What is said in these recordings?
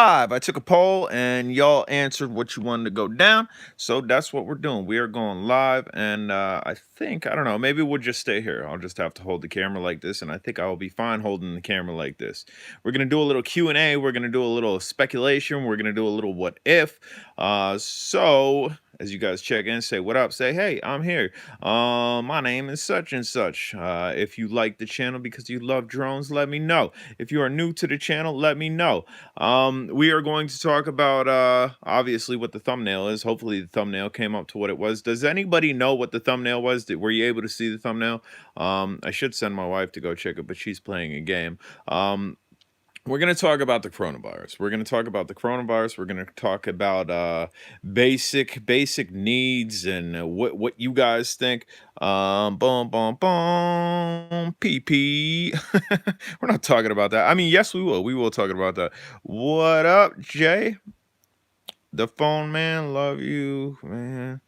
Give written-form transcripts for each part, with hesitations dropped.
live. I took a poll and y'all answered what you wanted to go down. So that's what we're doing. We are going live. And I think, I don't know, maybe we'll just stay here. I'll just have to hold the camera like this. And I think I'll be fine holding the camera like this. We're going to do a little Q&A. We're going to do a little speculation. We're going to do a little what if. So as you guys check in, say what up, say, hey, I'm here. My name is such and such. If you like the channel because you love drones, let me know. If you are new to the channel, let me know. We are going to talk about obviously what the thumbnail is. Hopefully the thumbnail came up to what it was. Does anybody know what the thumbnail was? Were you able to see the thumbnail? I should send my wife to go check it, but she's playing a game. We're going to talk about the coronavirus. We're going to talk about the coronavirus. We're going to talk about basic needs and what you guys think. Boom, boom, boom, PP. We're not talking about that. I mean, yes, we will. We will talk about that. What up, Jay? The phone man, love you, man.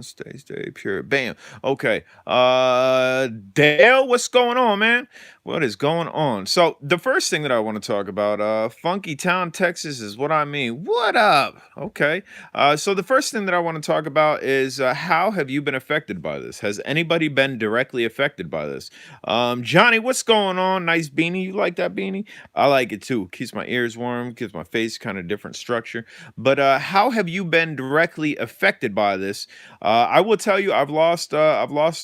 Stay pure. Bam. Okay. Dale, what's going on, man? What is going on? So the first thing that I want to talk about, Funky Town, Texas is what I mean. What up? Okay. So the first thing that I want to talk about is how have you been affected by this? Has anybody been directly affected by this? Johnny, what's going on? Nice beanie. You like that beanie? I like it too. Keeps my ears warm, gives my face kind of different structure. But how have you been directly affected by this? I will tell you, I've lost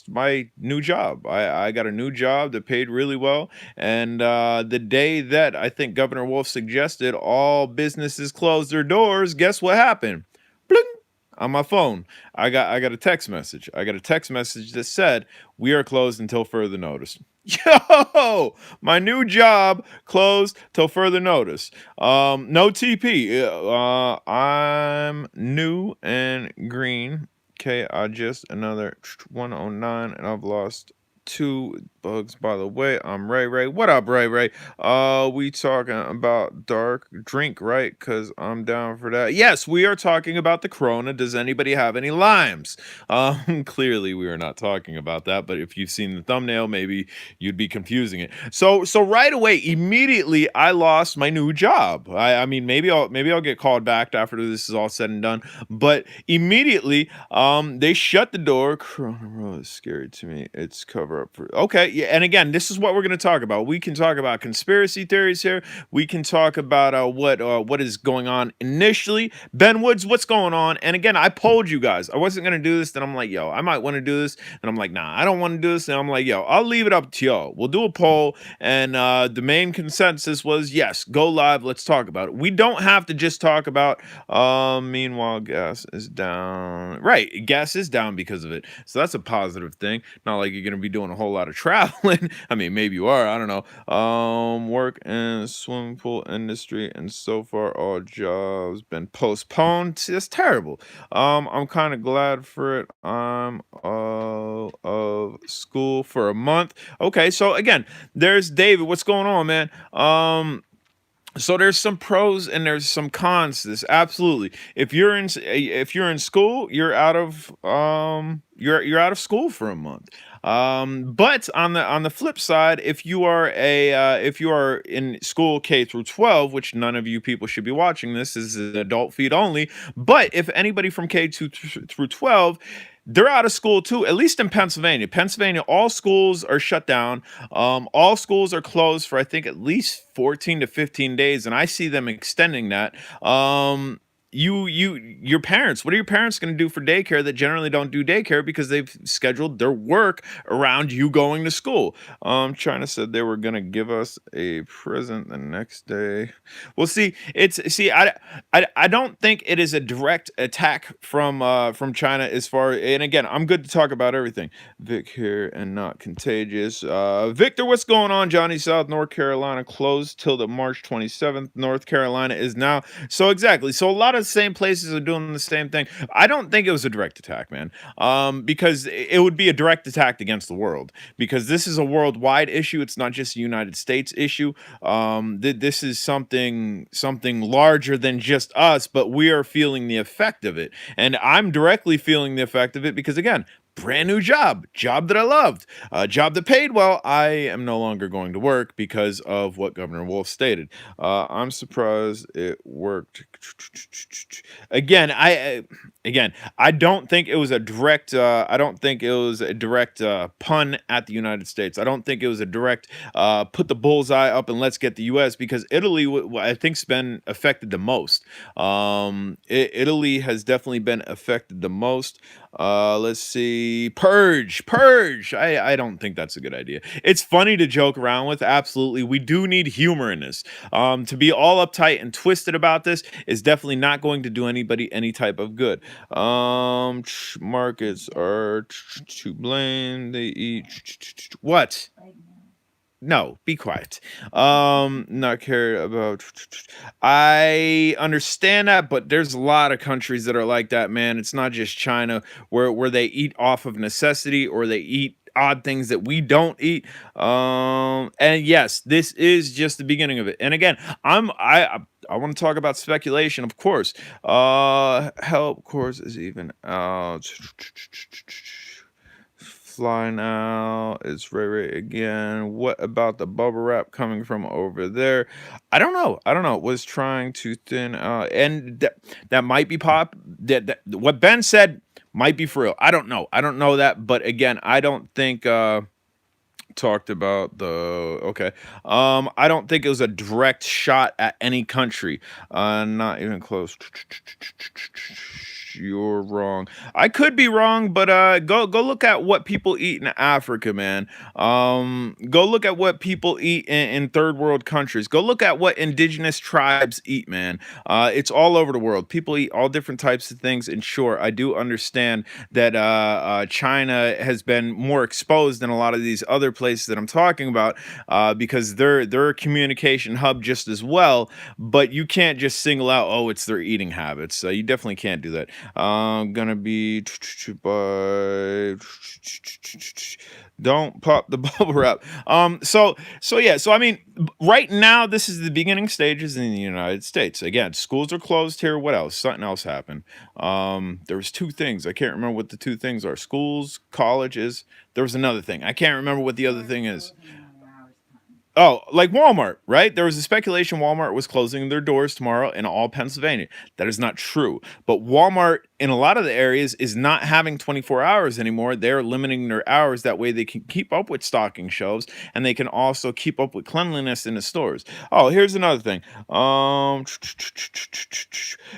my new job. I got a new job that paid really well, and the day that I think Governor Wolf suggested all businesses close their doors, guess what happened? Bling! On my phone, I got a text message. I got a text message that said we are closed until further notice. Yo, my new job closed till further notice. No TP. I'm new and green. Okay, I just another 109 and I've lost 2 bugs. By the way, I'm Ray Ray. What up, Ray Ray? We talking about dark drink, right? Cause I'm down for that. Yes, we are talking about the Corona. Does anybody have any limes? Clearly we are not talking about that, but if you've seen the thumbnail, maybe you'd be confusing it. So right away, immediately, I lost my new job. I mean, maybe I'll get called back after this is all said and done. But immediately, they shut the door. Corona is scary to me. It's cover up for okay. Yeah, and again, this is what we're going to talk about. We can talk about conspiracy theories here. We can talk about what is going on initially. Ben Woods, what's going on? And again, I polled you guys. I wasn't going to do this. Then I'm like, yo, I might want to do this. And I'm like, nah, I don't want to do this. And I'm like, yo, I'll leave it up to y'all. We'll do a poll. And the main consensus was, yes, go live. Let's talk about it. We don't have to just talk about, meanwhile, gas is down. Right. Gas is down because of it. So that's a positive thing. Not like you're going to be doing a whole lot of traveling. I mean, maybe you are. I don't know. Work in swimming pool industry. And so far, all jobs been postponed. See, that's terrible. I'm kind of glad for it. I'm out of school for a month. Okay, so again, there's David. What's going on, man? So there's some pros and there's some cons to this. Absolutely. If you're in school, you're out of you're out of school for a month. But on the flip side, if you are in school K through 12, which none of you people should be watching, this is an adult feed only. But if anybody from through 12, they're out of school too, at least in Pennsylvania. Pennsylvania, all schools are shut down. All schools are closed for I think at least 14 to 15 days, and I see them extending that. Your parents, what are your parents going to do for daycare that generally don't do daycare because they've scheduled their work around you going to school? China said they were going to give us a present the next day. Well, I don't think it is a direct attack from China as far, and again, I'm good to talk about everything. Vic here and not contagious. Victor, what's going on? Johnny South, North Carolina closed till the March 27th. North Carolina is now. So exactly. So a lot of the same places are doing the same thing. I don't think it was a direct attack, man. Because it would be a direct attack against the world. Because this is a worldwide issue. It's not just a United States issue. This is something larger than just us, but we are feeling the effect of it. And I'm directly feeling the effect of it because again, brand new job that I loved, a job that paid well. I am no longer going to work because of what Governor Wolf stated. I'm surprised it worked. Again, I don't think it was a direct. I don't think it was a direct pun at the United States. I don't think it was a direct put the bullseye up and let's get the U.S. because Italy, I think's been affected the most. Italy has definitely been affected the most. Let's see. Purge. I don't think that's a good idea. It's funny to joke around with. Absolutely. We do need humor in this. To be all uptight and twisted about this is definitely not going to do anybody any type of good. Markets are to blame. They eat what? No, be quiet. Not care about. I understand that, but there's a lot of countries that are like that, man. It's not just China where they eat off of necessity or they eat odd things that we don't eat. And yes, this is just the beginning of it. And again, I want to talk about speculation, of course. Help course is even out. Fly now. It's Ray again. What about the bubble wrap coming from over there? I don't know. Was trying to thin and that might be pop. That what Ben said might be for real. I don't know. That, but again, I don't think talked about the okay. I don't think it was a direct shot at any country. Not even close. You're wrong. I could be wrong, but go look at what people eat in Africa, man. Go look at what people eat in third world countries. Go look at what indigenous tribes eat, man. It's all over the world. People eat all different types of things. And sure, I do understand that China has been more exposed than a lot of these other places that I'm talking about because they're a communication hub just as well. But you can't just single out, oh, it's their eating habits. You definitely can't do that. Gonna be by don't pop the bubble wrap. So yeah, so I mean, right now this is the beginning stages in the United States. Again, schools are closed here. What else? Something else happened. There was two things. I can't remember what the two things are. Schools, colleges. There was another thing. I can't remember what the other thing is. Oh, like Walmart, right? There was a speculation Walmart was closing their doors tomorrow in all Pennsylvania. That is not true. But Walmart in a lot of the areas is not having 24 hours anymore. They're limiting their hours. That way they can keep up with stocking shelves and they can also keep up with cleanliness in the stores. Oh, here's another thing.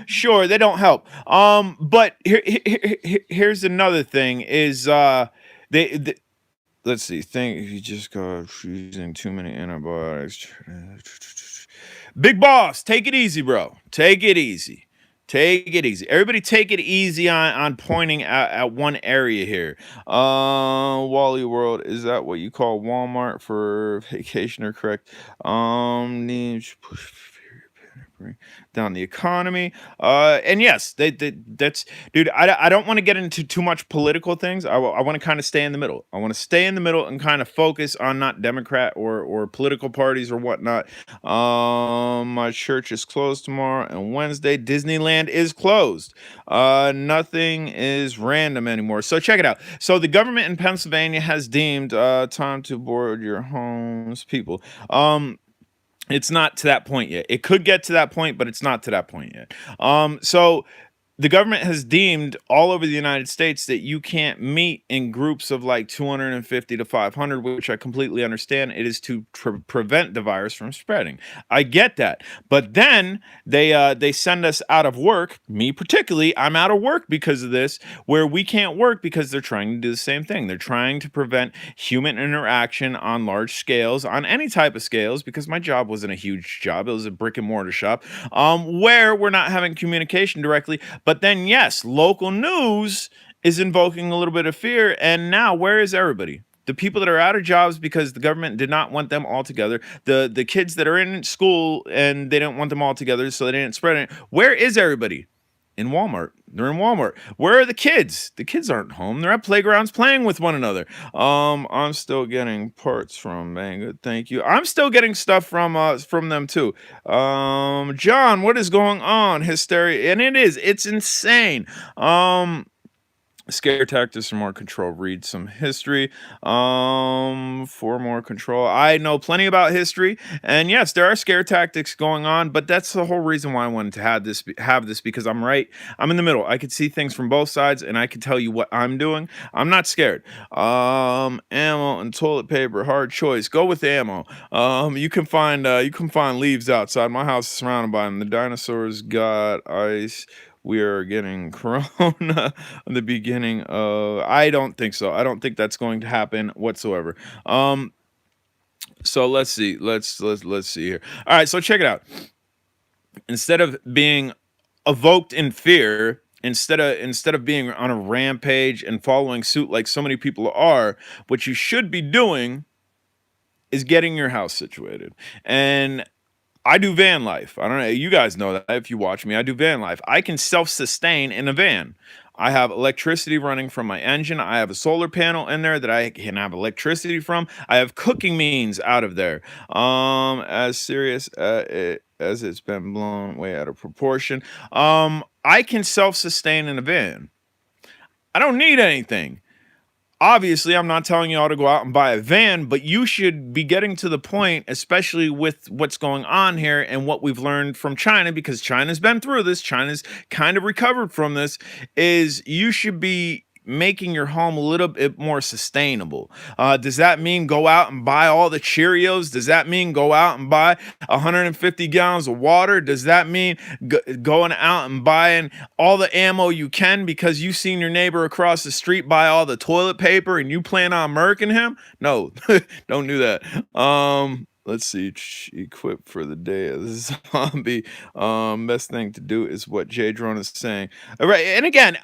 Sure, they don't help. But here's another thing is they let's see. Think if you just got using too many antibiotics. Big boss, take it easy, bro. Take it easy. Take it easy. Everybody take it easy on pointing at one area here. Wally World, is that what you call Walmart for vacationer, correct? Needs push down the economy. And yes, that's dude. I don't want to get into too much political things. I want to kind of stay in the middle. I want to stay in the middle and kind of focus on not Democrat or political parties or whatnot. My church is closed tomorrow and Wednesday. Disneyland is closed. Nothing is random anymore. So check it out. So the government in Pennsylvania has deemed time to board your homes, people. It's not to that point yet. It could get to that point, but it's not to that point yet. So the government has deemed all over the United States that you can't meet in groups of like 250 to 500, which I completely understand. It is to prevent the virus from spreading. I get that. But then they send us out of work. Me particularly, I'm out of work because of this, where we can't work because they're trying to do the same thing. They're trying to prevent human interaction on large scales, on any type of scales, because my job wasn't a huge job. It was a brick and mortar shop where we're not having communication directly. But then, yes, local news is invoking a little bit of fear. And now, where is everybody? The people that are out of jobs because the government did not want them all together. The kids that are in school and they didn't want them all together, so they didn't spread it. Where is everybody? In Walmart. They're in Walmart. Where are the kids? The kids aren't home. They're at playgrounds playing with one another. I'm still getting parts from Manga. Thank you. I'm still getting stuff from them too. John, what is going on? Hysteria. And it's insane. Scare tactics for more control. Read some history. For more control. I know plenty about history, and yes, there are scare tactics going on, but that's the whole reason why I wanted to have this because I'm right. I'm in the middle. I could see things from both sides, and I can tell you what I'm doing. I'm not scared. Ammo and toilet paper, hard choice. Go with ammo. You can find leaves outside. My house is surrounded by them. The dinosaurs got ice. We are getting corona in the beginning of I don't think so. I don't think that's going to happen whatsoever. Um so let's see. Let's see here. All right, so check it out. Instead of being evoked in fear, instead of being on a rampage and following suit like so many people are, what you should be doing is getting your house situated. And I do van life. I don't know. You guys know that if you watch me, I do van life. I can self sustain in a van. I have electricity running from my engine. I have a solar panel in there that I can have electricity from. I have cooking means out of there. As serious as it's been blown way out of proportion. I can self sustain in a van. I don't need anything. Obviously, I'm not telling you all to go out and buy a van, but you should be getting to the point, especially with what's going on here and what we've learned from China, because China's been through this, China's kind of recovered from this, is you should be making your home a little bit more sustainable. Does that mean go out and buy all the Cheerios? Does that mean go out and buy 150 gallons of water? Does that mean going out and buying all the ammo you can because you've seen your neighbor across the street buy all the toilet paper and you plan on murking him? No, don't do that. Let's see. Equip for the day of the zombie. Best thing to do is what Jay Drone is saying. All right, and again,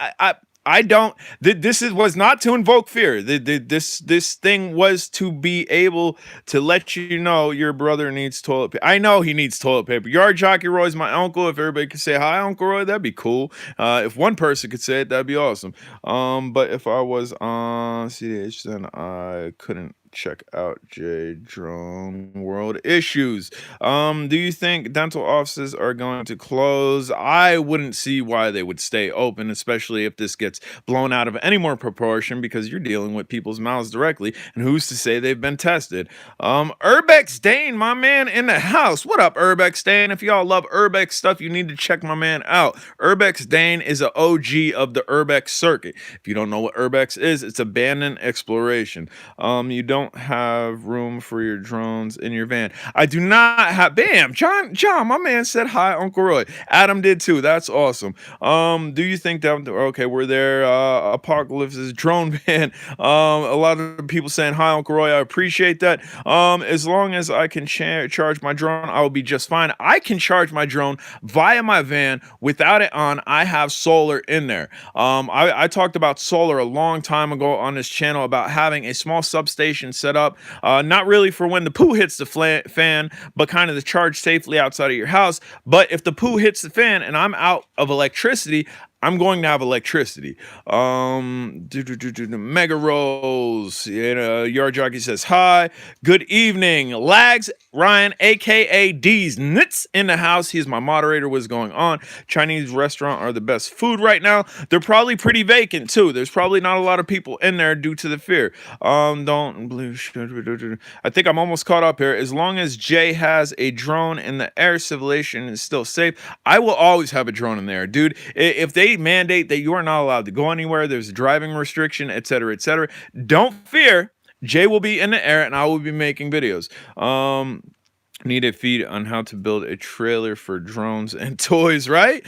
I don't. This was not to invoke fear. This thing was to be able to let you know your brother needs toilet paper. I know he needs toilet paper. Yard Jockey Roy's my uncle. If everybody could say hi, Uncle Roy, that'd be cool. If one person could say it, that'd be awesome. But if I was on CDH, then I couldn't check out J Drone World Issues. Do you think dental offices are going to close? I wouldn't see why they would stay open, especially if this gets blown out of any more proportion because you're dealing with people's mouths directly, and who's to say they've been tested? Urbex Dane, my man in the house. What up, Urbex Dane? If y'all love Urbex stuff, you need to check my man out. Urbex Dane is an OG of the Urbex circuit. If you don't know what Urbex is, it's abandoned exploration. You don't have room for your drones in your van. I do not have. Bam, John, my man said hi, Uncle Roy. Adam did too. That's awesome. Do you think that? Okay, we're there. Apocalypse's drone van. A lot of people saying hi, Uncle Roy. I appreciate that. As long as I can charge my drone, I will be just fine. I can charge my drone via my van without it on. I have solar in there. I talked about solar a long time ago on this channel about having a small substation set up, not really for when the poo hits the fan, but kind of to charge safely outside of your house. But if the poo hits the fan and I'm out of electricity, I'm going to have electricity. Mega Rose, Yard Jockey says hi. Good evening, Lags Ryan, aka D's Nits in the house. He's my moderator. What's going on? Chinese restaurant are the best food right now. They're probably pretty vacant too. There's probably not a lot of people in there due to the fear. Don't blue. I think I'm almost caught up here. As long as Jay has a drone in the air, civilization is still safe. I will always have a drone in there, dude. If they mandate that you are not allowed to go anywhere, there's a driving restriction, etc., etc., don't fear. Jay will be in the air and I will be making videos. Need a feed on how to build a trailer for drones and toys, right?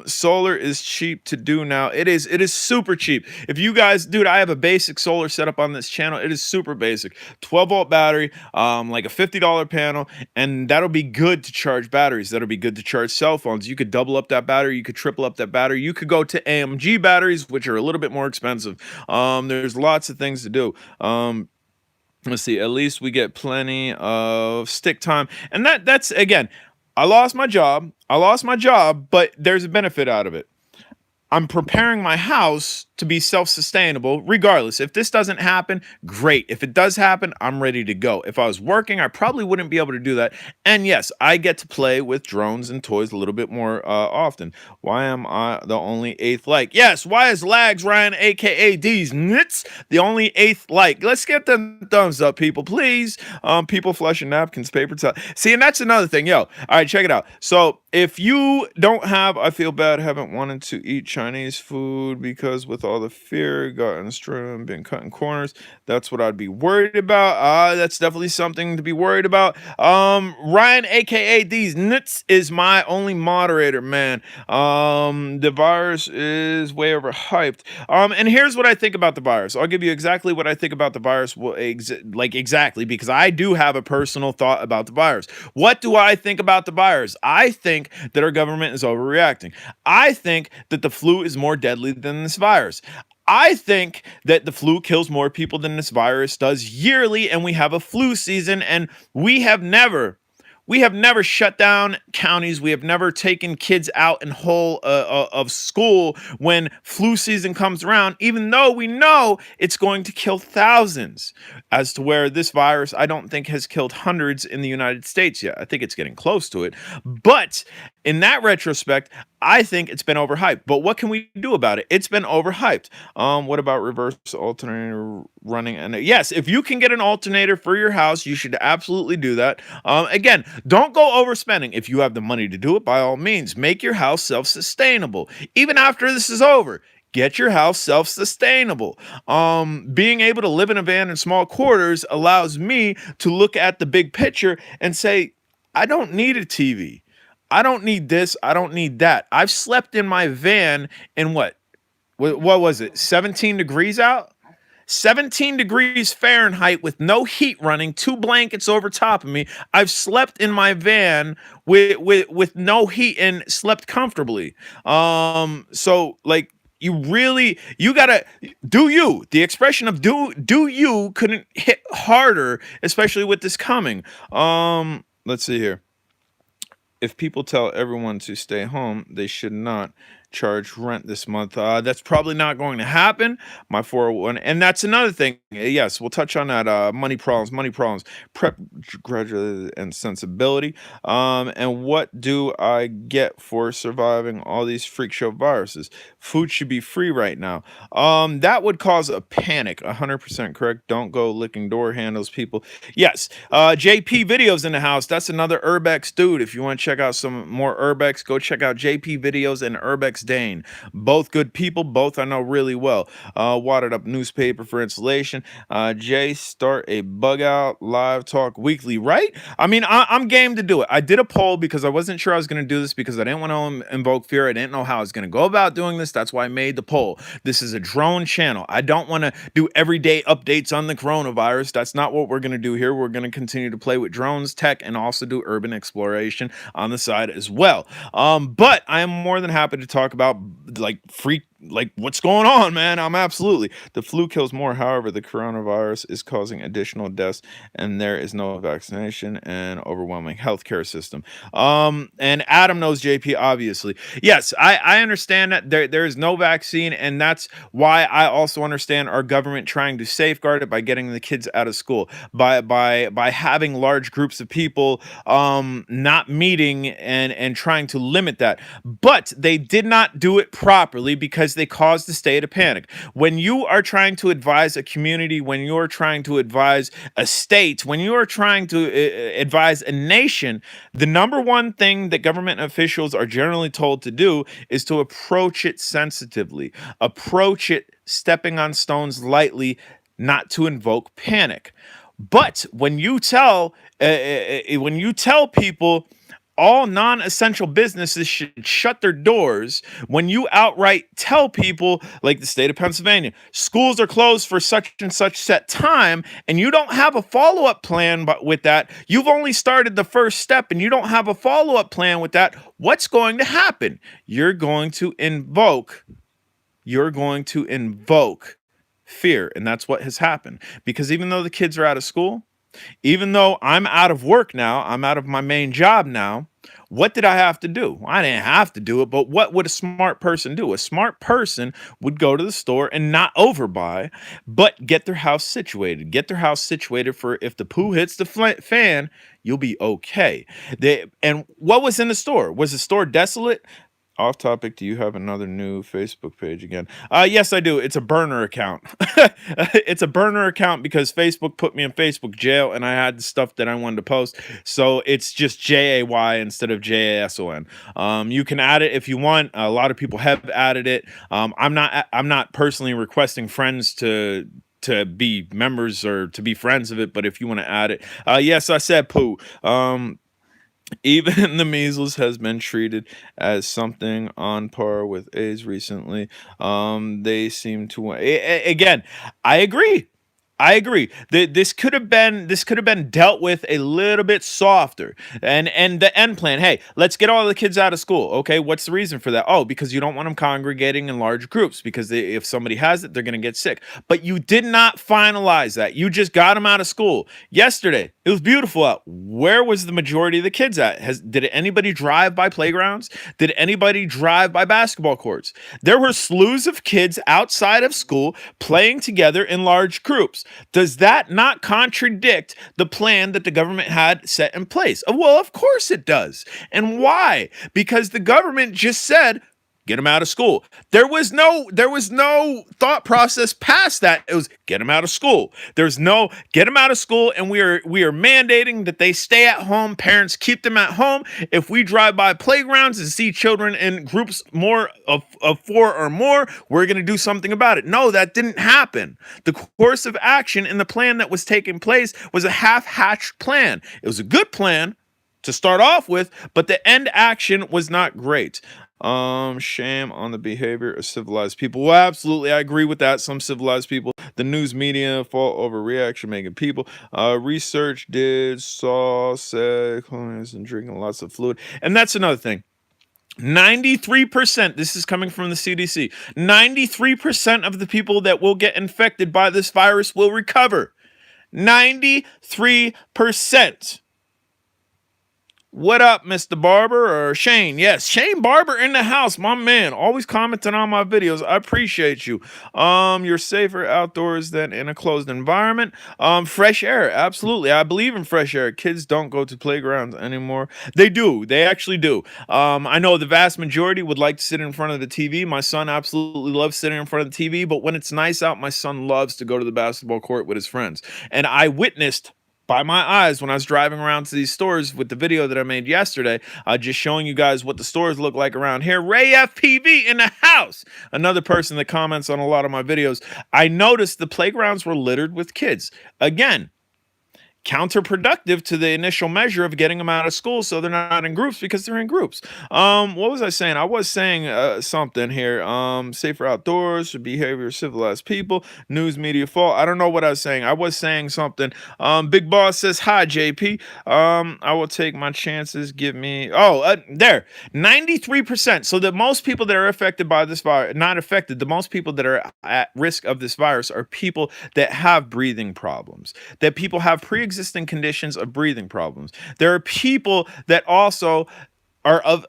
Solar is cheap to do now. It is super cheap. If you guys, dude, I have a basic solar setup on this channel. It is super basic. 12-volt battery, like a $50 panel, and that'll be good to charge batteries. That'll be good to charge cell phones. You could double up that battery, you could triple up that battery. You could go to AMG batteries, which are a little bit more expensive. There's lots of things to do. Let's see, at least we get plenty of stick time. And that's again, I lost my job, but there's a benefit out of it. I'm preparing my house to be self-sustainable regardless. If this doesn't happen, great. If it does happen, I'm ready to go. If I was working, I probably wouldn't be able to do that. And yes, I get to play with drones and toys a little bit more often. Why am I the only eighth like? Yes, why is Lags Ryan, aka D's Nits, the only eighth like? Let's get them thumbs up, people, please. People flushing napkins, paper towel. See, and that's another thing. Yo, all right, check it out. So if you don't have, I feel bad, haven't wanted to eat Chinese food because with all the fear, gotten strung, been cutting corners. That's what I'd be worried about. That's definitely something to be worried about. Ryan, aka these nuts, is my only moderator, man. The virus is way overhyped. And here's what I think about the virus. I'll give you exactly what I think about the virus. Well, exactly, because I do have a personal thought about the virus. What do I think about the virus? I think that our government is overreacting. I think that the flu is more deadly than this virus. I think that the flu kills more people than this virus does yearly, and we have a flu season, and we have never shut down counties. We have never taken kids out in whole of school when flu season comes around, even though we know it's going to kill thousands. As to where this virus, I don't think has killed hundreds in the United States yet. I think it's getting close to it. But in that retrospect, I think it's been overhyped. But what can we do about it? It's been overhyped. What about reverse alternator running? And yes, if you can get an alternator for your house, you should absolutely do that. Again, don't go overspending. If you have the money to do it, by all means, make your house self-sustainable. Even after this is over, get your house self-sustainable. Being able to live in a van in small quarters allows me to look at the big picture and say, I don't need a TV. I don't need this. I don't need that. I've slept in my van in what was it? 17 degrees out? 17 degrees Fahrenheit with no heat running, two blankets over top of me. I've slept in my van with no heat and slept comfortably. So like you gotta do you. The expression of do you couldn't hit harder, especially with this coming. Let's see here. If people tell everyone to stay home, they should not charge rent this month. That's probably not going to happen. My 401, and that's another thing. Yes, we'll touch on that. Money problems, prep, graduate, and sensibility. And what do I get for surviving all these freak show viruses? Food should be free right now. That would cause a panic. 100% correct. Don't go licking door handles, people. Yes. JP Videos in the house. That's another Urbex dude. If you want to check out some more Urbex, go check out JP Videos and Urbex Dane. Both good people. Both I know really well. Wadded up newspaper for insulation. Jay, start a bug out live talk weekly, right? I mean, I'm game to do it. I did a poll because I wasn't sure I was going to do this because I didn't want to invoke fear. I didn't know how I was going to go about doing this. That's why I made the poll. This is a drone channel. I don't want to do everyday updates on the coronavirus. That's not what we're going to do here. We're going to continue to play with drones, tech, and also do urban exploration on the side as well. But I am more than happy to talk about what's going on, man. I'm absolutely. The flu kills more. However, the coronavirus is causing additional deaths, and there is no vaccination and overwhelming healthcare system. And Adam knows JP, obviously. Yes, I understand that there is no vaccine, and that's why I also understand our government trying to safeguard it by getting the kids out of school, by having large groups of people not meeting and trying to limit that. But they did not do it properly because they caused the state of panic. When you are trying to advise a community, when you're trying to advise a state, when you are trying to advise a nation, the number one thing that government officials are generally told to do is to approach it sensitively, approach it stepping on stones lightly, not to invoke panic. But when you tell people all non-essential businesses should shut their doors, when you outright tell people, like the state of Pennsylvania, schools are closed for such and such set time, and you don't have a follow-up plan with that, you've only started the first step and you don't have a follow-up plan with that, what's going to happen? You're going to invoke fear, and that's what has happened. Because even though the kids are out of school, even though I'm out of work now, I'm out of my main job now, What did I have to do? Well, I didn't have to do it, but what would a smart person do? A smart person would go to the store and not overbuy, but get their house situated. Get their house situated for if the poo hits the fan, you'll be okay. And what was in the store? Was the store desolate? Off topic, do you have another new Facebook page again? Yes, I do. It's a burner account. It's a burner account because Facebook put me in Facebook jail and I had the stuff that I wanted to post. So it's just JAY instead of JASON. You can add it if you want. A lot of people have added it. I'm not personally requesting friends to be members or to be friends of it, but if you want to add it, yes, I said poo. Even the measles has been treated as something on par with AIDS recently. They seem to again. I agree. I agree. This could have been dealt with a little bit softer. And the end plan. Hey, let's get all the kids out of school. Okay, what's the reason for that? Oh, because you don't want them congregating in large groups because if somebody has it, they're going to get sick. But you did not finalize that. You just got them out of school yesterday. It was beautiful out. Where was the majority of the kids at? Did anybody drive by playgrounds? Did anybody drive by basketball courts? There were slews of kids outside of school playing together in large groups. Does that not contradict the plan that the government had set in place? Well, of course it does. And why? Because the government just said, get them out of school. There was no thought process past that. It was get them out of school. There's no get them out of school, and we are mandating that they stay at home. Parents keep them at home. If we drive by playgrounds and see children in groups more of 4 or more, we're going to do something about it. No, that didn't happen. The course of action in the plan that was taking place was a half-hatched plan. It was a good plan to start off with, but the end action was not great. Shame on the behavior of civilized people. Well, absolutely, I agree with that. Some civilized people, the news media, fall overreaction, making people. Research said cleanliness and drinking lots of fluid, and that's another thing. 93%, this is coming from the CDC, 93% of the people that will get infected by this virus will recover. 93%. What up, Mr. Barber or Shane? Yes, Shane Barber in the house, my man. Always commenting on my videos. I appreciate you. You're safer outdoors than in a closed environment. Fresh air, absolutely. I believe in fresh air. Kids don't go to playgrounds anymore. They do. They actually do. I know the vast majority would like to sit in front of the TV. My son absolutely loves sitting in front of the TV, but when it's nice out, my son loves to go to the basketball court with his friends. And I witnessed by my eyes when I was driving around to these stores with the video that I made yesterday, just showing you guys what the stores look like around here. Ray FPV in the house, another person that comments on a lot of my videos. I noticed the playgrounds were littered with kids. Again, counterproductive to the initial measure of getting them out of school so they're not in groups because they're in groups. What was I saying? I was saying something here. Safer outdoors, behavior, civilized people, news media fault. I don't know what I was saying. I was saying something. Big Boss says, hi, JP. I will take my chances. Give me, there, 93%. So the most people that are affected by this virus, not affected, the most people that are at risk of this virus are people that have breathing problems, that people have pre-existing conditions of breathing problems. There are people that also are of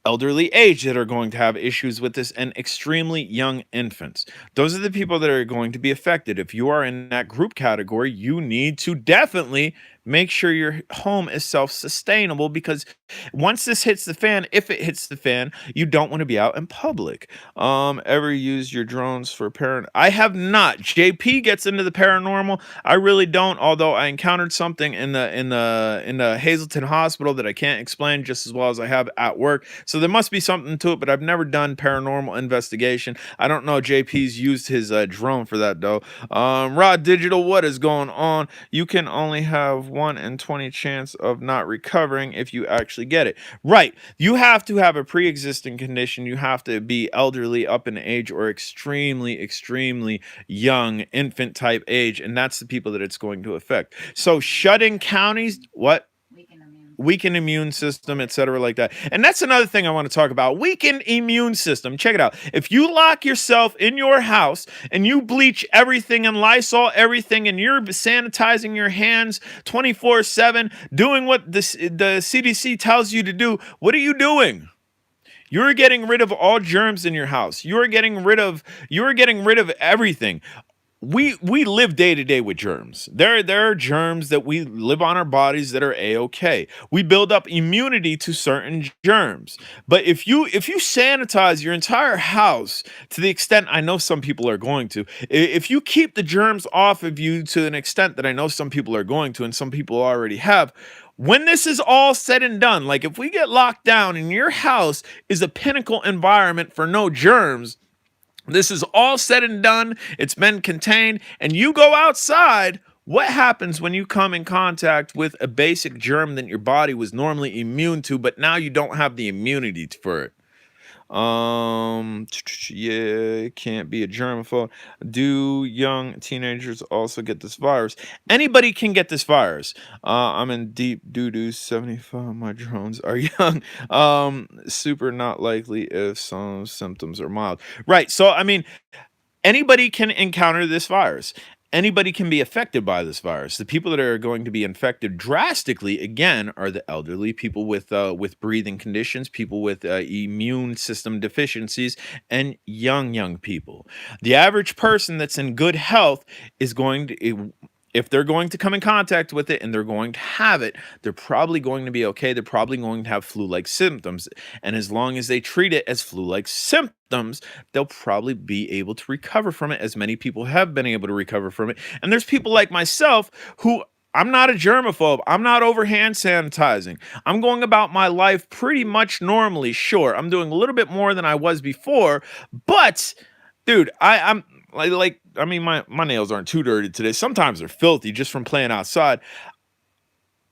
elderly age that are going to have issues with this, and extremely young infants. Those are the people that are going to be affected. If you are in that group category, you need to definitely make sure your home is self-sustainable, because once this hits the fan, if it hits the fan, you don't want to be out in public. Ever use your drones for I have not. JP gets into the paranormal. I really don't, although I encountered something in the Hazleton Hospital that I can't explain just as well as I have at work. So there must be something to it, but I've never done paranormal investigation. I don't know. JP's used his drone for that though. Rod Digital, what is going on? You can only have 1 in 20 chance of not recovering if you actually get it. Right. You have to have a pre-existing condition. You have to be elderly up in age or extremely young infant type age. And that's the people that it's going to affect. So shutting counties, what? weakened immune system, etc., like that. And that's another thing I want to talk about. Weakened immune system. Check it out. If you lock yourself in your house and you bleach everything and Lysol everything and you're sanitizing your hands 24/7, doing what the CDC tells you to do, what are you doing? You're getting rid of all germs in your house. You're getting rid of everything. We live day to day with germs. There are germs that we live on our bodies that are a-okay. We build up immunity to certain germs. But if you sanitize your entire house to the extent I know some people are going to, if you keep the germs off of you to an extent that I know some people are going to, and some people already have, when this is all said and done, like if we get locked down and your house is a pinnacle environment for no germs, this is all said and done, it's been contained, and you go outside, what happens when you come in contact with a basic germ that your body was normally immune to, but now you don't have the immunity for it? Yeah, it can't be a germaphobe. Do young teenagers also get this virus? Anybody can get this virus. I'm in deep doo-doo 75. My drones are young. Super not likely if some symptoms are mild. Right. So I mean, anybody can encounter this virus. Anybody can be affected by this virus. The people that are going to be infected drastically, again, are the elderly, people with breathing conditions, people with immune system deficiencies, and young people. The average person that's in good health is going to, if they're going to come in contact with it and they're going to have it, they're probably going to be okay. They're probably going to have flu-like symptoms. And as long as they treat it as flu-like symptoms, they'll probably be able to recover from it, as many people have been able to recover from it. And there's people like myself who, I'm not a germaphobe. I'm not over hand sanitizing. I'm going about my life pretty much normally. Sure, I'm doing a little bit more than I was before, but dude, I'm like I mean, my nails aren't too dirty today. Sometimes they're filthy just from playing outside.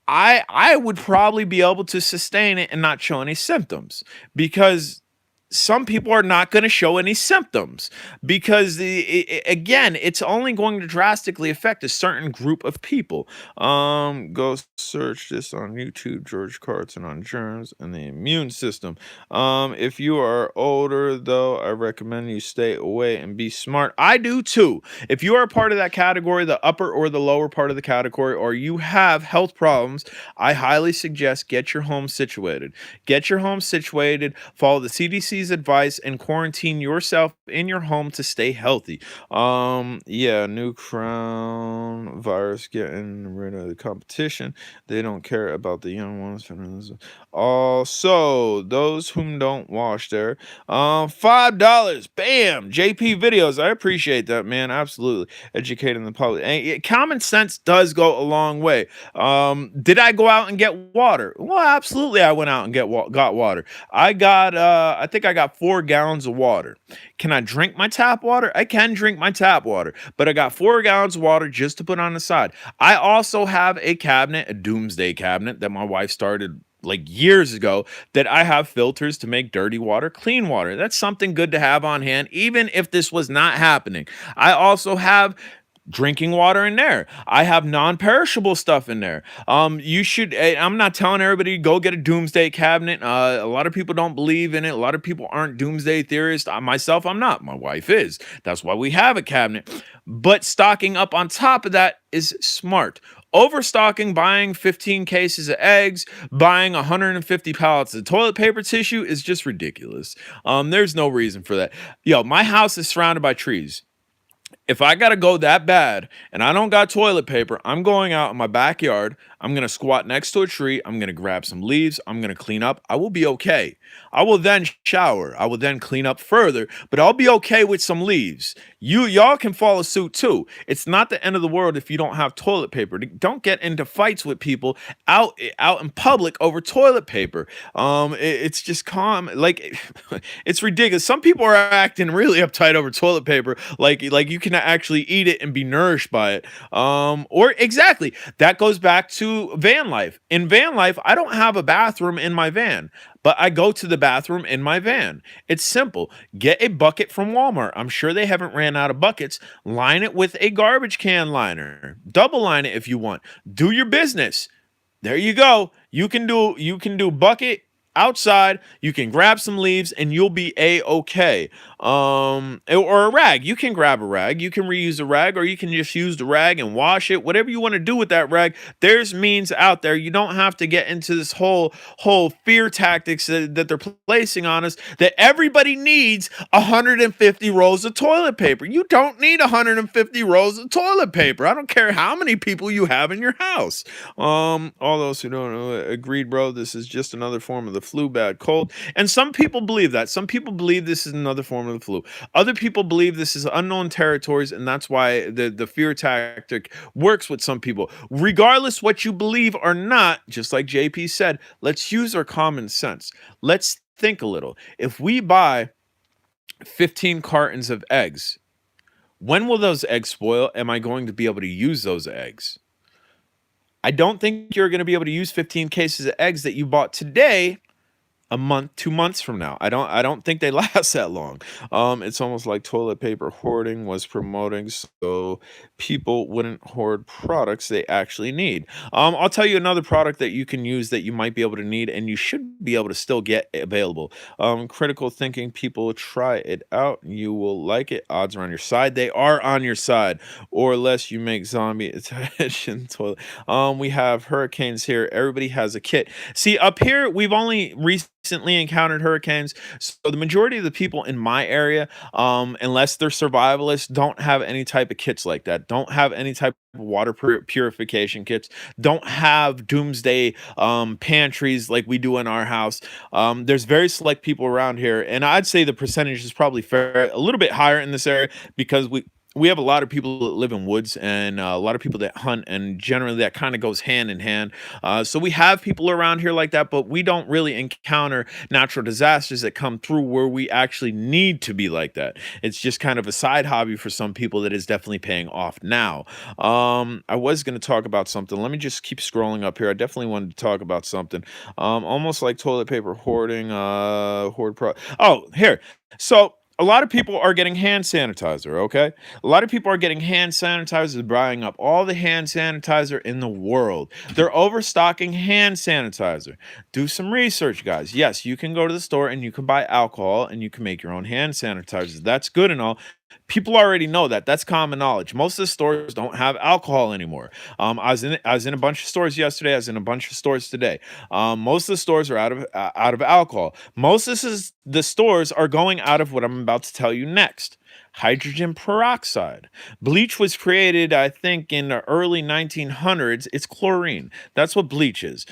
I would probably be able to sustain it and not show any symptoms, because some people are not going to show any symptoms, because again, it's only going to drastically affect a certain group of people. Go search this on YouTube, George Carton on germs and the immune system. If you are older though, I recommend you stay away and be smart. I do too. If you are a part of that category, the upper or the lower part of the category, or you have health problems, I highly suggest get your home situated. Get your home situated, follow the CDC's advice, and quarantine yourself in your home to stay healthy. Yeah, new crown virus getting rid of the competition. They don't care about the young ones. Also, those whom don't wash there. $5. Bam! JP videos. I appreciate that, man. Absolutely. Educating the public. And common sense does go a long way. Did I go out and get water? Well, absolutely. I went out and got water. I think I got 4 gallons of water. Can I drink my tap water? I can drink my tap water, but I got 4 gallons of water just to put on the side. I also have a cabinet, a doomsday cabinet that my wife started like years ago, that I have filters to make dirty water clean water. That's something good to have on hand, even if this was not happening. I also have drinking water in there. I have non-perishable stuff in there. You should, I'm not telling everybody to go get a doomsday cabinet. A lot of people don't believe in it. A lot of people aren't doomsday theorists. Myself, I'm not. My wife is. That's why we have a cabinet. But stocking up on top of that is smart. Overstocking, buying 15 cases of eggs, buying 150 pallets of toilet paper tissue is just ridiculous. There's no reason for that. Yo, my house is surrounded by trees. If I gotta go that bad and I don't got toilet paper, I'm going out in my backyard. I'm gonna squat next to a tree. I'm gonna grab some leaves. I'm gonna clean up. I will be okay. I will then shower. I will then clean up further, but I'll be okay with some leaves. Y'all can follow suit too. It's not the end of the world if you don't have toilet paper. Don't get into fights with people out in public over toilet paper. It's just calm. Like it's ridiculous. Some people are acting really uptight over toilet paper. Like you can actually eat it and be nourished by it. Or exactly, that goes back to van life. In van life, I don't have a bathroom in my van, but I go to the bathroom in my van. It's simple. Get a bucket from Walmart. I'm sure they haven't ran out of buckets. Line it with a garbage can liner. Double line it if you want. Do your business. There you go. You can do bucket outside. You can grab some leaves and you'll be a-okay. Or a rag. You can grab a rag. You can reuse a rag, or you can just use the rag and wash it. Whatever you want to do with that rag, there's means out there. You don't have to get into this whole fear tactics that they're placing on us, that everybody needs 150 rolls of toilet paper. You don't need 150 rolls of toilet paper. I don't care how many people you have in your house. All those who don't know, agreed, bro. This is just another form of the flu, bad cold. And some people believe that. Some people believe this is another form of the flu. Other people believe this is unknown territories, and that's why the fear tactic works with some people. Regardless what you believe or not, just like JP said, let's use our common sense. Let's think a little. If we buy 15 cartons of eggs, when will those eggs spoil? Am I going to be able to use those eggs? I don't think you're going to be able to use 15 cases of eggs that you bought today a month, 2 months from now. I don't think they last that long. It's almost like toilet paper hoarding was promoting so people wouldn't hoard products they actually need. I'll tell you another product that you can use that you might be able to need and you should be able to still get available. Critical thinking people, try it out. You will like it. Odds are on your side. They are on your side, or less you make zombie attention toilet. We have hurricanes here. Everybody has a kit. See, up here, we've only recently encountered hurricanes. So the majority of the people in my area, unless they're survivalists, don't have any type of kits like that. Don't have any type of water purification kits. Don't have doomsday pantries like we do in our house. There's very select people around here, and I'd say the percentage is probably fair, a little bit higher in this area because we have a lot of people that live in woods and a lot of people that hunt, and generally that kind of goes hand in hand. So we have people around here like that, but we don't really encounter natural disasters that come through where we actually need to be like that. It's just kind of a side hobby for some people that is definitely paying off now. I was going to talk about something. Let me just keep scrolling up here. I definitely wanted to talk about something. Almost like toilet paper hoarding, oh, here. So a lot of people are getting hand sanitizer, okay? A lot of people are getting hand sanitizer, buying up all the hand sanitizer in the world. They're overstocking hand sanitizer. Do some research, guys. Yes, you can go to the store and you can buy alcohol and you can make your own hand sanitizer. That's good and all. People already know that. That's common knowledge. Most of the stores don't have alcohol anymore. I was in a bunch of stores yesterday. I was in a bunch of stores today. Most of the stores are out of alcohol. Most of the stores are going out of what I'm about to tell you next. Hydrogen peroxide. Bleach was created, I think, in the early 1900s. It's chlorine. That's what bleach is.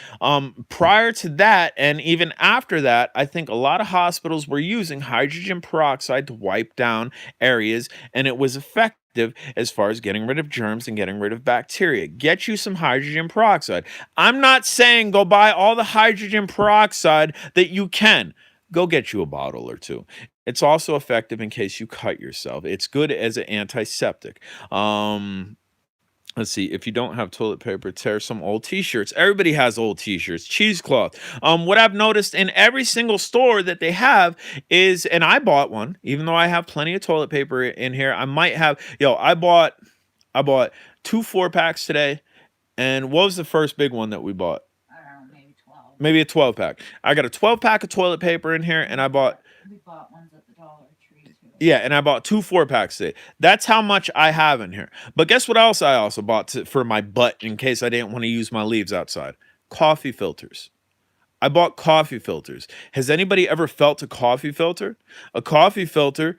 Prior to that, and even after that, I think a lot of hospitals were using hydrogen peroxide to wipe down areas, and it was effective as far as getting rid of germs and getting rid of bacteria. Get you some hydrogen peroxide. I'm not saying go buy all the hydrogen peroxide that you can. Go get you a bottle or two. It's also effective in case you cut yourself. It's good as an antiseptic. Let's see. If you don't have toilet paper, tear some old t-shirts. Everybody has old t-shirts. Cheesecloth. What I've noticed in every single store that they have is, and I bought one, even though I have plenty of toilet paper in here. I might have, I bought 2 4-packs today. And what was the first big one that we bought? I don't know, maybe 12. Maybe a 12-pack. I got a 12-pack of toilet paper in here, and I bought We bought ones at the Dollar Tree too. yeah, and I bought 2 4-packs today. That's how much I have in here. But guess what else I also bought for my butt in case I didn't want to use my leaves outside? Coffee filters. I bought coffee filters. Has anybody ever felt a coffee filter? A coffee filter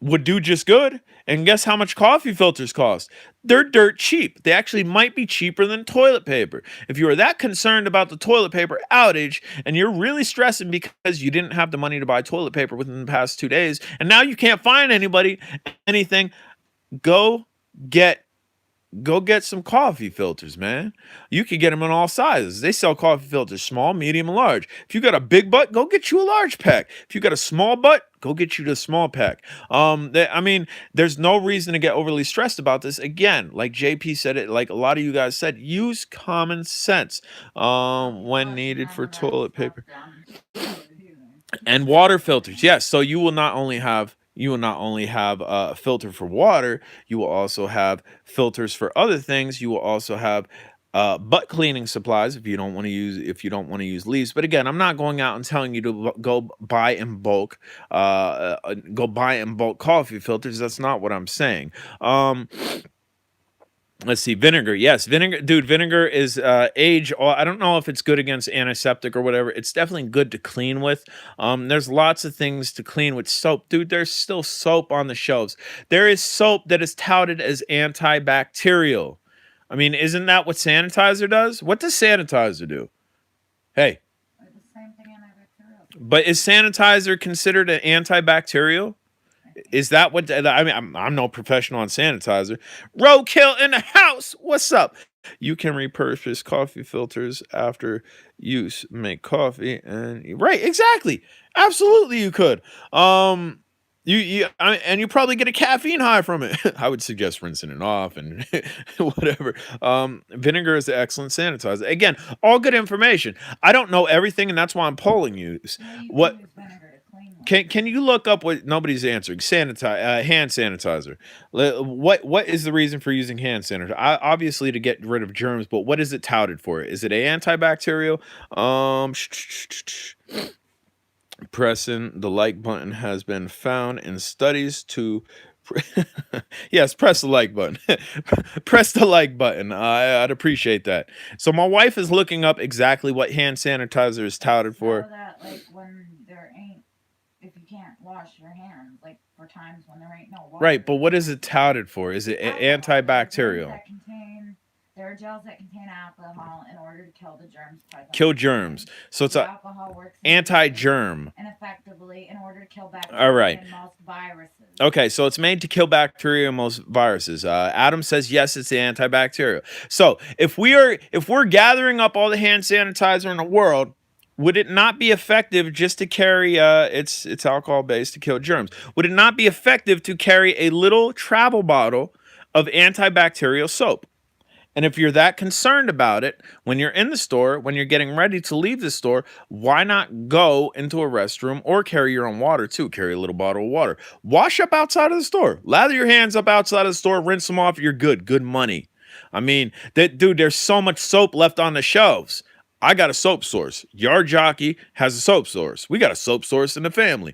would do just good. And guess how much coffee filters cost? They're dirt cheap. They actually might be cheaper than toilet paper. If you are that concerned about the toilet paper outage and you're really stressing because you didn't have the money to buy toilet paper within the past 2 days, and now you can't find anything, go get Go get some coffee filters, man. You can get them in all sizes. They sell coffee filters, small, medium, and large. If you got a big butt, go get you a large pack. If you got a small butt, go get you the small pack. There's no reason to get overly stressed about this. Again, like JP said it, like a lot of you guys said, use common sense when needed for toilet paper and water filters. Yes, so you will not only have a filter for water, you will also have filters for other things. You will also have butt cleaning supplies if you don't want to use leaves. But again, I'm not going out and telling you to go buy in bulk, coffee filters. That's not what I'm saying. Let's see, vinegar. Yes, vinegar, dude. Vinegar is age. I don't know if it's good against antiseptic or whatever. It's definitely good to clean with. There's lots of things to clean with soap, dude. There's still soap on the shelves. There is soap that is touted as antibacterial. I mean, isn't that what sanitizer does? What does sanitizer do? Hey, Or the same thing antibacterial. but is sanitizer considered an antibacterial? Is that what I mean? I'm no professional on sanitizer. Roadkill in the house. What's up? You can repurpose coffee filters after use. Make coffee and right, exactly, absolutely, you could. And you probably get a caffeine high from it. I would suggest rinsing it off and whatever. Vinegar is an excellent sanitizer. Again, all good information. I don't know everything, and that's why I'm polling you. No, you What can use vinegar to clean with. can you look up what nobody's answering? Hand sanitizer. What is the reason for using hand sanitizer? Obviously to get rid of germs, but what is it touted for? Is it antibacterial? Pressing the like button has been found in studies to yes, press the like button. Press the like button. I'd appreciate that. So my wife is looking up exactly what hand sanitizer is touted So for. that like when there ain't, if you can't wash your hands, like for times when there ain't no water. Right, but what is it touted for? Is it antibacterial? There are gels that contain alcohol in order to kill the germs present. Kill germs. So it's The a alcohol works anti-germ. and effectively in order to kill bacteria All right. and most viruses. Okay, so it's made to kill bacteria and most viruses. Adam says yes, it's the antibacterial. So if we're gathering up all the hand sanitizer in the world, would it not be effective just to carry it's alcohol based to kill germs? Would it not be effective to carry a little travel bottle of antibacterial soap? And if you're that concerned about it, when you're in the store, when you're getting ready to leave the store, why not go into a restroom or carry your own water too? Carry a little bottle of water. Wash up outside of the store. Lather your hands up outside of the store, rinse them off. You're good. Good money. I mean, dude, there's so much soap left on the shelves. I got a soap source. Yard Jockey has a soap source. We got a soap source in the family.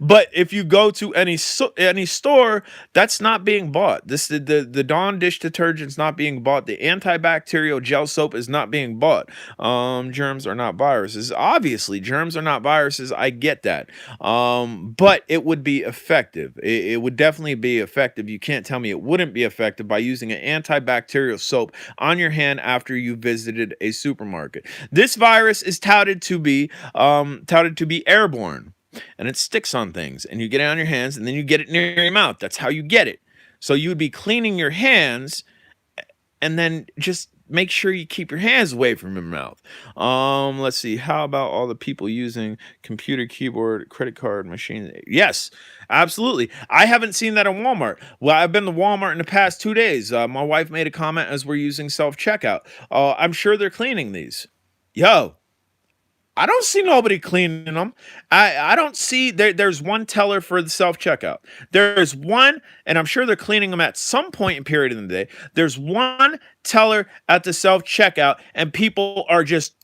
But if you go to any store, that's not being bought. The Dawn dish detergent's not being bought. The antibacterial gel soap is not being bought. Germs are not viruses. Obviously, germs are not viruses. I get that. But it would be effective. It would definitely be effective. You can't tell me it wouldn't be effective by using an antibacterial soap on your hand after you visited a supermarket. This virus is touted to be airborne, and it sticks on things, and you get it on your hands, and then you get it near your mouth. That's how you get it. So you would be cleaning your hands, and then just make sure you keep your hands away from your mouth. Let's see. How about all the people using computer, keyboard, credit card, machine? Yes, absolutely. I haven't seen that in Walmart. Well, I've been to Walmart in the past 2 days. My wife made a comment as we're using self-checkout. I'm sure they're cleaning these. Yo, I don't see nobody cleaning them. I don't see there's one teller for the self-checkout. There's one, and I'm sure they're cleaning them at some point in period in the day. There's one teller at the self-checkout, and people are just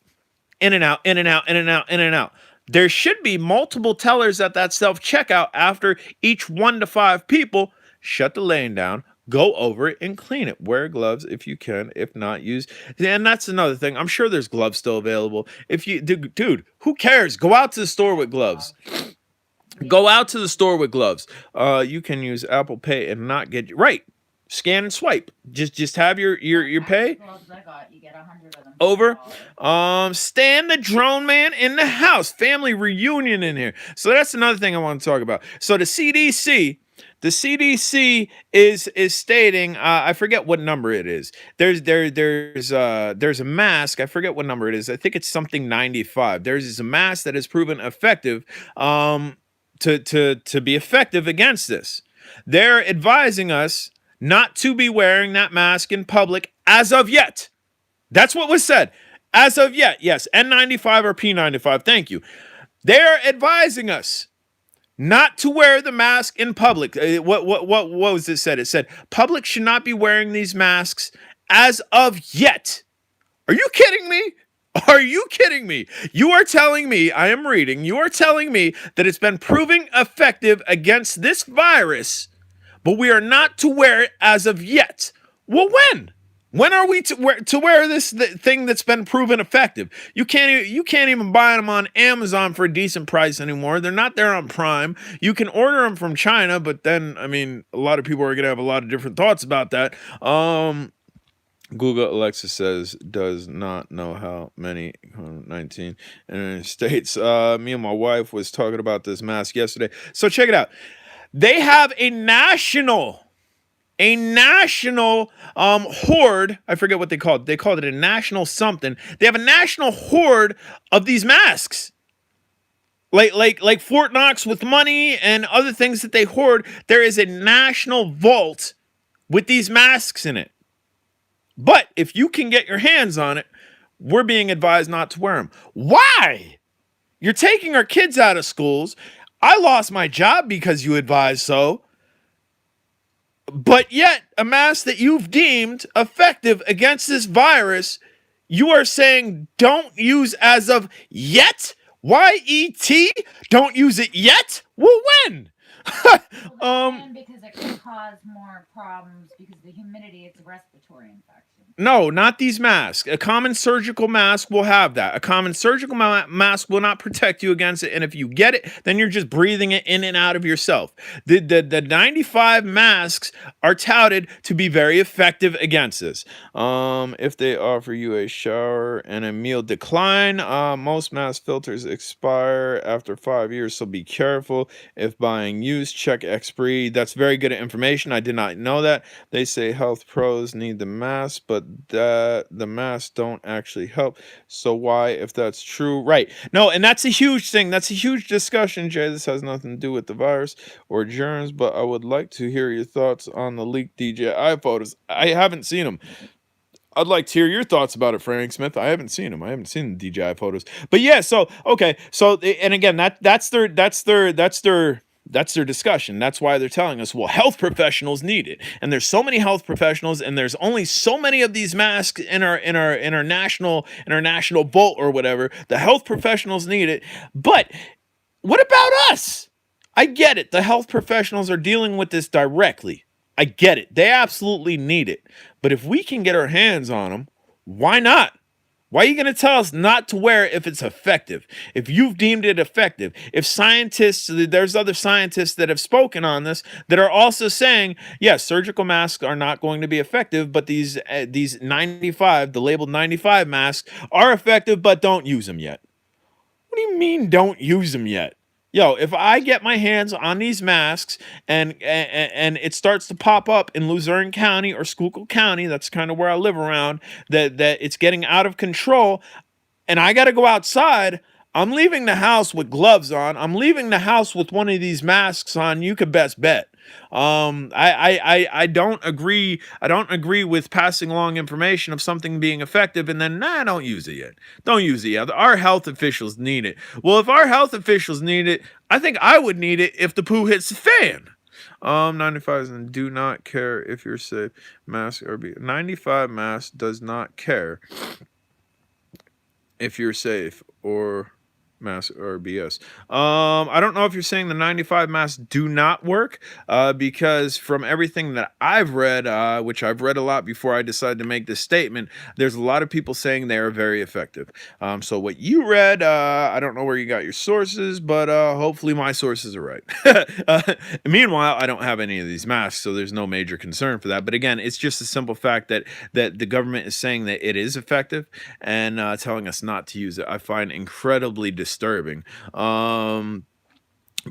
in and out, in and out, in and out, in and out. There should be multiple tellers at that self-checkout after each 1 to 5 people. Shut the lane down. Go over it and clean it. Wear gloves if you can. If not, use. And that's another thing. I'm sure there's gloves still available. If you, dude, who cares? Go out to the store with gloves. Go out to the store with gloves. You can use Apple Pay and not get right. Scan and swipe. Just have your pay. Gloves I got, you get 100 of them. Over. Stan the Drone Man in the house. Family reunion in here. So that's another thing I want to talk about. So the CDC is stating, I forget what number it is. There's a mask. I forget what number it is. I think it's something 95. There's a mask that has proven effective to be effective against this. They're advising us not to be wearing that mask in public as of yet. That's what was said. As of yet, yes. N95 or P95. Thank you. They're advising us not to wear the mask in public. What was it said? It said public should not be wearing these masks as of yet. Are you kidding me? Are you kidding me? You are telling me, I am reading, you are telling me that it's been proving effective against this virus, but we are not to wear it as of yet. Well, when? When are we to wear this thing that's been proven effective? You can't even buy them on Amazon for a decent price anymore. They're not there on Prime. You can order them from China, but then I mean, a lot of people are gonna have a lot of different thoughts about that. Google Alexa says does not know how many 19 in the United States. Me and my wife was talking about this mask yesterday. So check it out. They have a national hoard. I forget what they called it. They called it a national something. They have a national hoard of these masks. Like Fort Knox with money and other things that they hoard. There is a national vault with these masks in it. But if you can get your hands on it, we're being advised not to wear them. Why? You're taking our kids out of schools. I lost my job because you advised so. But yet, a mask that you've deemed effective against this virus, you are saying don't use as of yet? Y-E-T? Don't use it yet? Well, when? Because it can cause more problems because the humidity, it's a respiratory infection. No, not these masks. A common surgical mask will have that. A common surgical mask will not protect you against it. And if you get it, then you're just breathing it in and out of yourself. The 95 masks are touted to be very effective against this. If they offer you a shower and a meal, decline. Most mask filters expire after 5 years, so be careful. If buying used, check expiry. That's very good information. I did not know that. They say health pros need the mask, but that the masks don't actually help. So why, if that's true? Right. No, and that's a huge thing. That's a huge discussion, Jay. This has nothing to do with the virus or germs, but I would like to hear your thoughts on the leaked DJI photos. I haven't seen them. I'd like to hear your thoughts about it, Frank Smith. I haven't seen them. I haven't seen the DJI photos. But yeah, so okay. So and again, that's their discussion. That's why they're telling us, well, health professionals need it. And there's so many health professionals, and there's only so many of these masks in our national vault or whatever. The health professionals need it. But what about us? I get it. The health professionals are dealing with this directly. I get it. They absolutely need it. But if we can get our hands on them, why not? Why are you going to tell us not to wear it if it's effective? If you've deemed it effective, if scientists, there's other scientists that have spoken on this that are also saying, yes, surgical masks are not going to be effective, but these 95, the labeled 95 masks are effective, but don't use them yet. What do you mean don't use them yet? Yo, if I get my hands on these masks and it starts to pop up in Luzerne County or Schuylkill County, that's kind of where I live around, that it's getting out of control, and I got to go outside, I'm leaving the house with gloves on. I'm leaving the house with one of these masks on. You could best bet. I don't agree. I don't agree with passing along information of something being effective and then don't use it yet. Don't use it yet. Our health officials need it. Well, if our health officials need it, I think I would need it if the poo hits the fan. 95 and do not care if you're safe. Mask or 95 mask does not care if you're safe or mask or BS. I don't know if you're saying the 95 masks do not work, because from everything that I've read, which I've read a lot before I decided to make this statement, there's a lot of people saying they are very effective. So what you read, I don't know where you got your sources, but hopefully my sources are right. Meanwhile, I don't have any of these masks, so there's no major concern for that. But again, it's just a simple fact that the government is saying that it is effective and telling us not to use it. I find incredibly disturbing.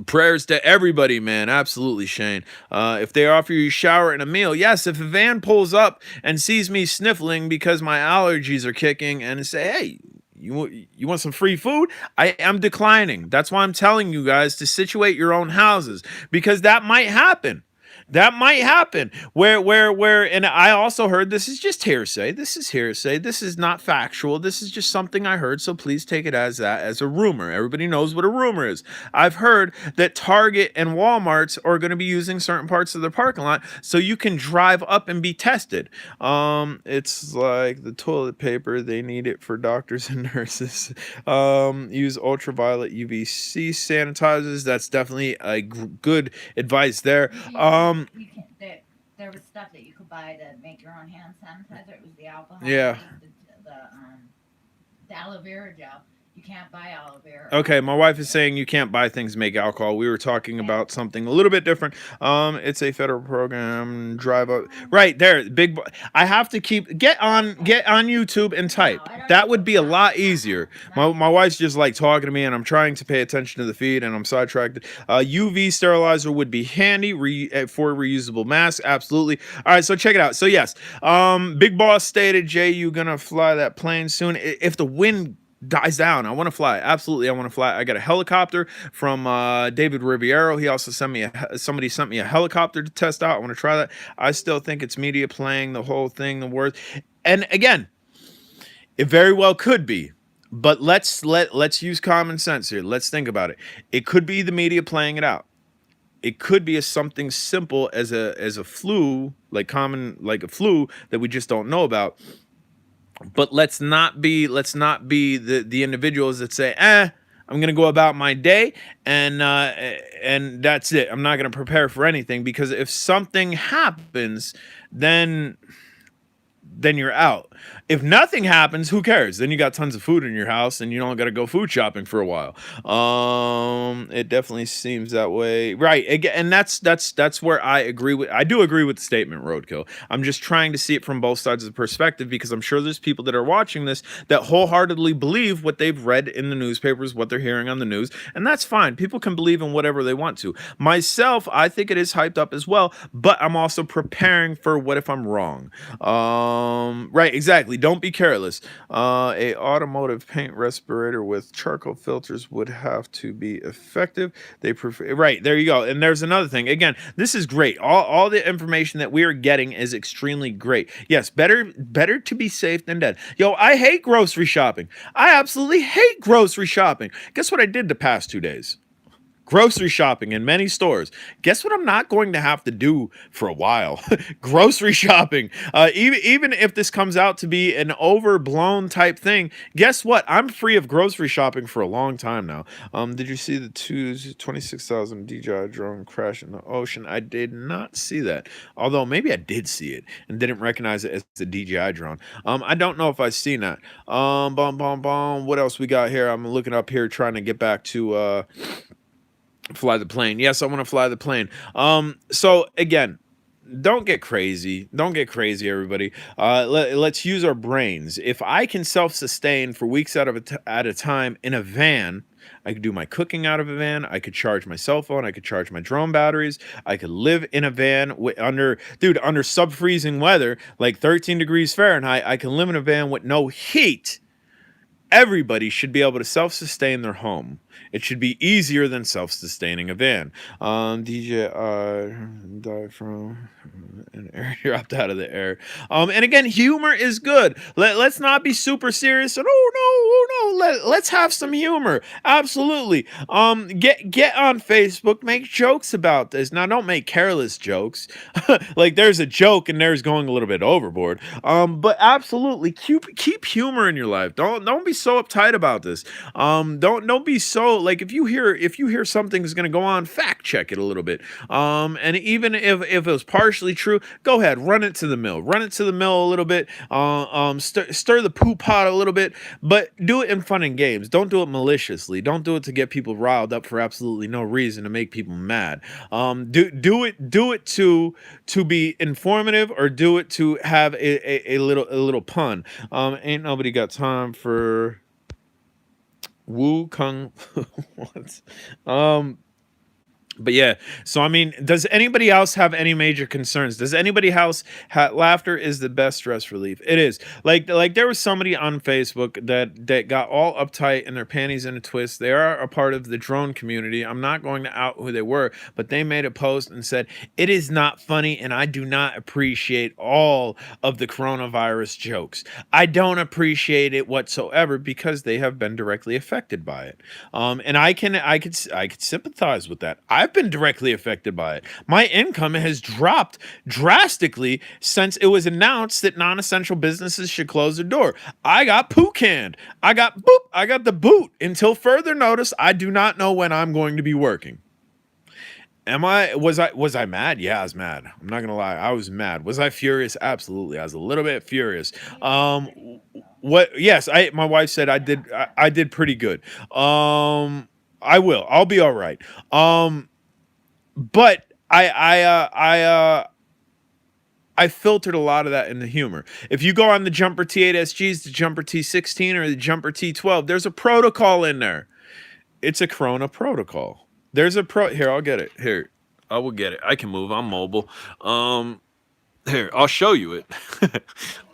Prayers to everybody, man. Absolutely, Shane. If they offer you a shower and a meal, yes. If a van pulls up and sees me sniffling because my allergies are kicking and say, hey, you want some free food? I am declining. That's why I'm telling you guys to situate your own houses, because that might happen. That might happen. Where, and I also heard, this is just hearsay. This is hearsay. This is not factual. This is just something I heard. So please take it as that, as a rumor. Everybody knows what a rumor is. I've heard that Target and Walmarts are going to be using certain parts of their parking lot so you can drive up and be tested. It's like the toilet paper. They need it for doctors and nurses. Use ultraviolet UVC sanitizers. That's definitely a good advice there. You can. There was stuff that you could buy to make your own hand sanitizer. It was the alcohol, Yeah. the aloe vera gel. You can't buy aloe vera. Okay, my wife is saying you can't buy things to make alcohol. We were talking about something a little bit different. It's a federal program. Drive up right there. I have to get on YouTube and type. That would be a lot easier. My wife's just like talking to me, and I'm trying to pay attention to the feed, and I'm sidetracked. UV sterilizer would be handy for reusable masks. Absolutely. All right, so check it out. So yes, Big Boss stated, Jay, you gonna fly that plane soon? If the wind dies down, I want to fly. Absolutely, I want to fly. I got a helicopter from David Riviero. He also somebody sent me a helicopter to test out. I want to try that. I still think it's media playing the whole thing, the worst. And again, it very well could be. But let's use common sense here. Let's think about it. It could be the media playing it out. It could be something simple as a flu, like a flu that we just don't know about. But let's not be the individuals that say, I'm gonna go about my day and that's it. I'm not gonna prepare for anything, because if something happens, then you're out. If nothing happens, who cares? Then you got tons of food in your house and you don't got to go food shopping for a while. It definitely seems that way. Right. And that's where I do agree with the statement, Roadkill. I'm just trying to see it from both sides of the perspective, because I'm sure there's people that are watching this that wholeheartedly believe what they've read in the newspapers, what they're hearing on the news, and that's fine. People can believe in whatever they want to. Myself, I think it is hyped up as well, but I'm also preparing for what if I'm wrong. Right, exactly. Don't be careless. A automotive paint respirator with charcoal filters would have to be effective. They prefer, right, there you go. And there's another thing. Again, this is great. All the information that we are getting is extremely great. Yes, better to be safe than dead. Yo, I hate grocery shopping. I absolutely hate grocery shopping. Guess what I did the past 2 days? Grocery shopping in many stores. Guess what I'm not going to have to do for a while? Grocery shopping. Even if this comes out to be an overblown type thing, guess what? I'm free of grocery shopping for a long time now. Did you see the 26,000 DJI drone crash in the ocean? I did not see that. Although maybe I did see it and didn't recognize it as the DJI drone. I don't know if I've seen that. What else we got here? I'm looking up here trying to get back to fly the plane. Yes, I want to fly the plane. So again, don't get crazy. Don't get crazy, everybody. Let's use our brains. If I can self-sustain for weeks at a time in a van, I could do my cooking out of a van. I could charge my cell phone. I could charge my drone batteries. I could live in a van under sub-freezing weather, like 13 degrees Fahrenheit. I can live in a van with no heat. Everybody should be able to self-sustain their home. It should be easier than self-sustaining a van. DJ died from an air dropped out of the air. And again, humor is good. Let's not be super serious and let's have some humor. Absolutely. Get on Facebook, make jokes about this. Now, don't make careless jokes. Like there's a joke and there's going a little bit overboard. But absolutely keep humor in your life. Don't be so uptight about this. Don't be so, like, if you hear something's going to go on, fact check it a little bit. And even if it was partially true, go ahead, run it to the mill a little bit. Stir the poo pot a little bit, but do it in fun and games. Don't do it maliciously. Don't do it to get people riled up for absolutely no reason, to make people mad. Do it to be informative, or do it to have a little pun. Ain't nobody got time for Woo Kung. What? But yeah, so I mean, does anybody else have any major concerns? Does anybody else laughter is the best stress relief? It is. Like there was somebody on Facebook that got all uptight and their panties in a twist. They are a part of the drone community. I'm not going to out who they were, but they made a post and said it is not funny, and I do not appreciate all of the coronavirus jokes. I don't appreciate it whatsoever because they have been directly affected by it. And I could sympathize with that. I've been directly affected by it. My income has dropped drastically since it was announced that non-essential businesses should close their door. I got poo canned. I got the boot. Until further notice, I do not know when I'm going to be working. Was I mad? Yeah, I was mad. I'm not gonna lie. I was mad. Was I furious? Absolutely. I was a little bit furious. You look Um pretty what yes, I my wife said I did pretty good. I will. I'll be all right. But I filtered a lot of that in the humor. If you go on the Jumper T8SGs, the Jumper T16, or the Jumper T12, there's a protocol in there. It's a Corona protocol. There's a pro here, I'll get it. Here. I will get it. I can move. I'm mobile. Here, I'll show you it.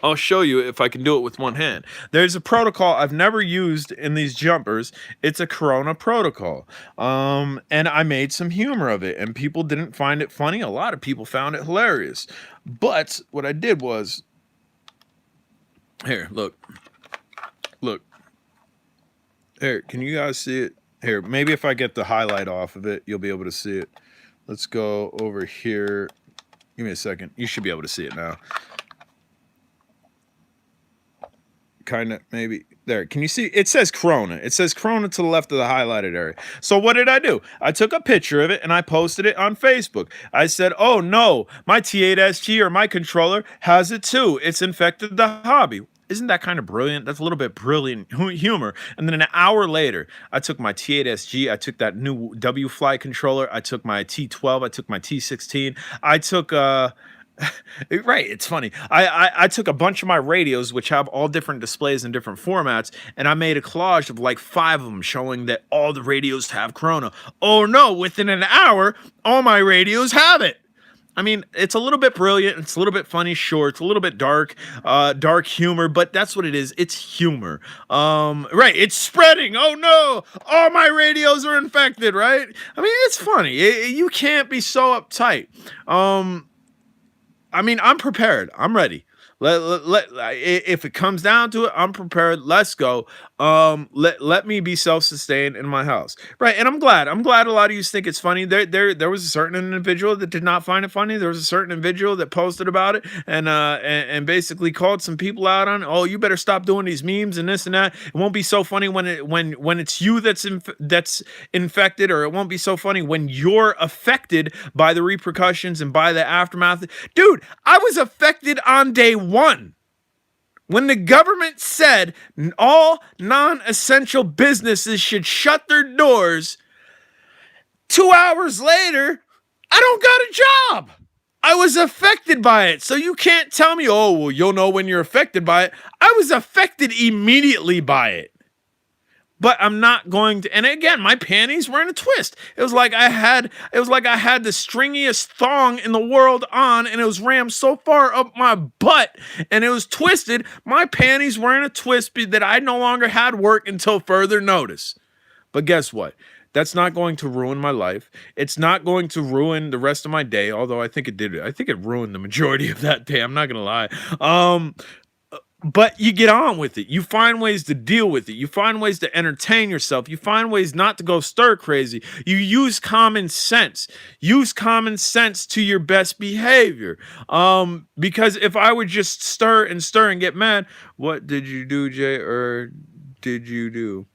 I'll show you if I can do it with one hand. There's a protocol I've never used in these jumpers. It's a Corona protocol. And I made some humor of it, and people didn't find it funny. A lot of people found it hilarious. But what I did was, here, look. Look. Here, can you guys see it? Here, maybe if I get the highlight off of it, you'll be able to see it. Let's go over here. Give me a second. You should be able to see it now. Kind of, maybe. There. Can you see? It says Corona. It says Corona to the left of the highlighted area. So what did I do? I took a picture of it and I posted it on Facebook. I said, oh no, my T8SG or my controller has it too. It's infected the hobby. Isn't that kind of brilliant? That's a little bit brilliant humor. And then an hour later, I took my T8SG, I took that new W-Fly controller, I took my T12, I took my T16, I took right, it's funny. I took a bunch of my radios, which have all different displays in different formats, and I made a collage of like 5 of them showing that all the radios have Corona. Oh no, within an hour, all my radios have it. I mean, it's a little bit brilliant. It's a little bit funny, sure. It's a little bit dark, dark humor, but that's what it is. It's humor. Right. It's spreading. Oh no, all my radios are infected. Right. I mean, it's funny. You can't be so uptight. I mean, I'm prepared. I'm ready. If it comes down to it, I'm prepared. Let's go. Let me be self-sustained in my house, right? And I'm glad. I'm glad a lot of you think it's funny. There was a certain individual that did not find it funny. There was a certain individual that posted about it and basically called some people out on, oh, you better stop doing these memes and this and that. It won't be so funny when it's you that's infected, or it won't be so funny when you're affected by the repercussions and by the aftermath. Dude, I was affected on day one. When the government said all non-essential businesses should shut their doors, 2 hours later, I don't got a job. I was affected by it. So you can't tell me, oh, well, you'll know when you're affected by it. I was affected immediately by it. But I'm not going to. And again, my panties were in a twist. It was like I had the stringiest thong in the world on, and it was rammed so far up my butt, and it was twisted. My panties were in a twist that I no longer had work until further notice. But guess what? That's not going to ruin my life. It's not going to ruin the rest of my day, although I think it did. I think it ruined the majority of that day. I'm not gonna lie. But you get on with it. You find ways to deal with it. You find ways to entertain yourself. You find ways not to go stir crazy. You use common sense. Use common sense to your best behavior. Because if I would just stir and get mad, what did you do, Jay? Or did you do?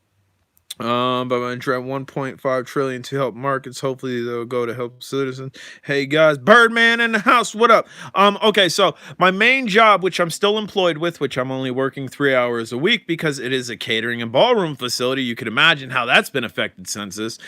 But I'm gonna drive 1.5 trillion to help markets. Hopefully they'll go to help citizens. Hey guys, Birdman in the house. What up? Okay, so my main job, which I'm still employed with, which I'm only working 3 hours a week because it is a catering and ballroom facility. You can imagine how that's been affected since this.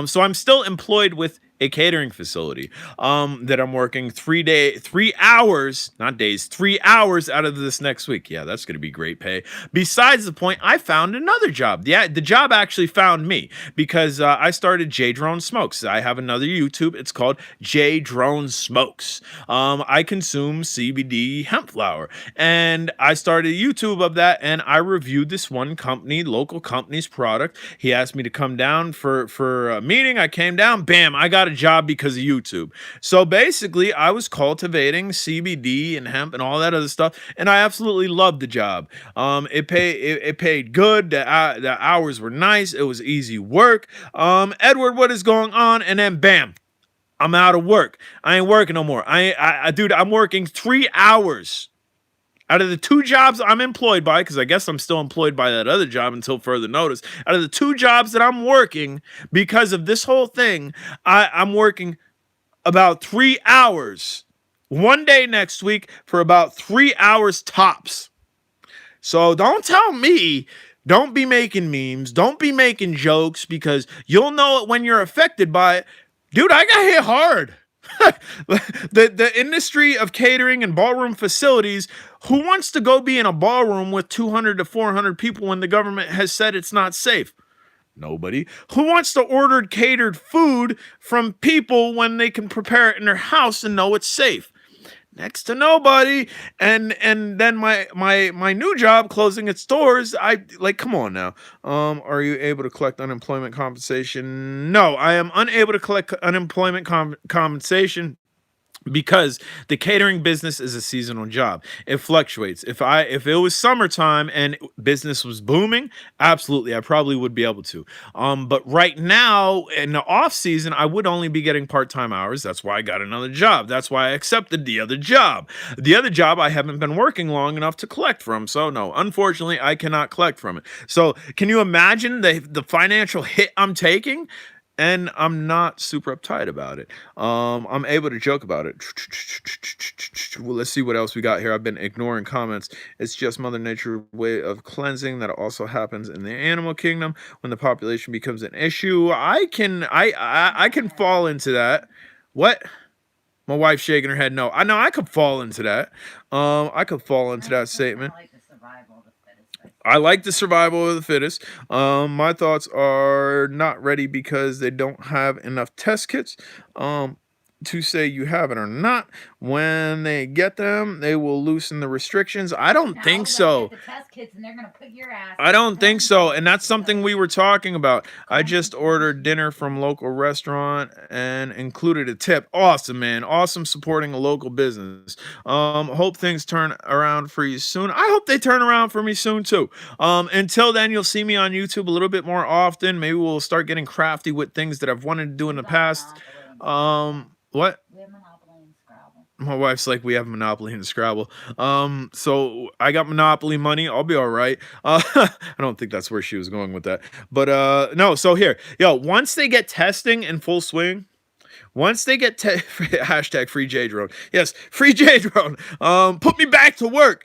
So I'm still employed with a catering facility that I'm working 3 hours, not days, 3 hours out of this next week. Yeah, that's going to be great pay. Besides the point, I found another job. Yeah, the job actually found me because I started J Drone Smokes. I have another YouTube. It's called J Drone Smokes. I consume CBD hemp flower, and I started a YouTube of that, and I reviewed this one company, local company's product. He asked me to come down for a meeting. I came down, bam, I got a job because of YouTube. So basically, I was cultivating CBD and hemp and all that other stuff, and I absolutely loved the job. It paid good. The hours were nice. It was easy work. Edward, what is going on? And then bam, I'm out of work. I ain't working no more. Dude, I'm working 3 hours out of the 2 jobs I'm employed by, because I guess I'm still employed by that other job until further notice. Out of the 2 jobs that I'm working because of this whole thing, I'm working about 3 hours. One day next week for about 3 hours tops. So don't tell me, don't be making memes, don't be making jokes, because you'll know it when you're affected by it. Dude, I got hit hard. The industry of catering and ballroom facilities, who wants to go be in a ballroom with 200 to 400 people when the government has said it's not safe? Nobody. Who wants to order catered food from people when they can prepare it in their house and know it's safe? Next to nobody. And then my new job closing its doors, I like, come on now. Are you able to collect unemployment compensation? No, I am unable to collect unemployment compensation because the catering business is a seasonal job. It fluctuates. If it was summertime and business was booming, absolutely, I probably would be able to. But right now in the off season, I would only be getting part-time hours. That's why I got another job. That's why I accepted the other job. The other job I haven't been working long enough to collect from. So no, unfortunately, I cannot collect from it. So can you imagine the financial hit I'm taking? And I'm not super uptight about it. I'm able to joke about it. Well, let's see what else we got here. I've been ignoring comments. It's just Mother Nature's way of cleansing that also happens in the animal kingdom when the population becomes an issue. I can fall into that. What? My wife's shaking her head. No, I know I could fall into that. I could fall into that statement. I like the survival of the fittest. My thoughts are not ready because they don't have enough test kits to say you have it or not. When they get them, they will loosen the restrictions. I don't think so. The test kits and they're gonna put your ass. I don't think so, and that's something we were talking about. I just ordered dinner from local restaurant and included a tip. Awesome, man. Awesome supporting a local business. Hope things turn around for you soon. I hope they turn around for me soon too. Until then, you'll see me on YouTube a little bit more often. Maybe we'll start getting crafty with things that I've wanted to do in the past. What? We have Monopoly and Scrabble. My wife's like, we have Monopoly and Scrabble. So I got Monopoly money. I'll be all right. I don't think that's where she was going with that. But no, so here. Yo, once they get testing in full swing, once they get hashtag free J Drone. Yes, free J Drone. Put me back to work.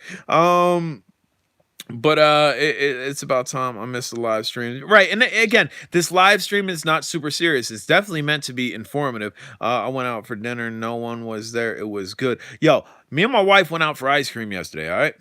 But it's about time. I missed the live stream. Right. And again, this live stream is not super serious. It's definitely meant to be informative. I went out for dinner. No one was there. It was good. Yo, me and my wife went out for ice cream yesterday. All right.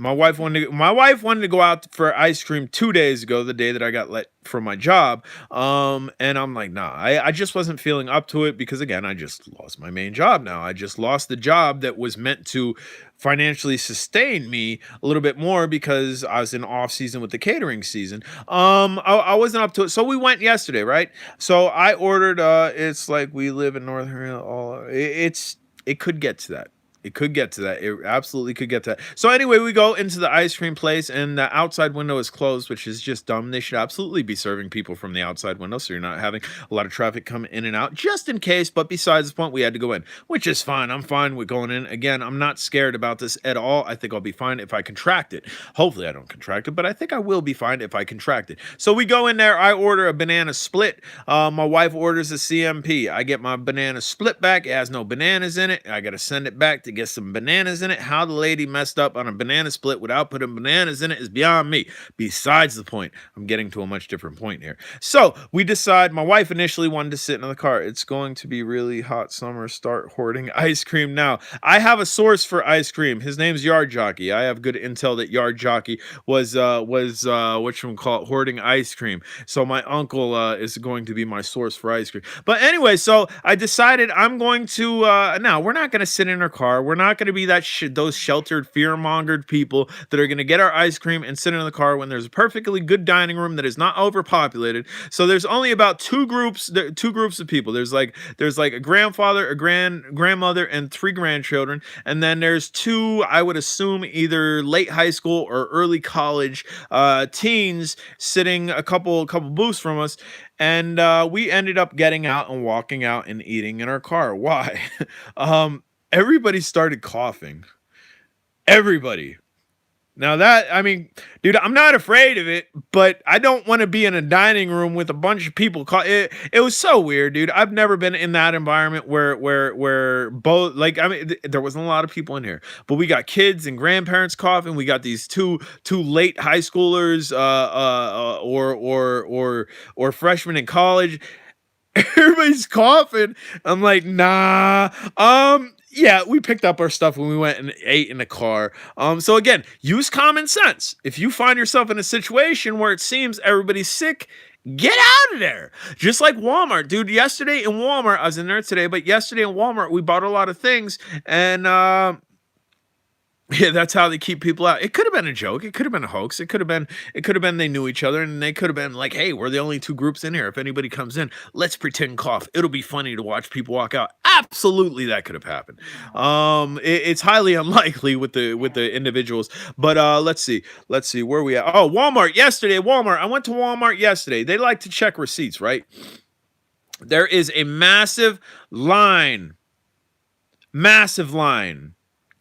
My wife wanted to go out for ice cream 2 days ago, the day that I got let from my job. And I'm like, nah, I just wasn't feeling up to it because, again, I just lost my main job now. I just lost the job that was meant to financially sustain me a little bit more because I was in off season with the catering season. I wasn't up to it. So we went yesterday, right? So I ordered, it's like we live in Northern, it could get to that. It could get to that. It absolutely could get to that. So anyway, we go into the ice cream place and the outside window is closed, which is just dumb. They should absolutely be serving people from the outside window so you're not having a lot of traffic come in and out just in case. But besides the point, we had to go in, which is fine. I'm fine with going in. Again, I'm not scared about this at all. I think I'll be fine if I contract it. Hopefully I don't contract it, but I think I will be fine if I contract it. So we go in there. I order a banana split. My wife orders a CMP. I get my banana split back. It has no bananas in it. I got to send it back to to get some bananas in it. How the lady messed up on a banana split without putting bananas in it is beyond me. Besides the point, I'm getting to a much different point here. So we decide, my wife initially wanted to sit in the car. It's going to be really hot summer. Start hoarding ice cream now. I have a source for ice cream. His name's Yard Jockey. I have good intel that Yard Jockey was whatchamacallit, hoarding ice cream. So my uncle is going to be my source for ice cream. But anyway, so I decided I'm going to now we're not going to sit in our car. We're not going to be those sheltered, fear-mongered people that are going to get our ice cream and sit in the car when there's a perfectly good dining room that is not overpopulated. So there's only about two groups of people. There's like a grandfather, a grandmother, and 3 grandchildren, and then there's 2, I would assume, either late high school or early college teens sitting a couple booths from us. And we ended up getting out and walking out and eating in our car. Why? Everybody started coughing. Everybody. Now that, I mean, dude, I'm not afraid of it, but I don't want to be in a dining room with a bunch of people. It was so weird, dude. I've never been in that environment where both, like, I mean, there wasn't a lot of people in here, but we got kids and grandparents coughing. We got these two late high schoolers, or freshmen in college. Everybody's coughing. I'm like, nah. Yeah, we picked up our stuff when we went and ate in the car. So again, use common sense. If you find yourself in a situation where it seems everybody's sick, get out of there. Just like Walmart, dude. Yesterday in Walmart, I was in there today, but yesterday in Walmart, we bought a lot of things, and yeah, that's how they keep people out. It could have been a joke. It could have been a hoax. It could have been they knew each other, and they could have been like, hey, we're the only 2 groups in here. If anybody comes in, let's pretend cough. It'll be funny to watch people walk out. Absolutely, that could have happened. It's highly unlikely with the individuals. But let's see where we at. Oh, Walmart yesterday. I went to Walmart yesterday. They like to check receipts, right? There is a massive line.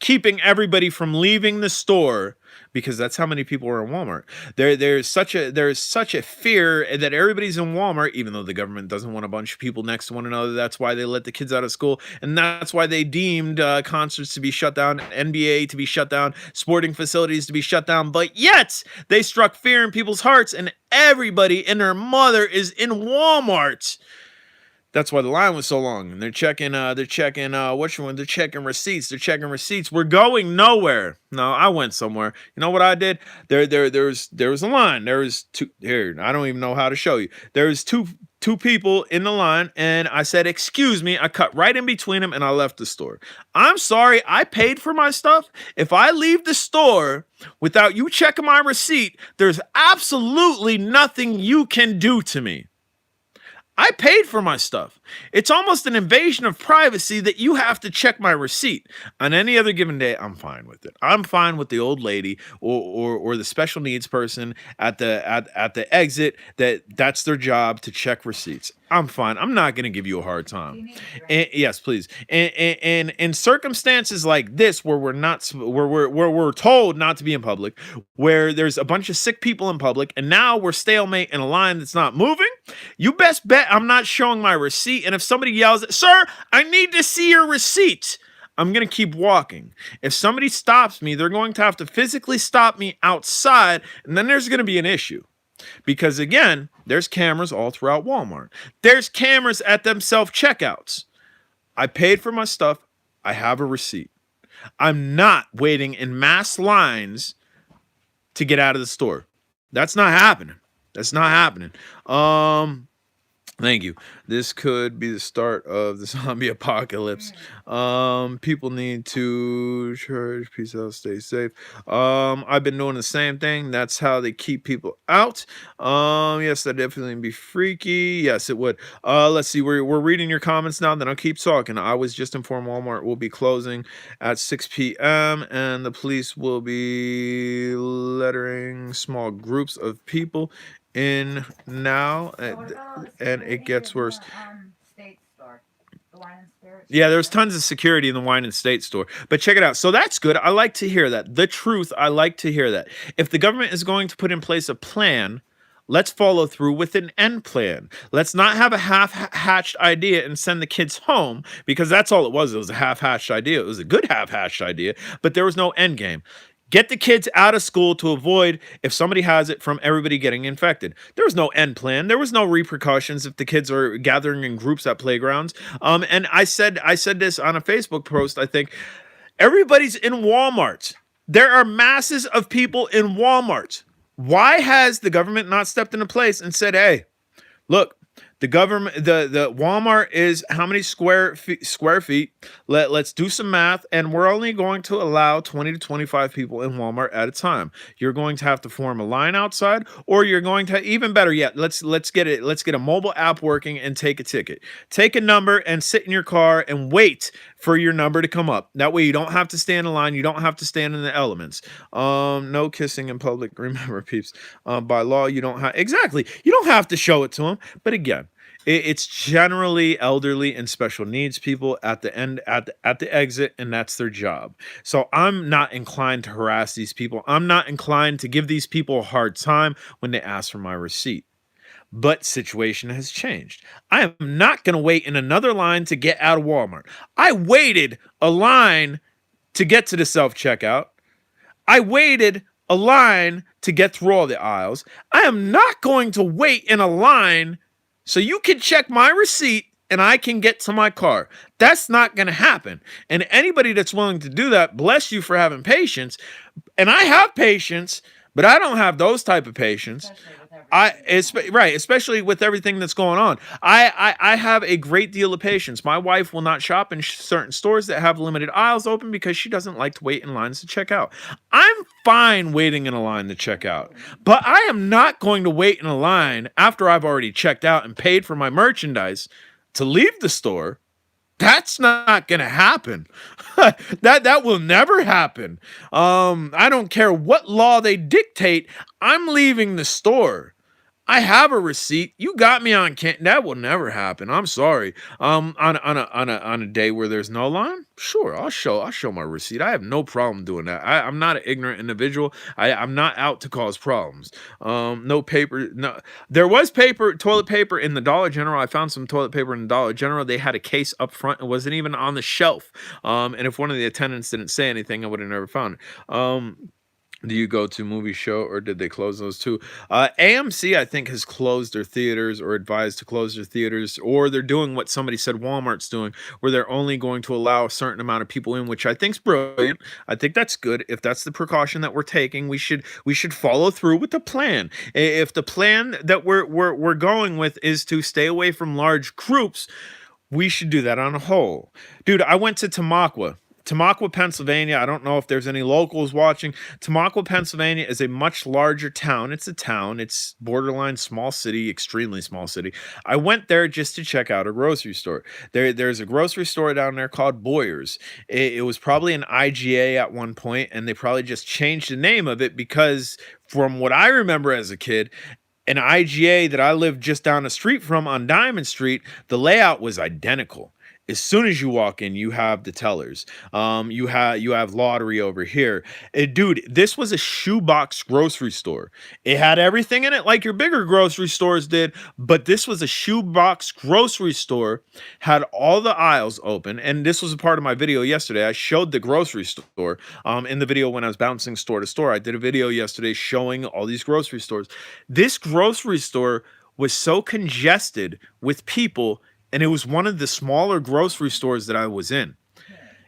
Keeping everybody from leaving the store, because that's how many people are in Walmart. There's such a fear that everybody's in Walmart, even though the government doesn't want a bunch of people next to one another. That's why they let the kids out of school, and that's why they deemed concerts to be shut down, NBA to be shut down, sporting facilities to be shut down. But yet they struck fear in people's hearts, and everybody and their mother is in Walmart. That's why the line was so long. And they're checking receipts. We're going nowhere. No, I went somewhere. You know what I did? There was a line. There was 2 here. I don't even know how to show you. There was two people in the line, and I said, excuse me. I cut right in between them, and I left the store. I'm sorry. I paid for my stuff. If I leave the store without you checking my receipt, there's absolutely nothing you can do to me. I paid for my stuff. It's almost an invasion of privacy that you have to check my receipt. On any other given day, I'm fine with it. I'm fine with the old lady or the special needs person at the exit that's their job to check receipts. I'm fine. I'm not going to give you a hard time. Yes, please. And in circumstances like this, where we're told not to be in public, where there's a bunch of sick people in public, and now we're stalemate in a line that's not moving, you best bet I'm not showing my receipt. And if somebody yells, "Sir, I need to see your receipt," I'm going to keep walking. If somebody stops me, they're going to have to physically stop me outside, and then there's going to be an issue. Because again, there's cameras all throughout Walmart. There's cameras at them self-checkouts. I paid for my stuff. I have a receipt. I'm not waiting in mass lines to get out of the store. That's not happening. Thank you. This could be the start of the zombie apocalypse. People need to church. Peace out. Stay safe. I've been doing the same thing. That's how they keep people out. Yes, that definitely be freaky. Yes, it would. Let's see. We're reading your comments now. Then I'll keep talking. I was just informed Walmart will be closing at 6 p.m. and the police will be lettering small groups of people in now, and it gets worse. State store, the wine and spirits. Yeah, there's tons of security in the wine and state store, but check it out. So that's good. I like to hear that. The truth, I like to hear that. If the government is going to put in place a plan Let's follow through with an end plan. Let's not have a half-hatched idea and send the kids home, because that's all it was. It was a half-hatched idea. It was a good half-hatched idea, but there was no end game. Get the kids out of school to avoid, if somebody has it, from everybody getting infected. There was no end plan. There was no repercussions if the kids are gathering in groups at playgrounds. And I said this on a Facebook post, I think. Everybody's in Walmarts. There are masses of people in Walmarts. Why has the government not stepped into place and said, hey, look, the government, the Walmart is how many square feet? Let's do some math, and we're only going to allow 20 to 25 people in Walmart at a time. You're going to have to form a line outside, or you're going to, even better yet, let's get a mobile app working and take a ticket. Take a number and sit in your car and wait for your number to come up. That way you don't have to stand in line. You don't have to stand in the elements. No kissing in public. Remember, peeps, by law, you don't have, exactly. You don't have to show it to them. But again, it's generally elderly and special needs people at the end, at the exit, and that's their job. So I'm not inclined to harass these people. I'm not inclined to give these people a hard time when they ask for my receipt. But situation has changed. I am not going to wait in another line to get out of Walmart. I waited a line to get to the self-checkout. I waited a line to get through all the aisles. I am not going to wait in a line so you can check my receipt and I can get to my car. That's not going to happen. And anybody that's willing to do that, bless you for having patience. And I have patience, but I don't have those type of patience. Especially with everything that's going on. I have a great deal of patience. My wife will not shop in certain stores that have limited aisles open because she doesn't like to wait in lines to check out. I'm fine waiting in a line to check out, but I am not going to wait in a line after I've already checked out and paid for my merchandise to leave the store. That's not going to happen. that will never happen. I don't care what law they dictate. I'm leaving the store. I have a receipt. You got me on that will never happen. I'm sorry. On a day where there's no line, sure, I'll show my receipt. I have no problem doing that. I'm not an ignorant individual. I'm not out to cause problems. No paper. No, there was toilet paper in the Dollar General. I found some toilet paper in the Dollar General. They had a case up front. It wasn't even on the shelf. And if one of the attendants didn't say anything, I would have never found it. Do you go to movie show, or did they close those too? AMC, I think, has closed their theaters or advised to close their theaters, or they're doing what somebody said Walmart's doing, where they're only going to allow a certain amount of people in, which I think is brilliant. I think that's good. If that's the precaution that we're taking, we should follow through with the plan. If the plan that we're going with is to stay away from large groups, we should do that on a whole. Dude, I went to Tamaqua, Pennsylvania. I don't know if there's any locals watching. Tamaqua, Pennsylvania is a much larger town. It's a town. It's borderline small city, extremely small city. I went there just to check out a grocery store. There's a grocery store down there called Boyer's. It was probably an IGA at one point, and they probably just changed the name of it because from what I remember as a kid, an IGA that I lived just down the street from on Diamond Street, the layout was identical. As soon as you walk in, you have the tellers. You have lottery over here. Dude, this was a shoebox grocery store. It had everything in it like your bigger grocery stores did, but this was a shoebox grocery store, had all the aisles open, and this was a part of my video yesterday. I showed the grocery store in the video when I was bouncing store to store. I did a video yesterday showing all these grocery stores. This grocery store was so congested with people, and it was one of the smaller grocery stores that I was in.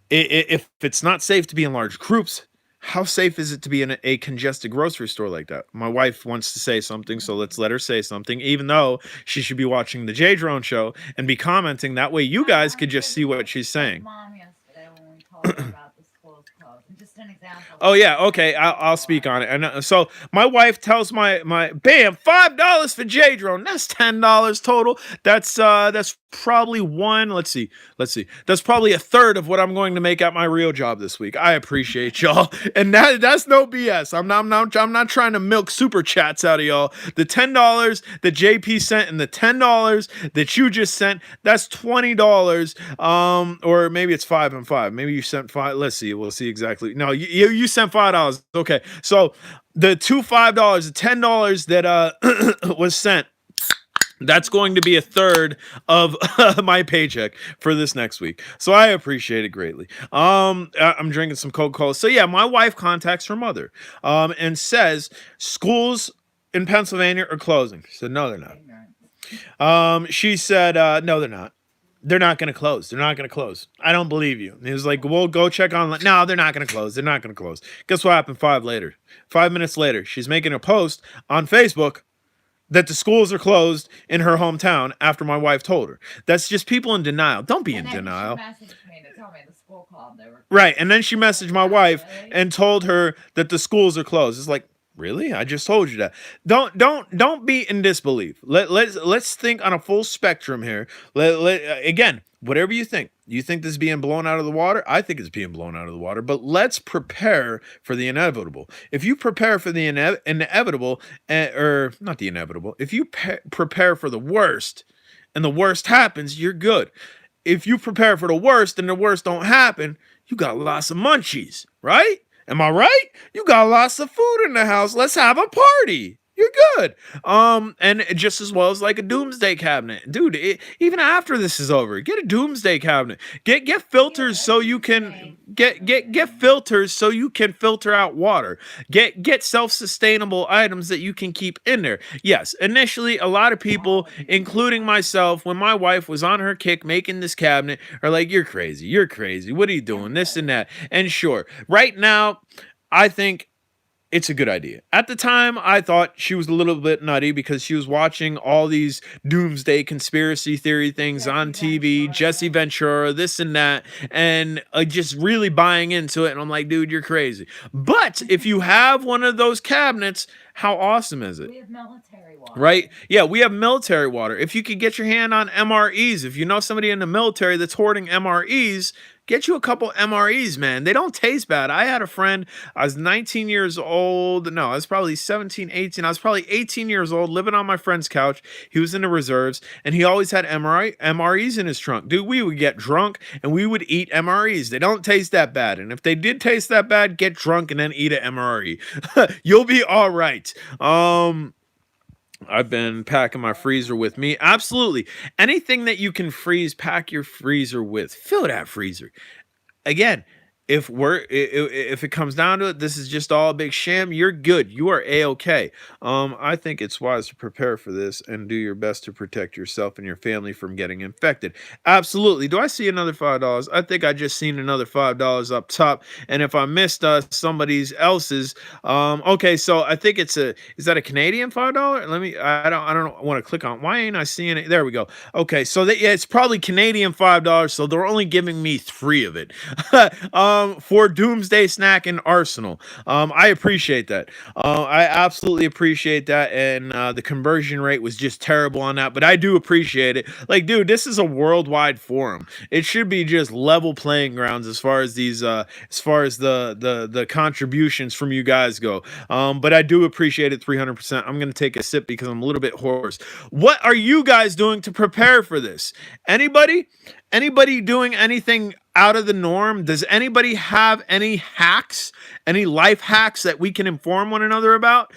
If it's not safe to be in large groups, how safe is it to be in a congested grocery store like that? My wife wants to say something, so let's let her say something, even though she should be watching the J Drone show and be commenting. That way you guys could just see what she's saying. Mom yesterday when we told her about the school's closed. Just an example. Oh yeah, okay, I'll speak on it. And so my wife tells my bam, $5 for J Drone. That's $10 total. That's probably let's see. That's probably a third of what I'm going to make at my real job this week. I appreciate y'all. And that's no BS. I'm not trying to milk super chats out of y'all. The $10 that JP sent and the $10 that you just sent, that's $20. Or maybe it's 5 and 5. Maybe you sent 5. Let's see. We'll see exactly. No, you sent $5. Okay. So the two $5, the $10 that was sent, that's going to be a third of my paycheck for this next week. So I appreciate it greatly. I'm drinking some Coca-Cola. So yeah, my wife contacts her mother and says schools in Pennsylvania are closing. She said, no, they're not. She said, no, they're not. They're not going to close. They're not going to close. I don't believe you. And he was like, well, go check online. No, they're not going to close. They're not going to close. Guess what happened 5 minutes later, she's making a post on Facebook that the schools are closed in her hometown after my wife told her. That's just people in denial. Don't be in denial. She messaged me to tell me the school called. They were right. And then she messaged my wife and told her that the schools are closed. It's like, really? I just told you that. Don't be in disbelief. Let's think on a full spectrum here. Again, whatever you think. You think this is being blown out of the water? I think it's being blown out of the water. But let's prepare for the inevitable. If you prepare for the inevitable, or not the inevitable, if you prepare for the worst, and the worst happens, you're good. If you prepare for the worst and the worst don't happen, you got lots of munchies, right? Am I right? You got lots of food in the house. Let's have a party. You're good. And just as well as like a doomsday cabinet. Dude, even after this is over, get a doomsday cabinet. Get filters so you can get filters so you can filter out water. Get self-sustainable items that you can keep in there. Yes, initially a lot of people, including myself, when my wife was on her kick making this cabinet, are like, you're crazy. You're crazy. What are you doing? This and that. And sure, right now, I think it's a good idea. At the time, I thought she was a little bit nutty because she was watching all these doomsday conspiracy theory things on TV, Jesse Ventura, this and that, and just really buying into it. And I'm like, dude, you're crazy. But if you have one of those cabinets, how awesome is it? We have military water. Right? Yeah, we have military water. If you could get your hand on MREs, if you know somebody in the military that's hoarding MREs, get you a couple MREs, man. They don't taste bad. I had a friend, I was 19 years old. No, I was probably 17, 18. I was probably 18 years old, living on my friend's couch. He was in the reserves, and he always had MREs in his trunk. Dude, we would get drunk, and we would eat MREs. They don't taste that bad. And if they did taste that bad, get drunk and then eat an MRE. You'll be all right. I've been packing my freezer with me. Absolutely. Anything that you can freeze, pack your freezer with. Fill that freezer. Again, if it comes down to it, this is just all a big sham. You're good. You are A-okay. I think it's wise to prepare for this and do your best to protect yourself and your family from getting infected. Absolutely. Do I see another $5? I think I just seen another $5 up top. And if I missed somebody else's, okay, so I think is that a Canadian $5? I don't want to click on. Why ain't I seeing it? There we go. Okay, so yeah, it's probably Canadian $5. So they're only giving me 3 of it. For Doomsday Snack and Arsenal. I appreciate that. I absolutely appreciate that. And the conversion rate was just terrible on that, but I do appreciate it. Like, dude, this is a worldwide forum. It should be just level playing grounds as far as these, as far as the contributions from you guys go. But I do appreciate it 300%. I'm going to take a sip because I'm a little bit hoarse. What are you guys doing to prepare for this? Anybody doing anything out of the norm? Does anybody have any hacks, any life hacks that we can inform one another about?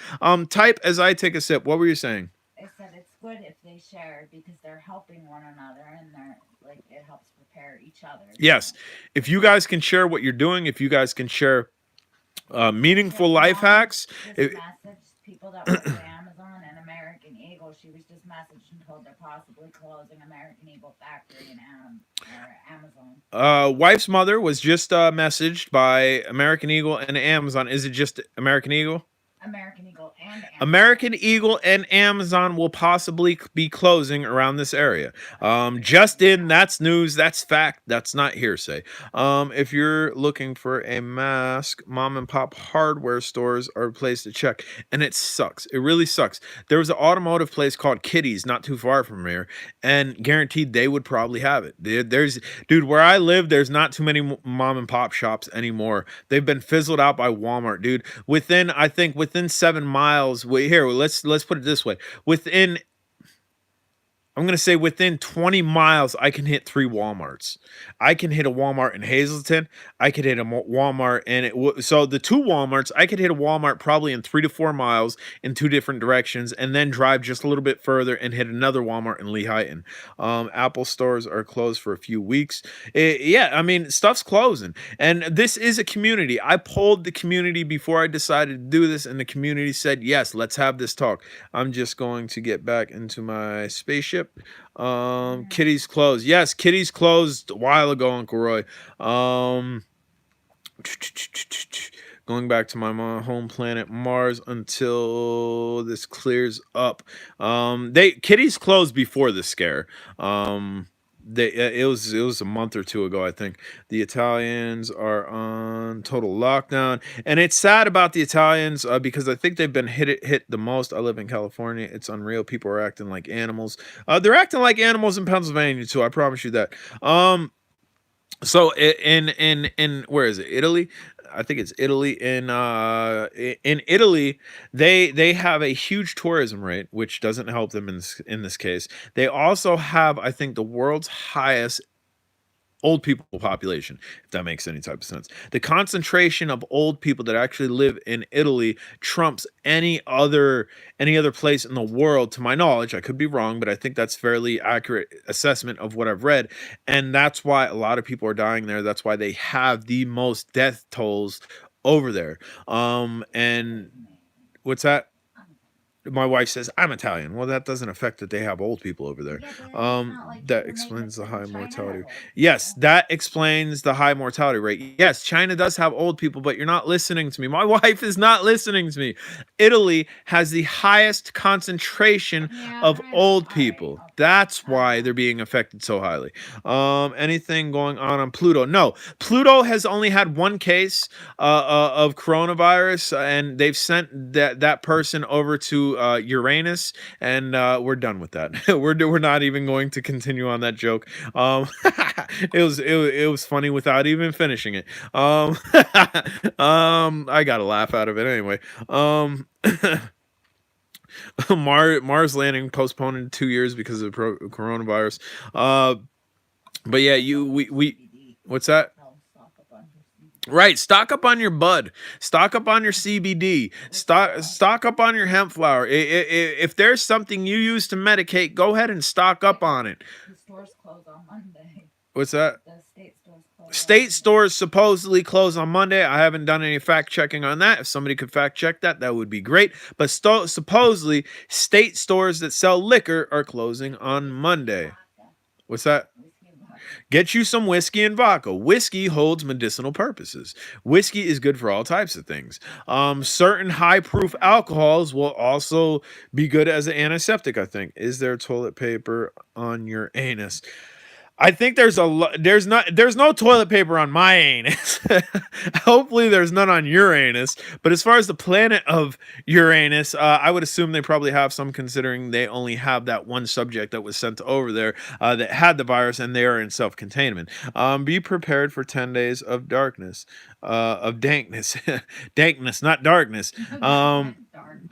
Type as I take a sip. What were you saying? I said it's good if they share because they're helping one another and they're like it helps prepare each other. Yes. If you guys can share what you're doing, if you guys can share meaningful life hacks. Message people that work at Amazon and American Eagle. She was just messaged and told they're possibly closing American Eagle factory in Amazon. Wife's mother was just messaged by American Eagle and Amazon. Is it just American Eagle? American Eagle and Amazon. American Eagle and Amazon will possibly be closing around this area. Just in, that's news, that's fact, that's not hearsay. If you're looking for a mask, mom and pop hardware stores are a place to check, and it sucks. It really sucks. There was an automotive place called Kitty's not too far from here, and guaranteed they would probably have it. Dude, where I live, there's not too many mom and pop shops anymore. They've been fizzled out by Walmart, dude. Within 7 miles, here, let's put it this way. Within I'm going to say within 20 miles, I can hit 3 Walmarts. I can hit a Walmart in Hazleton. I could hit a Walmart, and so the 2 Walmarts, I could hit a Walmart probably in 3 to 4 miles in 2 different directions, and then drive just a little bit further and hit another Walmart in Lehighton. Apple stores are closed for a few weeks. Yeah, I mean, stuff's closing, and this is a community. I polled the community before I decided to do this, and the community said, yes, let's have this talk. I'm just going to get back into my spaceship. Kitty's closed. Yes, Kitty's closed a while ago, Uncle Roy. Going back to my home planet Mars until this clears up. Kitty's closed before the scare. It was a month or 2 ago, I think. The Italians are on total lockdown, and it's sad about the Italians because I think they've been hit the most. I live in California. It's unreal. People are acting like animals. They're acting like animals in Pennsylvania too. I promise you that. So in where is it? Italy? I think it's Italy. In Italy, they have a huge tourism rate, which doesn't help them in this case. They also have, I think, the world's highest old people population, if that makes any type of sense. The concentration of old people that actually live in Italy trumps any other place in the world, to my knowledge. I could be wrong, but I think that's fairly accurate assessment of what I've read, and that's why a lot of people are dying there. That's why they have the most death tolls over there. And what's that? My wife says I'm Italian. Well, that doesn't affect that they have old people over there. Yeah, but it's not like That people explains the make it high in China mortality. have old Yes, people. that explains the high mortality rate. Yes, China does have old people, but you're not listening to me. My wife is not listening to me. Italy has the highest concentration Yeah, of I know. old All right, people. okay. That's why they're being affected so highly. Anything going on Pluto? No, Pluto has only had 1 case of coronavirus, and they've sent that person over to Uranus, and we're done with that. We're not even going to continue on that joke. It was funny without even finishing it. I got a laugh out of it anyway. Mars landing postponed in 2 years because of coronavirus. But yeah, CBD. what's that? No, stock up on your CBD. Right, stock up on your bud, stock up on your CBD, stock up on your hemp flower. If there's something you use to medicate, go ahead and stock up on it. The stores close on Monday. What's that? The state stores close. on State Monday. stores supposedly close on Monday. I haven't done any fact checking on that. If somebody could fact check that, that would be great. But supposedly, state stores that sell liquor are closing on Monday. Vodka, What's that? whiskey and vodka. Get you some whiskey and vodka. Whiskey holds medicinal purposes. Whiskey is good for all types of things. Certain high proof alcohols will also be good as an antiseptic, I think. Is there toilet paper on your anus? I think there's no toilet paper on my anus. Hopefully there's none on Uranus. But as far as the planet of Uranus, I would assume they probably have some, considering they only have that one subject that was sent over there that had the virus, and they are in self-containment. Be prepared for 10 days of darkness, of dankness, dankness, not darkness. Dark, really.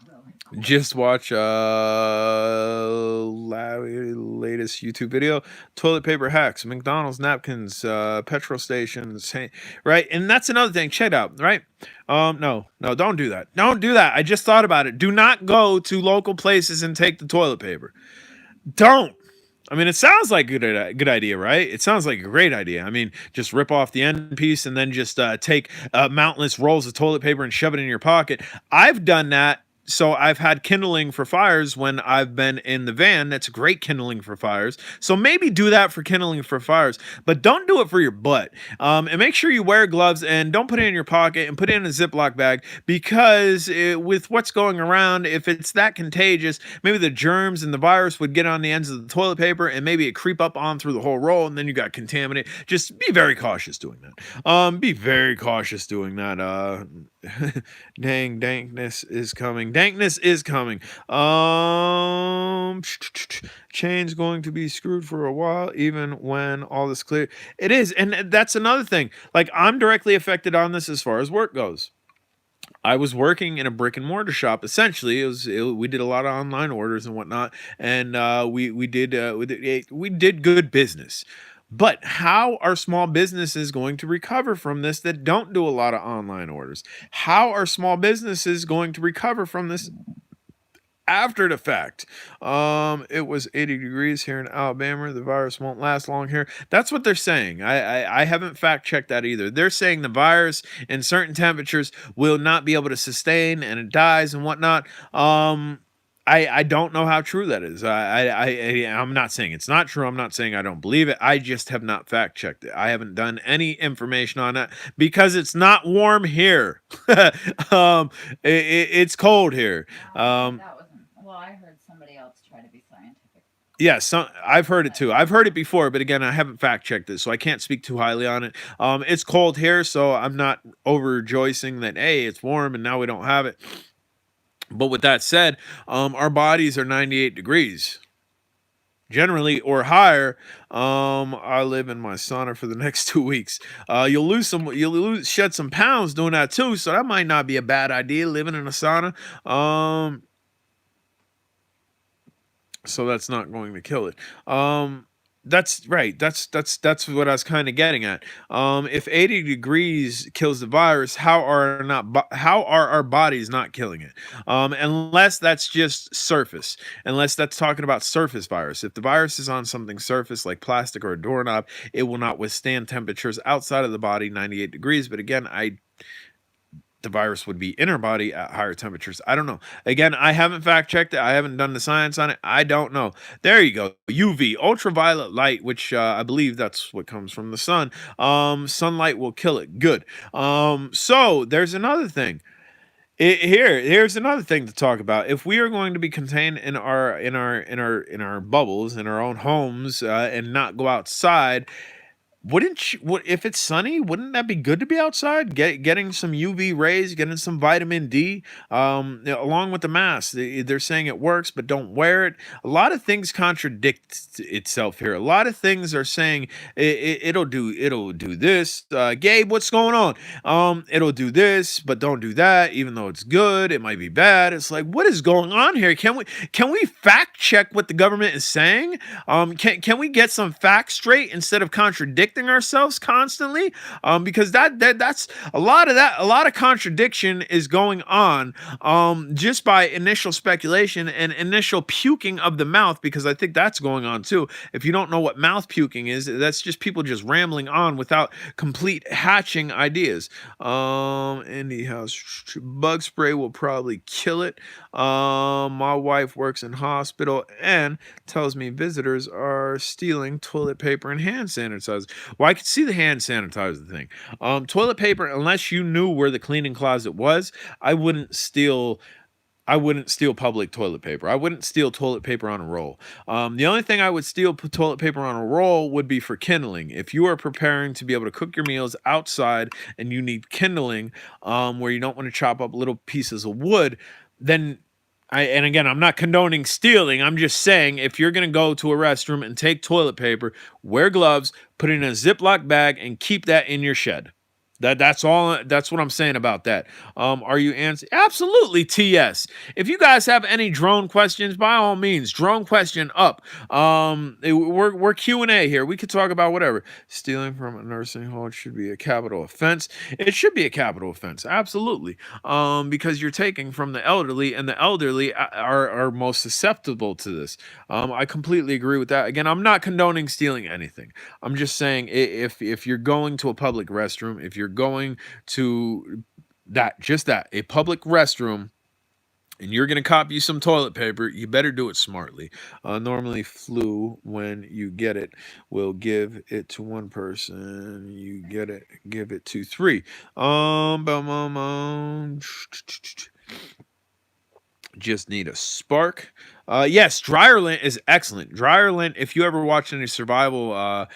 Just watch latest YouTube video. Toilet paper hacks, McDonald's napkins, petrol stations, right? And that's another thing. Check it out, right? No, don't do that. Don't do that. I just thought about it. Do not go to local places and take the toilet paper. Don't. I mean, it sounds like a good idea, right? It sounds like a great idea. I mean, just rip off the end piece and then just take mountless rolls of toilet paper and shove it in your pocket. I've done that. So I've had kindling for fires when I've been in the van. That's great kindling for fires. So maybe do that for kindling for fires, but don't do it for your butt. And make sure you wear gloves and don't put it in your pocket, and put it in a Ziploc bag, because with what's going around, if it's that contagious, maybe the germs and the virus would get on the ends of the toilet paper, and maybe it creep up on through the whole roll, and then you got contaminated. Just be very cautious doing that. Be very cautious doing that. Dang, dankness is coming. Dankness is coming. Chain's going to be screwed for a while, even when all this clear. It is, and that's another thing. Like, I'm directly affected on this as far as work goes. I was working in a brick and mortar shop. Essentially, we did a lot of online orders and whatnot, and we did good business. But how are small businesses going to recover from this that don't do a lot of online orders? How are small businesses going to recover from this after the fact? It was 80 degrees here in Alabama. The virus won't last long here. That's what they're saying. I haven't fact checked that either. They're saying the virus in certain temperatures will not be able to sustain and it dies and whatnot. I don't know how true that is. I'm not saying it's not true. I'm not saying I don't believe it. I just have not fact checked it. I haven't done any information on that because it's not warm here. It's cold here. That wasn't. Well, I heard somebody else try to be scientific. Yeah, I've heard it too. I've heard it before, but again, I haven't fact checked it, so I can't speak too highly on it. It's cold here, so I'm not overrejoicing that hey, it's warm and now we don't have it. But with that said, our bodies are 98 degrees generally or higher. I live in my sauna for the next 2 weeks. You'll shed some pounds doing that too, so that might not be a bad idea living in a sauna. So that's not going to kill it. That's right. That's what I was kind of getting at. If 80 degrees kills the virus, how are our bodies not killing it? Unless that's just surface. Unless that's talking about surface virus. If the virus is on something surface like plastic or a doorknob, it will not withstand temperatures outside of the body 98 degrees. But again, the virus would be in our body at higher temperatures. I don't know. Again, I haven't fact checked it. I haven't done the science on it. I don't know. There you go. UV, ultraviolet light, which I believe that's what comes from the sun. Sunlight will kill it. Good. So there's another thing. Here's another thing to talk about. If we are going to be contained in our bubbles, in our own homes, and not go outside, if it's sunny, wouldn't that be good to be outside, getting some UV rays, getting some vitamin D, along with the mask? They're saying it works, but don't wear it. A lot of things contradict itself here. A lot of things are saying it'll do this. Gabe, what's going on? It'll do this, but don't do that. Even though it's good, it might be bad. It's like, what is going on here? Can we fact check what the government is saying? Can we get some facts straight instead of contradicting ourselves constantly? Because that's a lot of contradiction is going on just by initial speculation and initial puking of the mouth, because I think that's going on too. If you don't know what mouth puking is, that's just people just rambling on without complete hatching ideas. Indie house bug spray will probably kill it. My wife works in hospital and tells me visitors are stealing toilet paper and hand sanitizer. Well, I could see the hand sanitizer thing. Toilet paper, unless you knew where the cleaning closet was, I wouldn't steal public toilet paper. I wouldn't steal toilet paper on a roll. The only thing I would steal toilet paper on a roll would be for kindling. If you are preparing to be able to cook your meals outside and you need kindling, where you don't want to chop up little pieces of wood, then and again, I'm not condoning stealing. I'm just saying, if you're going to go to a restroom and take toilet paper, wear gloves, put it in a Ziploc bag, and keep that in your shed. That's all. That's what I'm saying about that. Are you answering? Absolutely, TS. If you guys have any drone questions, by all means, drone question up. We're Q&A here. We could talk about whatever. Stealing from a nursing home should be a capital offense. It should be a capital offense, absolutely. Because you're taking from the elderly, and the elderly are most susceptible to this. I completely agree with that. Again, I'm not condoning stealing anything. I'm just saying, if you're going to a public restroom, if you're going to a public restroom, and you're going to copy some toilet paper, you better do it smartly. Normally flu, when you get it, will give it to one person. You get it, give it to three. Just need a spark. Yes, dryer lint is excellent. Dryer lint, if you ever watch any survival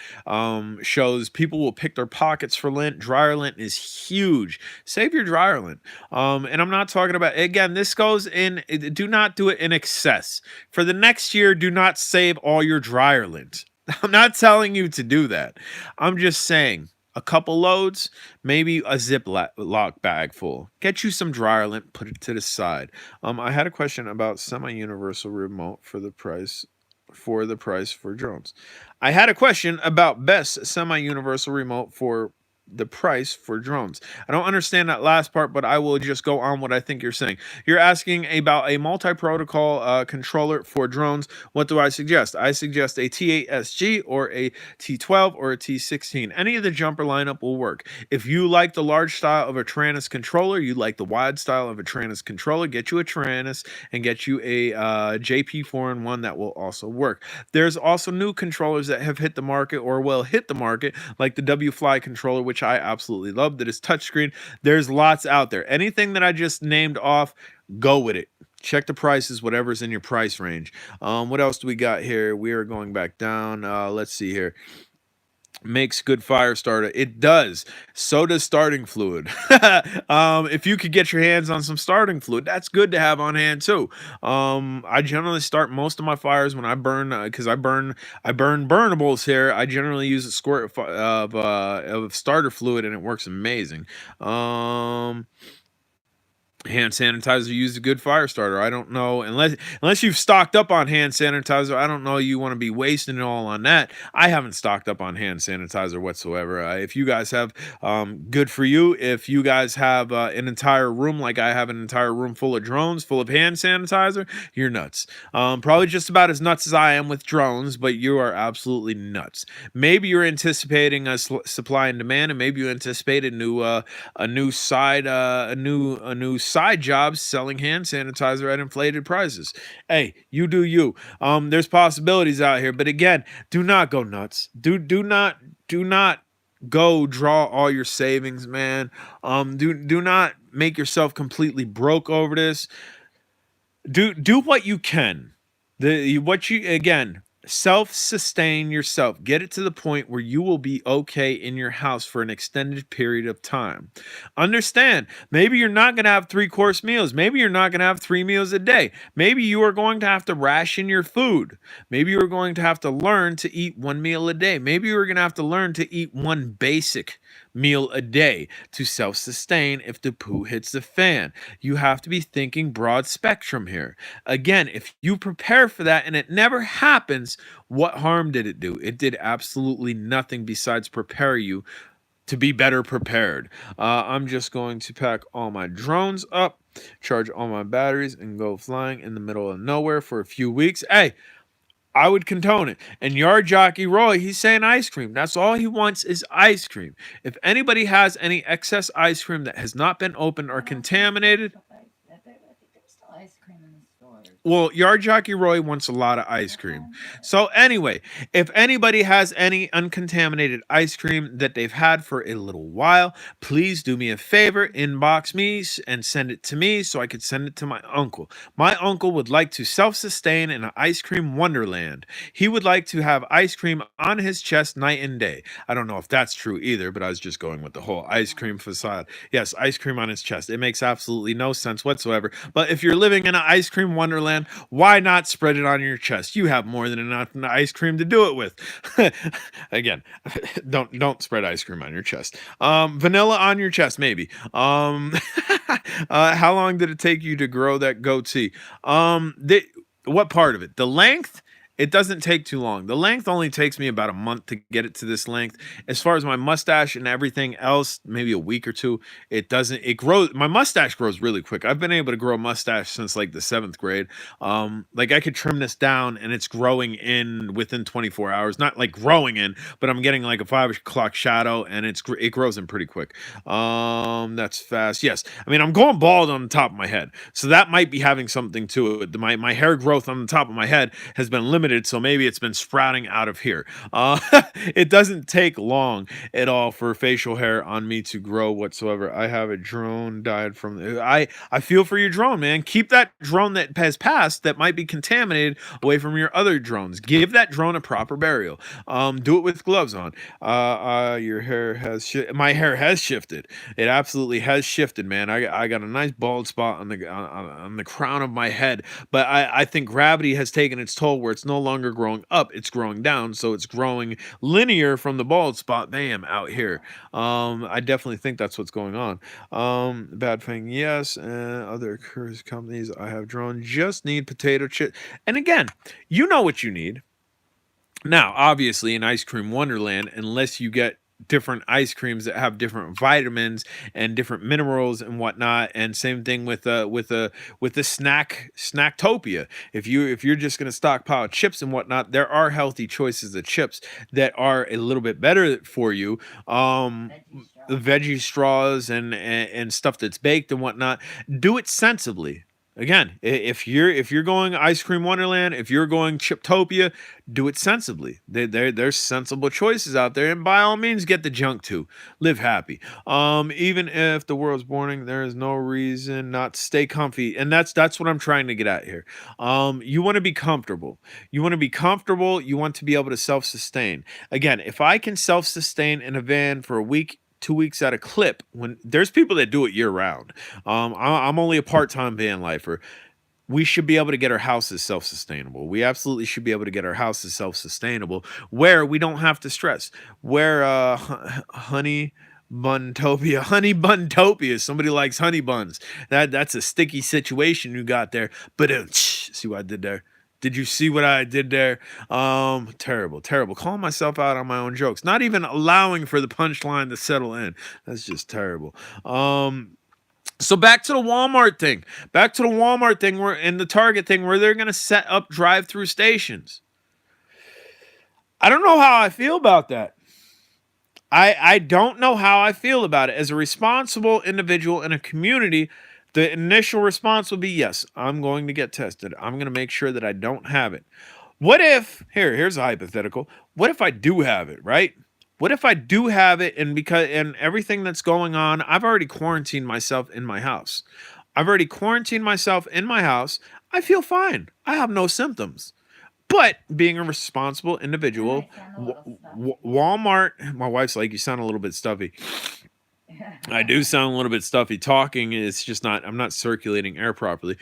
shows, people will pick their pockets for lint. Dryer lint is huge. Save your dryer lint. And I'm not talking about, again, this goes in, do not do it in excess. For the next year, do not save all your dryer lint. I'm not telling you to do that. I'm just saying, a couple loads, maybe a Ziploc bag full. Get you some dryer lint, put it to the side. I had a question about semi-universal remote for the price for drones. I had a question about best semi-universal remote for the price for drones. I don't understand that last part, but I will just go on what I think you're saying. You're asking about a multi-protocol controller for drones. What do I suggest? I suggest a T8SG or a T12 or a T16. Any of the jumper lineup will work. If you like the large style of a Taranis controller, you like the wide style of a Taranis controller, get you a Taranis and get you a JP4-in-1 that will also work. There's also new controllers that have hit the market or will hit the market, like the W-Fly controller, which I absolutely love, that is touchscreen. There's lots out there. Anything that I just named off, go with it. Check the prices, whatever's in your price range. What else do we got here? We are going back down. Let's see here. Makes good fire starter. It does. So does starting fluid. If you could get your hands on some starting fluid, that's good to have on hand too. I generally start most of my fires when I burn, because I burn burnables here. I generally use a squirt of starter fluid, and it works amazing. Hand sanitizer used a good fire starter. I don't know, unless you've stocked up on hand sanitizer, I don't know you want to be wasting it all on that. I haven't stocked up on hand sanitizer whatsoever. If you guys have, good for you. If you guys have an entire room, like I have an entire room full of drones, full of hand sanitizer, you're nuts. Probably just about as nuts as I am with drones, but you are absolutely nuts. Maybe you're anticipating a supply and demand, and maybe you anticipate a new side jobs selling hand sanitizer at inflated prices. Hey, you do you. There's possibilities out here, but again, do not go nuts. Do not go draw all your savings, man. Do not make yourself completely broke over this. Do what you can. Self-sustain yourself. Get it to the point where you will be okay in your house for an extended period of time. Understand, maybe you're not going to have 3-course meals. Maybe you're not going to have 3 meals a day. Maybe you are going to have to ration your food. Maybe you are going to have to learn to eat 1 meal a day. Maybe you're going to have to learn to eat 1 basic meal a day to self-sustain if the poo hits the fan. You have to be thinking broad spectrum here. Again, if you prepare for that and it never happens, what harm did it do? It did absolutely nothing besides prepare you to be better prepared. I'm just going to pack all my drones up, charge all my batteries, and go flying in the middle of nowhere for a few weeks. Hey, I would condone it. And Yard Jockey Roy, he's saying ice cream. That's all he wants is ice cream. If anybody has any excess ice cream that has not been opened or contaminated, I think there's still ice cream in the stores. well, Yard Jockey Roy wants a lot of ice cream. So anyway, if anybody has any uncontaminated ice cream that they've had for a little while, please do me a favor, inbox me and send it to me so I could send it to my uncle. My uncle would like to self-sustain in an ice cream wonderland. He would like to have ice cream on his chest night and day. I don't know if that's true either, but I was just going with the whole ice cream facade. Yes, ice cream on his chest. It makes absolutely no sense whatsoever. But if you're living in an ice cream wonderland, why not spread it on your chest? You have more than enough ice cream to do it with. Again, don't spread ice cream on your chest. Vanilla on your chest, maybe. How long did it take you to grow that goatee? What part of it? The length? It doesn't take too long. The length only takes me about a month to get it to this length. As far as my mustache and everything else, maybe a week or two. It grows. My mustache grows really quick. I've been able to grow a mustache since like the 7th grade. Like I could trim this down and it's growing in within 24 hours. Not like growing in, but I'm getting like a 5 o'clock shadow and it grows in pretty quick. That's fast. Yes. I mean, I'm going bald on the top of my head. So that might be having something to it. My hair growth on the top of my head has been limited, so maybe it's been sprouting out of here. It doesn't take long at all for facial hair on me to grow whatsoever. I have a drone died from I feel for your drone, man. Keep that drone that has passed that might be contaminated away from your other drones. Give that drone a proper burial. Do it with gloves on. Your hair has my hair has shifted. It absolutely has shifted, man. I got a nice bald spot on the crown of my head, but I think gravity has taken its toll where it's no no longer growing up, it's growing down. So it's growing linear from the bald spot, bam, out here. I definitely think that's what's going on. Bad thing, yes. And other cruise companies I have drawn just need potato chip. And again, you know what you need. Now, obviously, in Ice Cream Wonderland, unless you get different ice creams that have different vitamins and different minerals and whatnot, and same thing with the Snacktopia. If you're just gonna stockpile chips and whatnot, there are healthy choices of chips that are a little bit better for you. The veggie straws and stuff that's baked and whatnot. Do it sensibly. Again, if you're going Ice Cream Wonderland, if you're going Chiptopia, do it sensibly. There's sensible choices out there, and by all means, get the junk too. Live happy. Even if the world's boring, there is no reason not to stay comfy, and that's what I'm trying to get at here. You want to be comfortable. You want to be comfortable. You want to be able to self-sustain. Again, if I can self-sustain in a van for a week, 2 weeks at a clip, when there's people that do it year round. I'm only a part-time van lifer. We should be able to get our houses self-sustainable. We absolutely should be able to get our houses self-sustainable where we don't have to stress. Where honey buntopia. Somebody likes honey buns. That's a sticky situation you got there. But see what I did there? Did you see what I did there? Terrible. Calling myself out on my own jokes. Not even allowing for the punchline to settle in. That's just terrible. So back to the Walmart thing. Where in the Target thing where they're going to set up drive-through stations. I don't know how I feel about that. I don't know how I feel about it. As a responsible individual in a community, the initial response will be, yes, I'm going to get tested. I'm going to make sure that I don't have it. What if, here's a hypothetical. What if I do have it, right? What if I do have it and everything that's going on, I've already quarantined myself in my house. I feel fine. I have no symptoms. But being a responsible individual, Walmart, my wife's like, you sound a little bit stuffy. I do sound a little bit stuffy. Talking is just I'm not circulating air properly.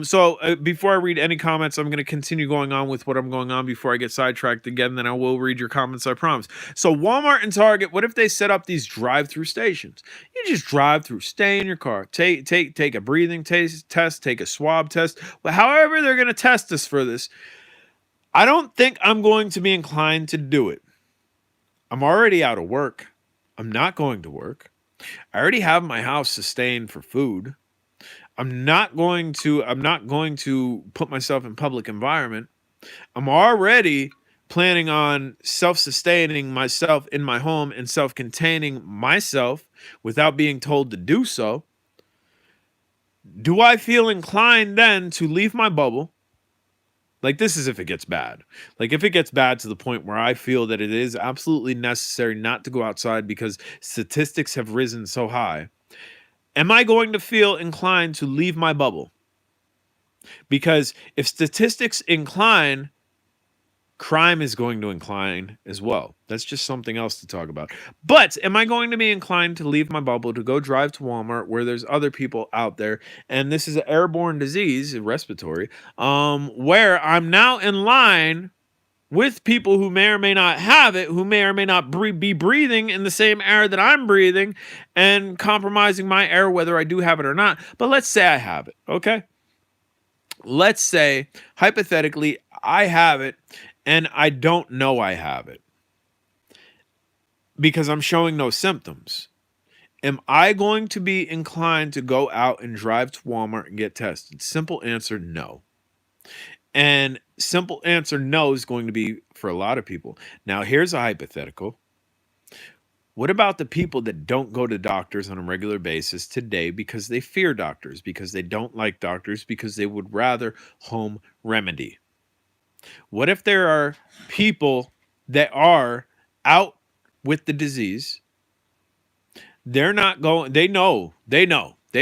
So before I read any comments, I'm going to continue going on with what I'm going on before I get sidetracked again. Then I will read your comments, I promise. So Walmart and Target, what if they set up these drive-through stations? You just drive through, stay in your car, take a breathing test, take a swab test. But however they're going to test us for this, I don't think I'm going to be inclined to do it. I'm already out of work. I'm not going to work. I already have my house sustained for food. I'm not going to put myself in public environment. I'm already planning on self-sustaining myself in my home and self-containing myself without being told to do so. Do I feel inclined then to leave my bubble? Like, this is if it gets bad. Like, if it gets bad to the point where I feel that it is absolutely necessary not to go outside because statistics have risen so high, am I going to feel inclined to leave my bubble? Because if statistics incline, crime is going to incline as well. That's just something else to talk about. But am I going to be inclined to leave my bubble to go drive to Walmart where there's other people out there? And this is an airborne disease, respiratory, where I'm now in line with people who may or may not have it, who may or may not be breathing in the same air that I'm breathing and compromising my air, whether I do have it or not. But let's say I have it, okay? Let's say, hypothetically, I have it and I don't know I have it because I'm showing no symptoms. Am I going to be inclined to go out and drive to Walmart and get tested? Simple answer, no. And simple answer, no, is going to be for a lot of people. Now, here's a hypothetical. What about the people that don't go to doctors on a regular basis today because they fear doctors, because they don't like doctors, because they would rather home remedy? What if there are people that are out with the disease? They're not going, they know. They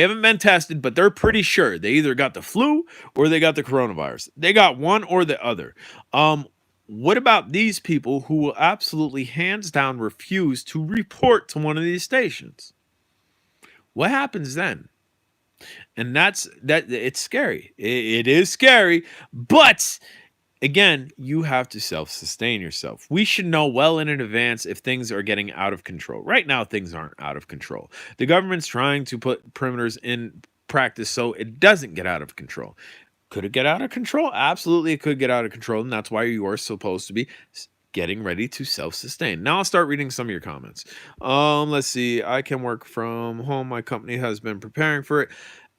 haven't been tested, but they're pretty sure they either got the flu or they got the coronavirus. They got one or the other. What about these people who will absolutely hands down refuse to report to one of these stations? What happens then? And it's scary. It is scary, but again, you have to self-sustain yourself. We should know well in advance if things are getting out of control. Right now, things aren't out of control. The government's trying to put perimeters in practice so it doesn't get out of control. Could it get out of control? Absolutely, it could get out of control, and that's why you are supposed to be getting ready to self-sustain. Now I'll start reading some of your comments. Let's see. I can work from home. My company has been preparing for it.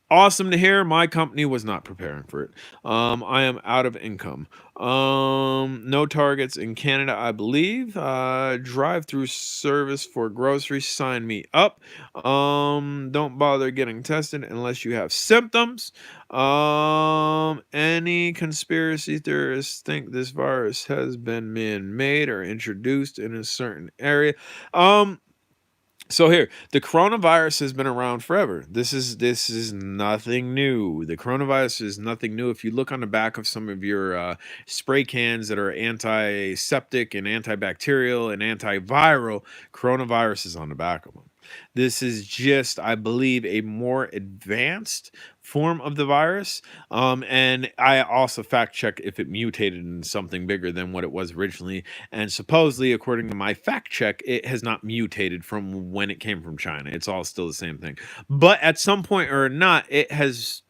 Awesome to hear. My company was not preparing for it. I am out of income. No targets in Canada, I believe. Drive-through service for groceries. Sign me up. Don't bother getting tested unless you have symptoms. Any conspiracy theorists think this virus has been man-made or introduced in a certain area? So here, the coronavirus has been around forever. This is nothing new. The coronavirus is nothing new. If you look on the back of some of your spray cans that are antiseptic and antibacterial and antiviral, coronavirus is on the back of them. This is just, I believe, a more advanced form of the virus. And I also fact check if it mutated in something bigger than what it was originally. And supposedly, according to my fact check, it has not mutated from when it came from China. It's all still the same thing. But at some point or not, it has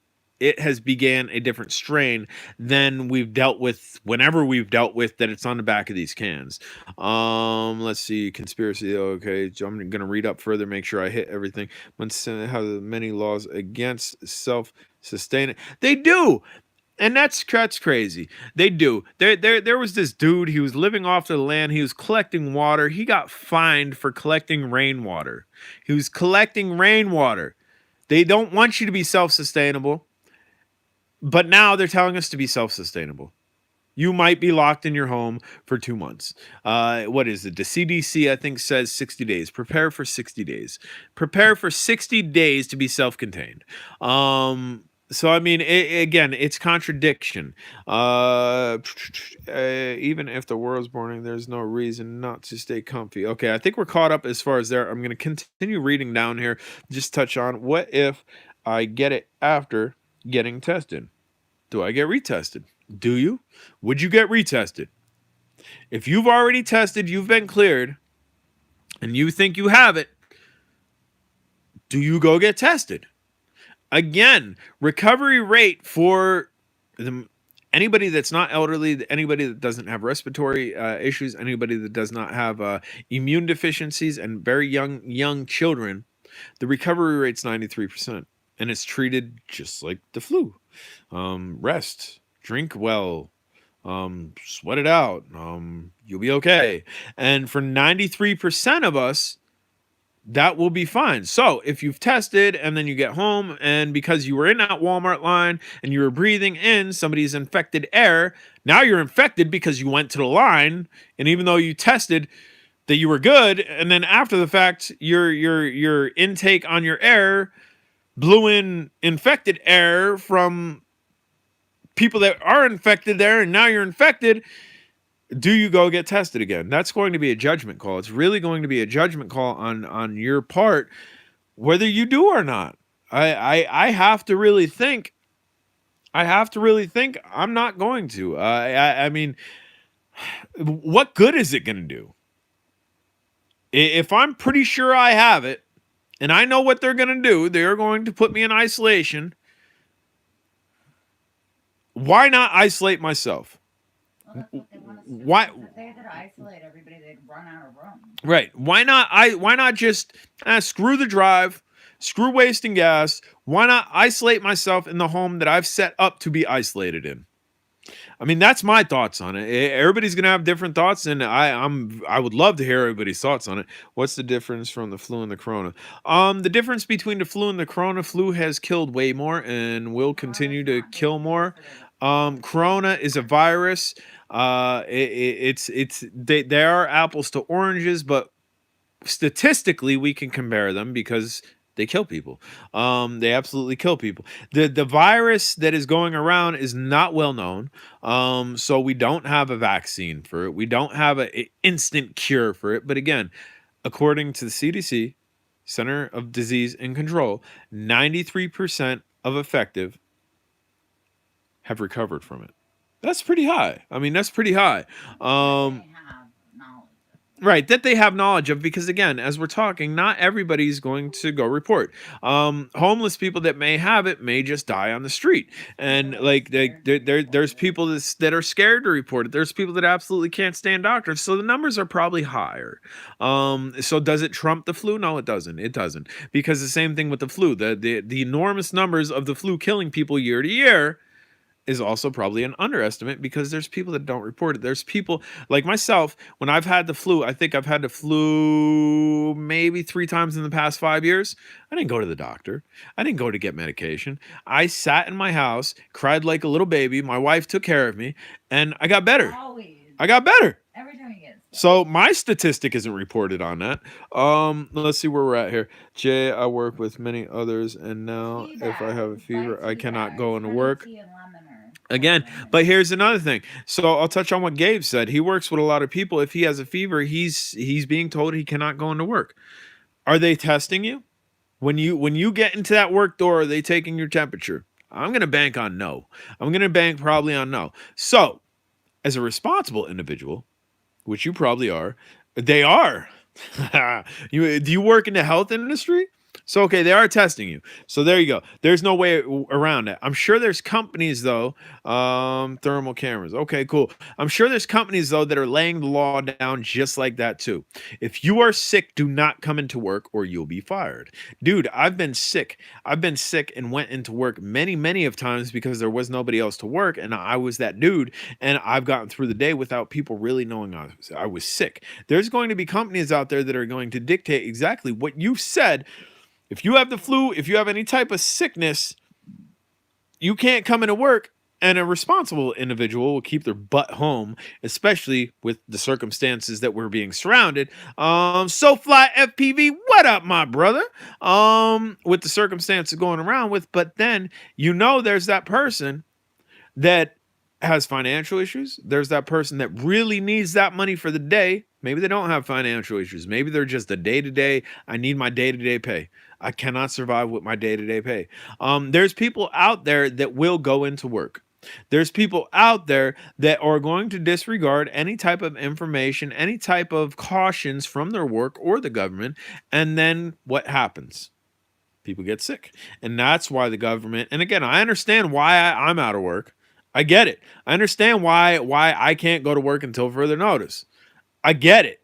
began a different strain than we've dealt with whenever we've dealt with that it's on the back of these cans. Let's see, conspiracy. Okay, I'm gonna read up further, make sure I hit everything. When Senate has many laws against self-sustaining, they do. And that's crazy. They do. There was this dude. He was living off the land. He was collecting water. He got fined for collecting rainwater. He was collecting rainwater. They don't want you to be self-sustainable. But now they're telling us to be self-sustainable. You might be locked in your home for 2 months. What is it? The CDC, I think, says 60 days. Prepare for 60 days. Prepare for 60 days to be self-contained. So, I mean, again, it's contradiction. Even if the world's burning, there's no reason not to stay comfy. Okay, I think we're caught up as far as there. I'm going to continue reading down here. Just touch on, what if I get it after getting tested? Do I get retested? Do you? Would you get retested? If you've already tested, you've been cleared, and you think you have it, do you go get tested? Again, recovery rate for anybody that's not elderly, anybody that doesn't have respiratory issues, anybody that does not have immune deficiencies, and very young children, the recovery rate's 93%. And it's treated just like the flu. Rest, drink well, sweat it out. You'll be okay. And for 93% of us, that will be fine. So if you've tested and then you get home, and because you were in that Walmart line and you were breathing in somebody's infected air, now you're infected because you went to the line, and even though you tested that you were good, and then after the fact, your intake on your air blew in infected air from people that are infected there, and now you're infected. Do you go get tested again? That's going to be a judgment call. It's really going to be a judgment call on your part, whether you do or not. I have to really think. I'm not going to. I mean, what good is it going to do? If I'm pretty sure I have it, and I know what they're going to do, they're going to put me in isolation. Why not isolate myself? Well, that's what they want us to do. Why? If they could isolate everybody, they'd run out of room. Right. Why not just screw the drive, screw wasting gas? Why not isolate myself in the home that I've set up to be isolated in? I mean, that's my thoughts on it. Everybody's gonna have different thoughts, and I would love to hear everybody's thoughts on it. What's the difference from the flu and the corona? The difference between the flu and the corona: flu has killed way more and will continue to kill more. Corona is a virus. They are apples to oranges, but statistically we can compare them because they kill people. They absolutely kill people. The virus that is going around is not well known. So we don't have a vaccine for it. We don't have an instant cure for it. But again, according to the CDC, Center of Disease and Control, 93% of affected have recovered from it. That's pretty high. I mean, that's pretty high. They have knowledge. Right, that they have knowledge of, because again, as we're talking, not everybody's going to go report. Homeless people that may have it may just die on the street, and like there's people that are scared to report it. There's people that absolutely can't stand doctors, so the numbers are probably higher. So does it trump the flu? No, it doesn't. It doesn't, because the same thing with the flu. The enormous numbers of the flu killing people year to year is also probably an underestimate, because there's people that don't report it. There's people like myself, when I've had the flu, I think I've had the flu maybe 3 times in the past 5 years. I didn't go to the doctor. I didn't go to get medication. I sat in my house, cried like a little baby. My wife took care of me, and I got better. Always. I got better. Every time you get sick. So my statistic isn't reported on that. Let's see where we're at here. Jay, I work with many others, and now if I have a fever, I cannot go into work. Again, but here's another thing. So I'll touch on what Gabe said. He works with a lot of people. If he has a fever, he's being told he cannot go into work. Are they testing you? When you get into that work door, are they taking your temperature? I'm going to bank on no. I'm going to bank probably on no. So, as a responsible individual, which you probably are, they are. Do you work in the health industry? So, okay, they are testing you. So there you go. There's no way around it. I'm sure there's companies, though, thermal cameras. Okay, cool. I'm sure there's companies, though, that are laying the law down just like that, too. If you are sick, do not come into work or you'll be fired. Dude, I've been sick. I've been sick and went into work many of times because there was nobody else to work, and I was that dude, and I've gotten through the day without people really knowing I was sick. There's going to be companies out there that are going to dictate exactly what you said. If you have the flu, if you have any type of sickness, you can't come into work, and a responsible individual will keep their butt home, especially with the circumstances that we're being surrounded. SoFly FPV, what up, my brother? With the circumstances going around with, but then there's that person that has financial issues. There's that person that really needs that money for the day. Maybe they don't have financial issues. Maybe they're just a day-to-day, I need my day-to-day pay. I cannot survive with my day-to-day pay. There's people out there that will go into work. There's people out there that are going to disregard any type of information, any type of cautions from their work or the government. And then what happens? People get sick. And that's why the government, and again, I understand why I'm out of work. I get it. I understand why I can't go to work until further notice. I get it.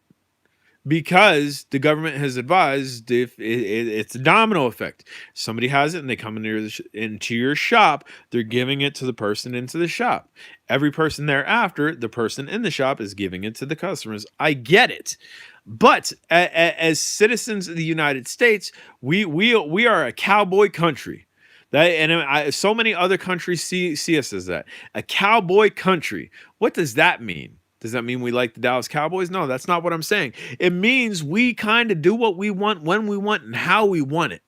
Because the government has advised, if it's a domino effect. Somebody has it and they come into your shop, they're giving it to the person into the shop. Every person thereafter, the person in the shop is giving it to the customers. I get it. But as citizens of the United States, we are a cowboy country. So many other countries see us as that. A cowboy country. What does that mean? Does that mean we like the Dallas Cowboys? No, that's not what I'm saying. It means we kind of do what we want, when we want, and how we want it.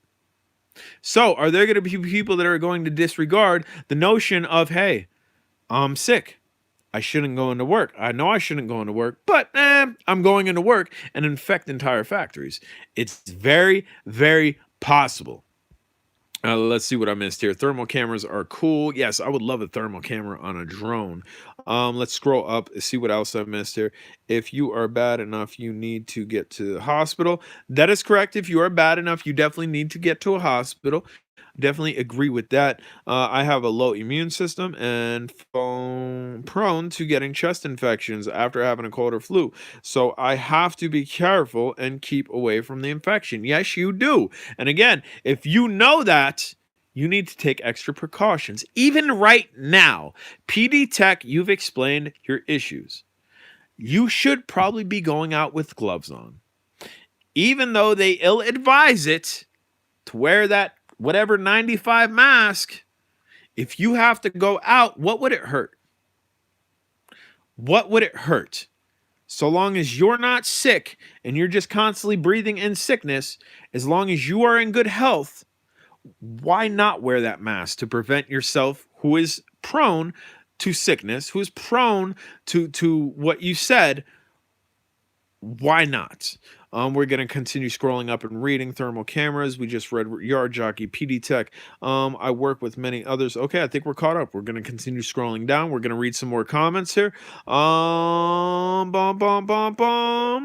So are there going to be people that are going to disregard the notion of, hey, I'm sick. I shouldn't go into work. I know I shouldn't go into work, but I'm going into work and infect entire factories. It's very, very possible. Let's see what I missed here. Thermal cameras are cool. Yes, I would love a thermal camera on a drone. Let's scroll up and see what else I missed here. If you are bad enough, you need to get to the hospital. That is correct. If you are bad enough, you definitely need to get to a hospital. Definitely agree with that. I have a low immune system and prone to getting chest infections after having a cold or flu. So I have to be careful and keep away from the infection. Yes, you do. And again, if you know that, you need to take extra precautions. Even right now, PD Tech, you've explained your issues. You should probably be going out with gloves on. Even though they ill-advise it to wear that whatever 95 mask, if you have to go out, what would it hurt? What would it hurt? So long as you're not sick and you're just constantly breathing in sickness, as long as you are in good health, why not wear that mask to prevent yourself, who is prone to sickness, who is prone to what you said? Why not? We're going to continue scrolling up and reading. Thermal cameras. We just read Yard Jockey, PD Tech. I work with many others. Okay, I think we're caught up. We're going to continue scrolling down. We're going to read some more comments here.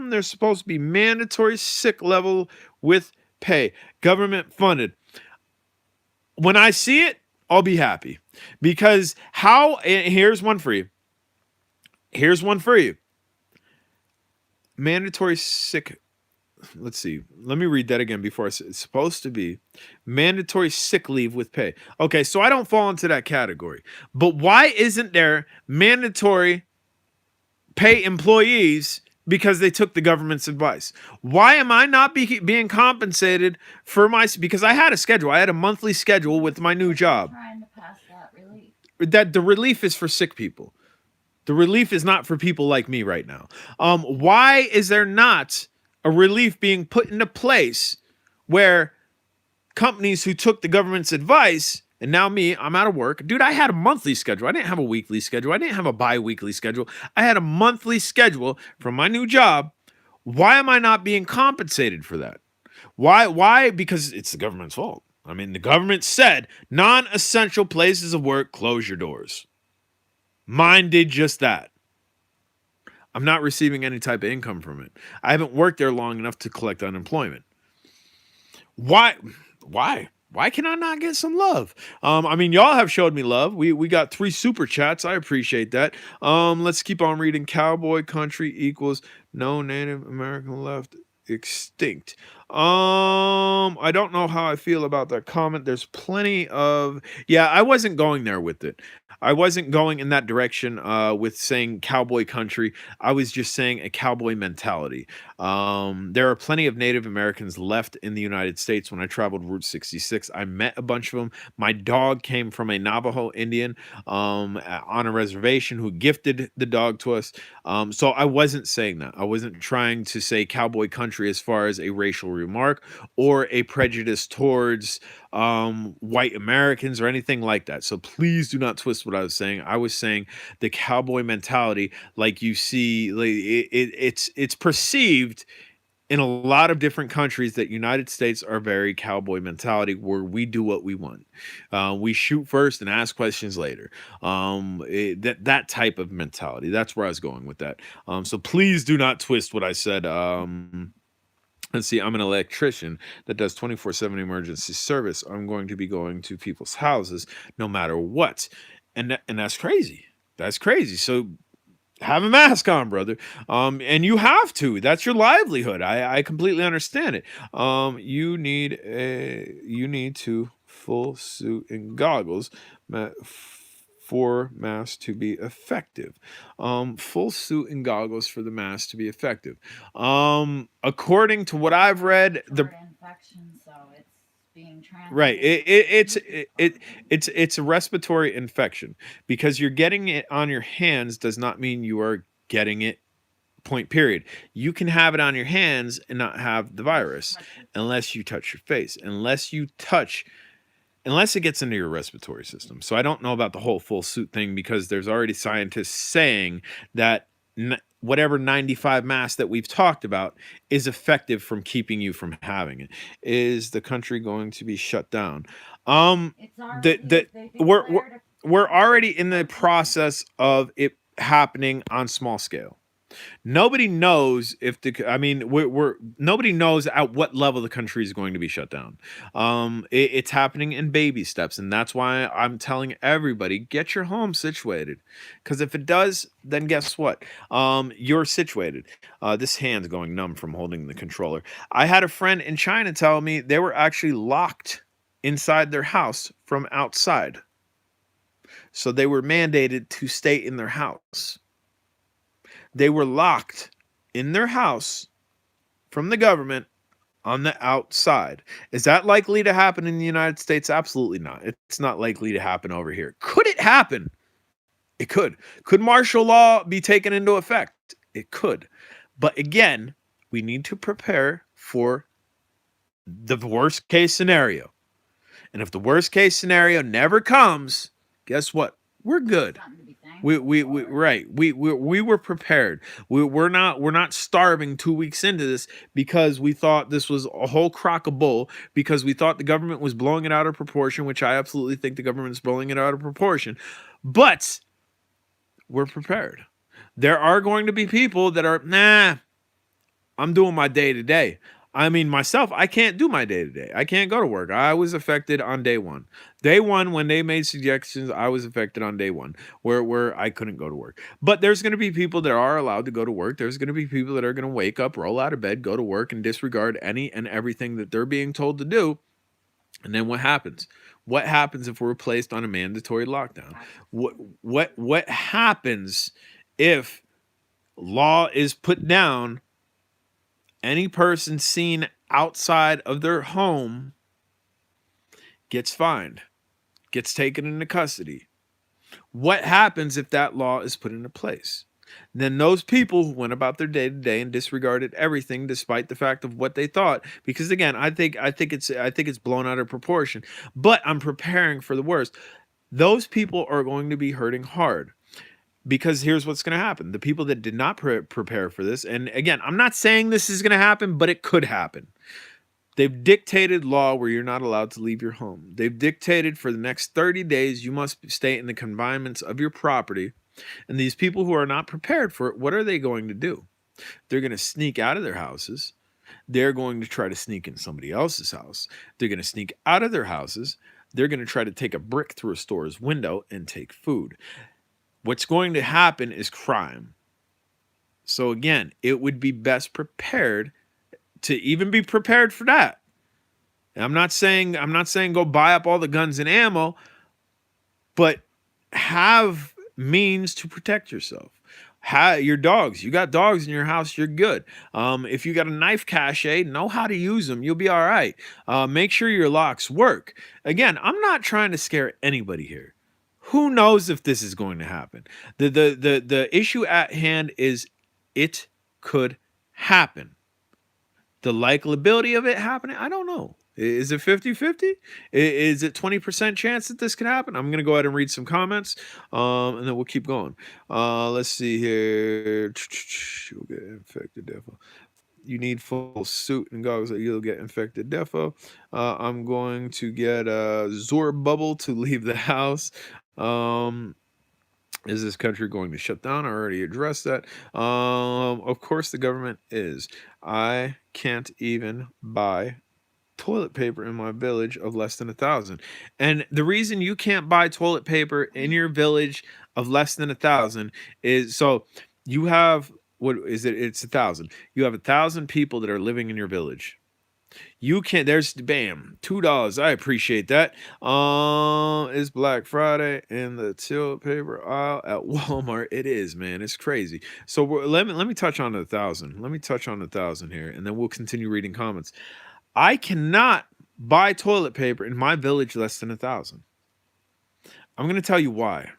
There's supposed to be mandatory sick level with pay, government funded. When I see it, I'll be happy, because here's one for you. Here's one for you. Mandatory sick. Let's see. Let me read that again before I say it's supposed to be mandatory sick leave with pay. Okay, so I don't fall into that category. But why isn't there mandatory pay employees because they took the government's advice? Why am I not being compensated for because I had a schedule. I had a monthly schedule with my new job. Trying to pass that relief. That the relief is for sick people. The relief is not for people like me right now. Why is there not a relief being put into place where companies who took the government's advice, and now me, I'm out of work. Dude, I had a monthly schedule. I didn't have a weekly schedule. I didn't have a bi-weekly schedule. I had a monthly schedule from my new job. Why am I not being compensated for that? Why? Because it's the government's fault. I mean, the government said non-essential places of work, close your doors. Mine did just that. I'm not receiving any type of income from it. I haven't worked there long enough to collect unemployment. Why? Why can I not get some love? I mean, y'all have showed me love. We got 3 super chats. I appreciate that. Let's keep on reading. Cowboy country equals no Native American left, extinct. I don't know how I feel about that comment. There's plenty of, yeah, I wasn't going there with it. I wasn't going in that direction with saying cowboy country. I was just saying a cowboy mentality. There are plenty of Native Americans left in the United States. When I traveled Route 66, I met a bunch of them. My dog came from a Navajo Indian on a reservation who gifted the dog to us. So I wasn't saying that. I wasn't trying to say cowboy country as far as a racial remark or a prejudice towards white Americans or anything like that. So please do not twist what I was saying. I was saying the cowboy mentality, like you see, like it's perceived in a lot of different countries that United States are very cowboy mentality, where we do what we want. We shoot first and ask questions later. That type of mentality. That's where I was going with that. So please do not twist what I said. Let's see, I'm an electrician that does 24/7 emergency service. I'm going to be going to people's houses no matter what. And that's crazy. That's crazy. So have a mask on, brother. And you have to. That's your livelihood. I completely understand it. You need to full suit and goggles for masks to be effective. Full suit and goggles for the mask to be effective. According to what I've read, the infection, so it's being transmitted. right, it's a respiratory infection. Because you're getting it on your hands does not mean you are getting it. Point period. You can have it on your hands and not have the virus unless you touch your face, unless it gets into your respiratory system. So I don't know about the whole full suit thing, because there's already scientists saying that whatever 95 mask that we've talked about is effective from keeping you from having it. Is the country going to be shut down? It's already, We're already in the process of it happening on small scale. Nobody knows if nobody knows at what level the country is going to be shut down. It's happening in baby steps, and that's why I'm telling everybody, get your home situated. Because if it does, then guess what? You're situated. This hand's going numb from holding the controller. I had a friend in China tell me they were actually locked inside their house from outside. So they were mandated to stay in their house. They were locked in their house from the government on the outside. Is that likely to happen in the United States? Absolutely not. It's not likely to happen over here. Could it happen? It could. Could martial law be taken into effect? It could. But again, we need to prepare for the worst case scenario. And if the worst case scenario never comes, guess what? We're good. Something to be thankful We were prepared. We're not starving 2 weeks into this because we thought this was a whole crock of bull, because we thought the government was blowing it out of proportion, which I absolutely think the government is blowing it out of proportion. But we're prepared. There are going to be people that are, nah, I'm doing my day to day. I mean, myself, I can't do my day to day. I can't go to work. I was affected on day one. Day one, when they made suggestions, I was affected on day one, where I couldn't go to work. But there's going to be people that are allowed to go to work. There's going to be people that are going to wake up, roll out of bed, go to work, and disregard any and everything that they're being told to do. And then what happens? What happens if we're placed on a mandatory lockdown? What happens if law is put down? Any person seen outside of their home gets fined, gets taken into custody. What happens if that law is put into place? Then those people who went about their day to day and disregarded everything, despite the fact of what they thought, because again, I think it's blown out of proportion. But I'm preparing for the worst. Those people are going to be hurting hard. Because here's what's going to happen. The people that did not prepare for this, and again, I'm not saying this is going to happen, but it could happen. They've dictated law where you're not allowed to leave your home. They've dictated for the next 30 days you must stay in the confinements of your property. And these people who are not prepared for it, what are they going to do? They're going to sneak out of their houses. They're going to try to sneak in somebody else's house. They're going to sneak out of their houses. They're going to try to take a brick through a store's window and take food. What's going to happen is crime. So again, it would be best prepared to even be prepared for that. And I'm not saying go buy up all the guns and ammo, but have means to protect yourself. Your dogs, you got dogs in your house, you're good. If you got a knife cache, know how to use them. You'll be all right. Make sure your locks work. Again, I'm not trying to scare anybody here. Who knows if this is going to happen? The issue at hand is it could happen. The likelihood of it happening, I don't know. Is it 50-50? Is it 20% chance that this could happen? I'm going to go ahead and read some comments, and then we'll keep going. Let's see here. You'll get infected, defo. You need full suit and goggles, you'll get infected, defo. I'm going to get a Zor bubble to leave the house. Is this country going to shut down? I already addressed that. Of course the government is. I can't even buy toilet paper in my village of less than 1,000. And the reason you can't buy toilet paper in your village of less than 1,000 is, so you have, what is it? It's 1,000. You have 1,000 people that are living in your village. You can't, there's, bam, $2. I appreciate that. It's Black Friday in the toilet paper aisle at Walmart. It is, man. It's crazy. So let me touch on the 1,000. Let me touch on the 1,000 here, and then we'll continue reading comments. I cannot buy toilet paper in my village less than 1,000. I'm going to tell you why.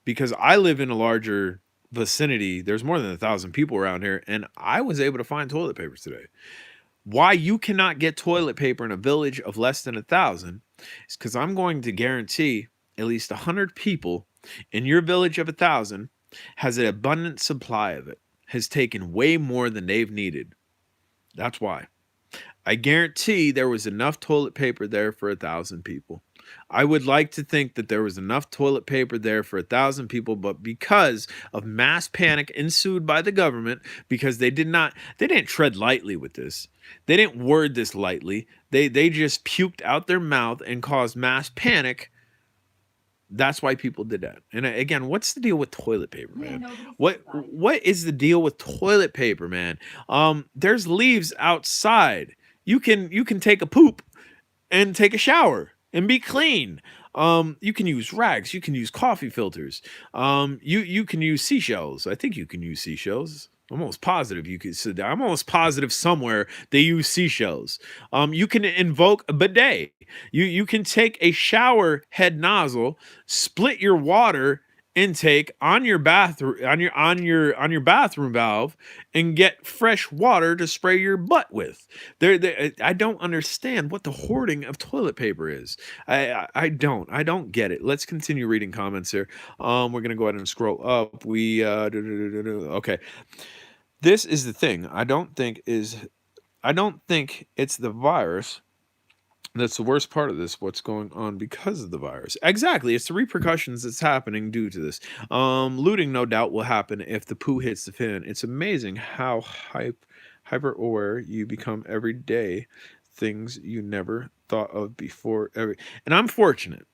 Because I live in a larger vicinity. There's more than 1,000 people around here, and I was able to find toilet paper today. Why you cannot get toilet paper in a village of less than 1,000 is because I'm going to guarantee at least 100 people in your village of 1,000 has an abundant supply of it, has taken way more than they've needed. That's why. I guarantee there was enough toilet paper there for 1,000 people. I would like to think that there was enough toilet paper there for 1,000 people, but because of mass panic ensued by the government, because they didn't tread lightly with this. They didn't word this lightly. They just puked out their mouth and caused mass panic. That's why people did that. And again, what's the deal with toilet paper, man? What is the deal with toilet paper, man? There's leaves outside. You can take a poop and take a shower and be clean. You can use rags. You can use coffee filters. You can use seashells. I think you can use seashells. I'm almost positive you could. I'm almost positive somewhere they use seashells. You can invoke a bidet. You can take a shower head nozzle, split your water, intake on your bathroom on your bathroom valve and get fresh water to spray your butt with. I don't understand what the hoarding of toilet paper is. I don't get it. Let's continue reading comments here. We're gonna go ahead and scroll up. Okay. This is the thing. I don't think it's the virus that's the worst part of this, what's going on because of the virus. Exactly, it's the repercussions that's happening due to this. Looting no doubt will happen if the poo hits the fan. It's amazing how hyper aware you become every day, things you never thought of before. And I'm fortunate,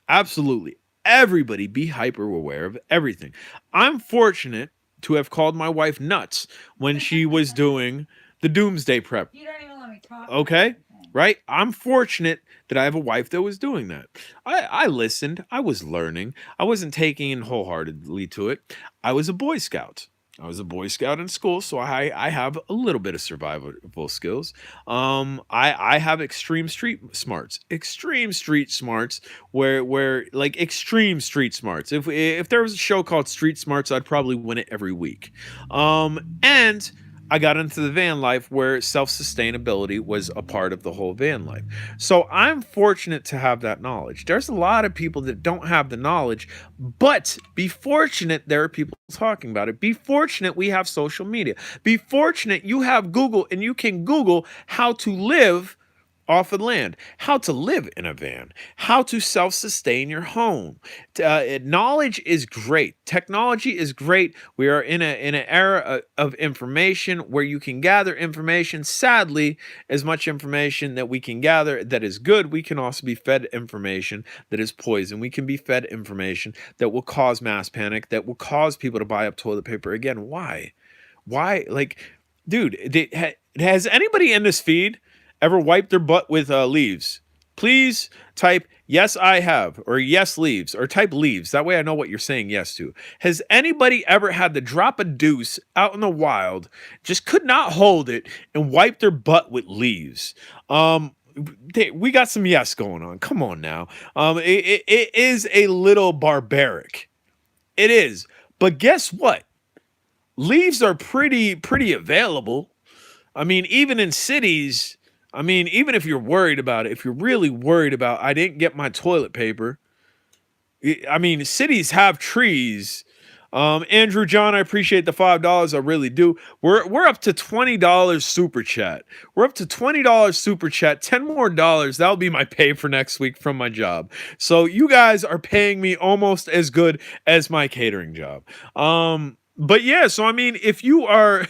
absolutely. Everybody be hyper aware of everything. I'm fortunate to have called my wife nuts when she was doing the doomsday prep. You don't even let me talk. Okay, right? I'm fortunate that I have a wife that was doing that. I listened. I was learning. I wasn't taking in wholeheartedly to it. I was a Boy Scout. I was a Boy Scout in school, so I have a little bit of survival skills. I have extreme street smarts. Extreme street smarts, where like extreme street smarts. If there was a show called Street Smarts, I'd probably win it every week. And I got into the van life where self-sustainability was a part of the whole van life. So I'm fortunate to have that knowledge. There's a lot of people that don't have the knowledge, but be fortunate there are people talking about it. Be fortunate we have social media. Be fortunate you have Google and you can Google how to live off of land, how to live in a van, how to self-sustain your home. Knowledge is great. Technology is great. We are in an era of information where you can gather information. Sadly, as much information that we can gather that is good, we can also be fed information that is poison. We can be fed information that will cause mass panic, that will cause people to buy up toilet paper. Again, why? Like, dude, has anybody in this feed ever wiped their butt with leaves? Please type yes I have, or yes leaves, or type leaves. That way I know what you're saying yes to. Has anybody ever had to drop a deuce out in the wild, just could not hold it, and wipe their butt with leaves? We got some yes going on. Come on now. It is a little barbaric. It is. But guess what? Leaves are pretty available. I mean, even in cities, I mean, even if you're worried about it, if you're really worried about, I didn't get my toilet paper. I mean, cities have trees. Andrew John, I appreciate the $5. I really do. We're up to $20 super chat. We're up to $20 super chat. 10 more dollars. That'll be my pay for next week from my job. So you guys are paying me almost as good as my catering job. But yeah, so I mean, if you are,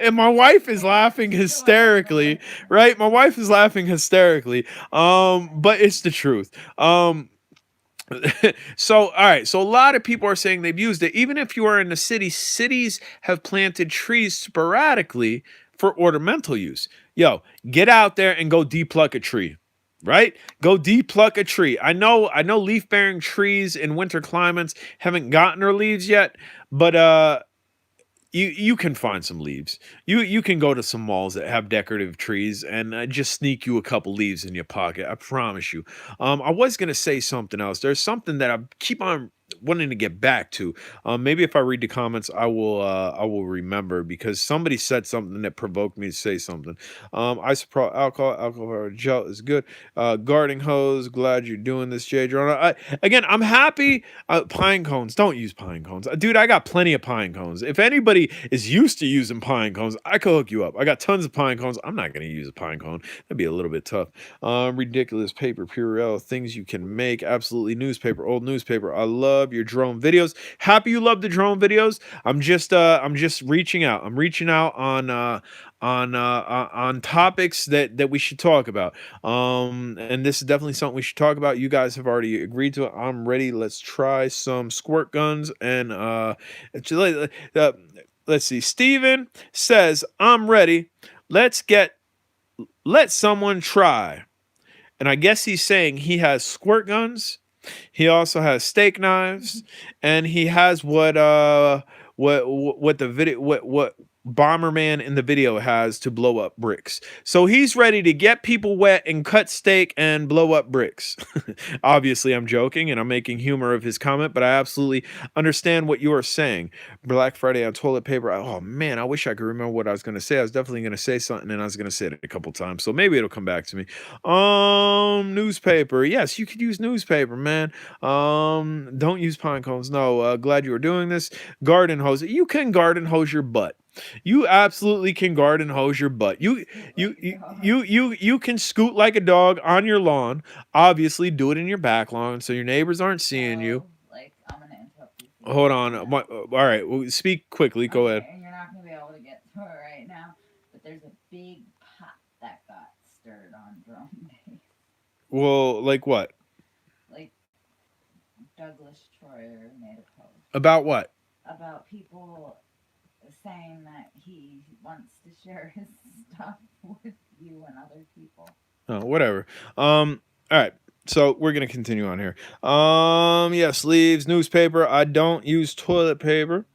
and my wife is laughing hysterically, right? My wife is laughing hysterically. But it's the truth. So, all right. So a lot of people are saying they've used it. Even if you are in the city, cities have planted trees sporadically for ornamental use. Yo, get out there and go depuluck a tree. Right? Go depuluck a tree. I know leaf-bearing trees in winter climates haven't gotten their leaves yet, but you can find some leaves. You can go to some malls that have decorative trees and just sneak you a couple leaves in your pocket. I promise you. I was gonna say something else. There's something that I keep on wanting to get back to. Maybe if I read the comments, I will remember, because somebody said something that provoked me to say something. Isopropyl alcohol gel is good. Garden hose, glad you're doing this, Jay Drona. Again, I'm happy. Pine cones, don't use pine cones, dude. I got plenty of pine cones. If anybody is used to using pine cones, I could hook you up. I got tons of pine cones. I'm not gonna use a pine cone. That'd be a little bit tough. Ridiculous paper, Purell, things you can make. Absolutely newspaper, old newspaper. I love your drone videos. Happy you love the drone videos. I'm just reaching out. I'm reaching out on topics that we should talk about. And this is definitely something we should talk about. You guys have already agreed to it. I'm ready. Let's try some squirt guns. And let's see. Steven says, I'm ready. Let someone try. And I guess he's saying he has squirt guns. He also has steak knives, and he has what the video Bomberman in the video has to blow up bricks. So he's ready to get people wet and cut steak and blow up bricks. Obviously, I'm joking and I'm making humor of his comment, but I absolutely understand what you are saying. Black Friday on toilet paper. Oh man, I wish I could remember what I was going to say. I was definitely going to say something and I was going to say it a couple times. So maybe it'll come back to me. Newspaper. Yes, you could use newspaper, man. Don't use pine cones. No, glad you were doing this. Garden hose. You can garden hose your butt. You absolutely can garden hose your butt. You can scoot like a dog on your lawn. Obviously, do it in your back lawn so your neighbors aren't seeing you. Like, I'm gonna interrupt you. Hold on. All right. Well, speak quickly. Go ahead. And you're not gonna be able to get through it right now, but there's a big pot that got stirred on Drone Day. Well, like what? Like Douglas Troyer made a post About what? about people saying that he wants to share his stuff with you and other people. Oh, whatever. All right. So we're gonna continue on here. Yes, leaves, newspaper. I don't use toilet paper.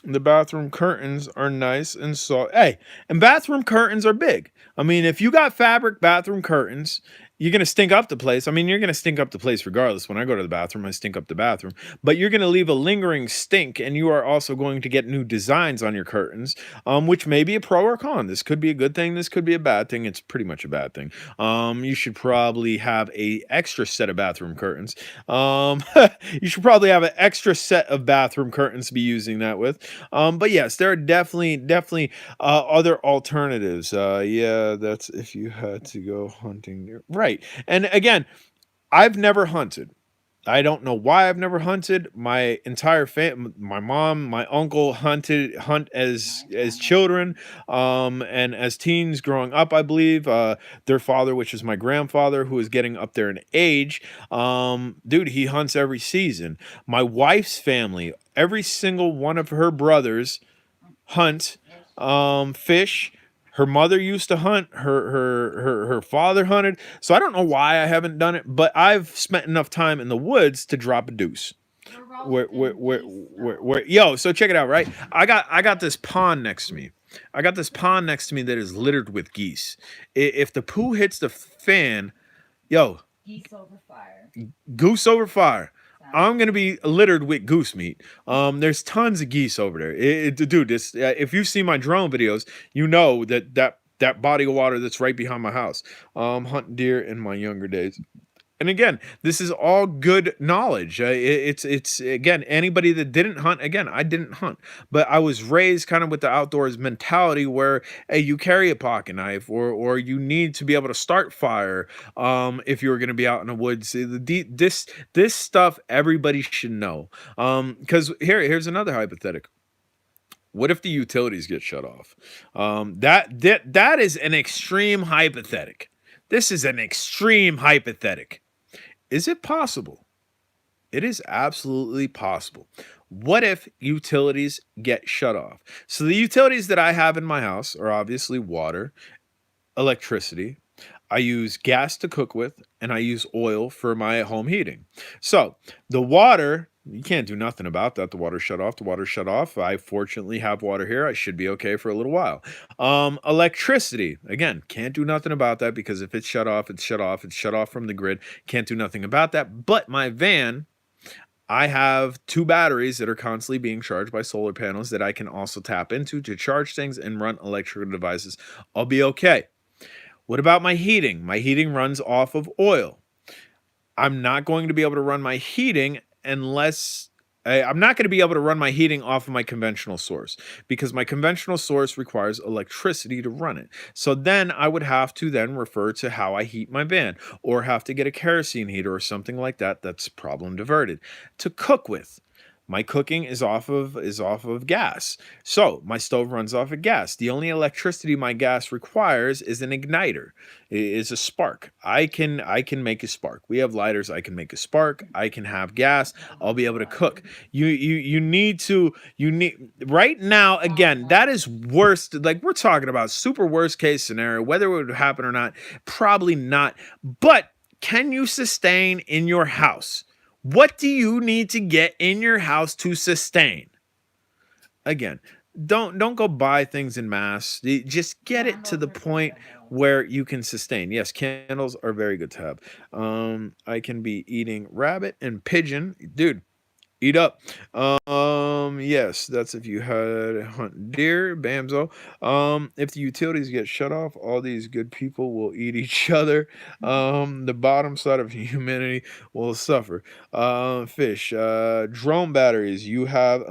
The bathroom curtains are nice and soft. Hey, and bathroom curtains are big. I mean, if you got fabric bathroom curtains, you're going to stink up the place. I mean, you're going to stink up the place regardless. When I go to the bathroom, I stink up the bathroom. But you're going to leave a lingering stink, and you are also going to get new designs on your curtains, which may be a pro or con. This could be a good thing. This could be a bad thing. It's pretty much a bad thing. You should probably have a extra set of bathroom curtains. You should probably have an extra set of bathroom curtains to be using that with. But yes, there are definitely other alternatives. Yeah, that's if you had to go hunting. Right. And again, I've never hunted. I don't know why I've never hunted. My entire family, my mom, my uncle hunt as children, and as teens growing up. I believe their father, which is my grandfather, who is getting up there in age, dude, he hunts every season. My wife's family, every single one of her brothers hunt fish. Her mother used to hunt. Her father hunted. So I don't know why I haven't done it, but I've spent enough time in the woods to drop a deuce. Yo, so check it out, right? I got this pond next to me. That is littered with geese. If the poo hits the fan, yo, Geese over fire. goose over fire. I'm gonna be littered with goose meat. There's tons of geese over there. Dude, this if you see my drone videos, you know that body of water that's right behind my house. Hunt deer in my younger days. And again, this is all good knowledge. It's again, anybody that didn't hunt, again, I didn't hunt, but I was raised kind of with the outdoors mentality where, hey, you carry a pocket knife or you need to be able to start fire if you're going to be out in the woods. This stuff everybody should know. Because here's another hypothetical. What if the utilities get shut off? That is an extreme hypothetical. This is an extreme hypothetical. Is it possible? It is absolutely possible. What if utilities get shut off? So the utilities that I have in my house are obviously water, electricity. I use gas to cook with, and I use oil for my home heating. So the water, you can't do nothing about that. The water shut off. I fortunately have water here. I should be okay for a little while. Electricity, again, can't do nothing about that because if it's shut off, it's shut off. It's shut off from the grid. Can't do nothing about that. But my van, I have 2 batteries that are constantly being charged by solar panels that I can also tap into to charge things and run electrical devices. I'll be okay. What about my heating? My heating runs off of oil. I'm not going to be able to run my heating unless I'm not going to be able to run my heating off of my conventional source because my conventional source requires electricity to run it. So then I would have to then refer to how I heat my van or have to get a kerosene heater or something like that that's problem diverted to cook with. My cooking is off of gas. So my stove runs off of gas. The only electricity my gas requires is an igniter. It is a spark. I can make a spark. We have lighters. I can make a spark. I can have gas. I'll be able to cook. You need right now, again, that is worst. Like we're talking about super worst case scenario, whether it would happen or not, probably not. But can you sustain in your house? What do you need to get in your house to sustain? Again, don't go buy things in mass. Just get it to Candles the are good point to hold. where you can sustain. Yes, candles are very good to have. I can be eating rabbit and pigeon, dude. Eat up. Yes, that's if you had hunt deer, Bamzo. If the utilities get shut off, all these good people will eat each other. The bottom side of humanity will suffer. Fish, drone batteries. You have,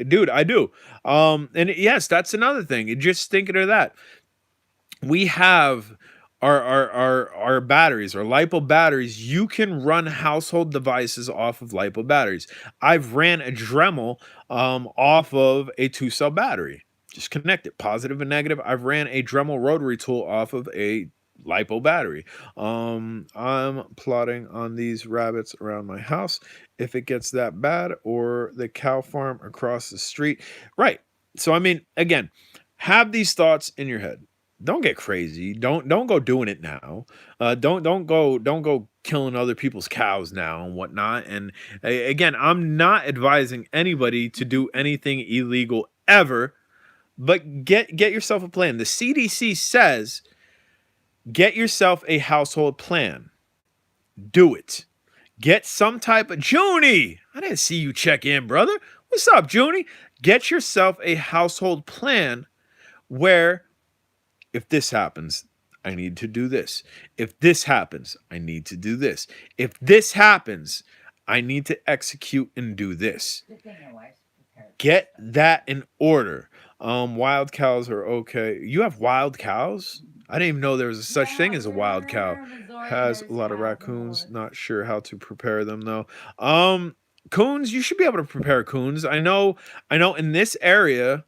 dude. I do. And yes, that's another thing. Just thinking of that, we have our batteries, our lipo batteries. You can run household devices off of lipo batteries. I've ran a Dremel off of a 2-cell battery. Just connect it, positive and negative. I've ran a Dremel rotary tool off of a lipo battery. I'm plotting on these rabbits around my house if it gets that bad, or the cow farm across the street. Right. So I mean, again, have these thoughts in your head. Don't get crazy. Don't go doing it now. Don't go killing other people's cows now and whatnot. And again, I'm not advising anybody to do anything illegal ever, but get yourself a plan. The CDC says get yourself a household plan. Do it. Get some type of Junie. I didn't see you check in, brother. What's up, Junie? Get yourself a household plan where if this happens, I need to do this. If this happens, I need to do this. If this happens, I need to execute and do this. Good thing your wife's prepared. Get that in order. Wild cows are okay. You have wild cows? I didn't even know there was a such thing as a wild cow. Has a lot of raccoons. Not sure how to prepare them though. Coons, you should be able to prepare coons. I know in this area,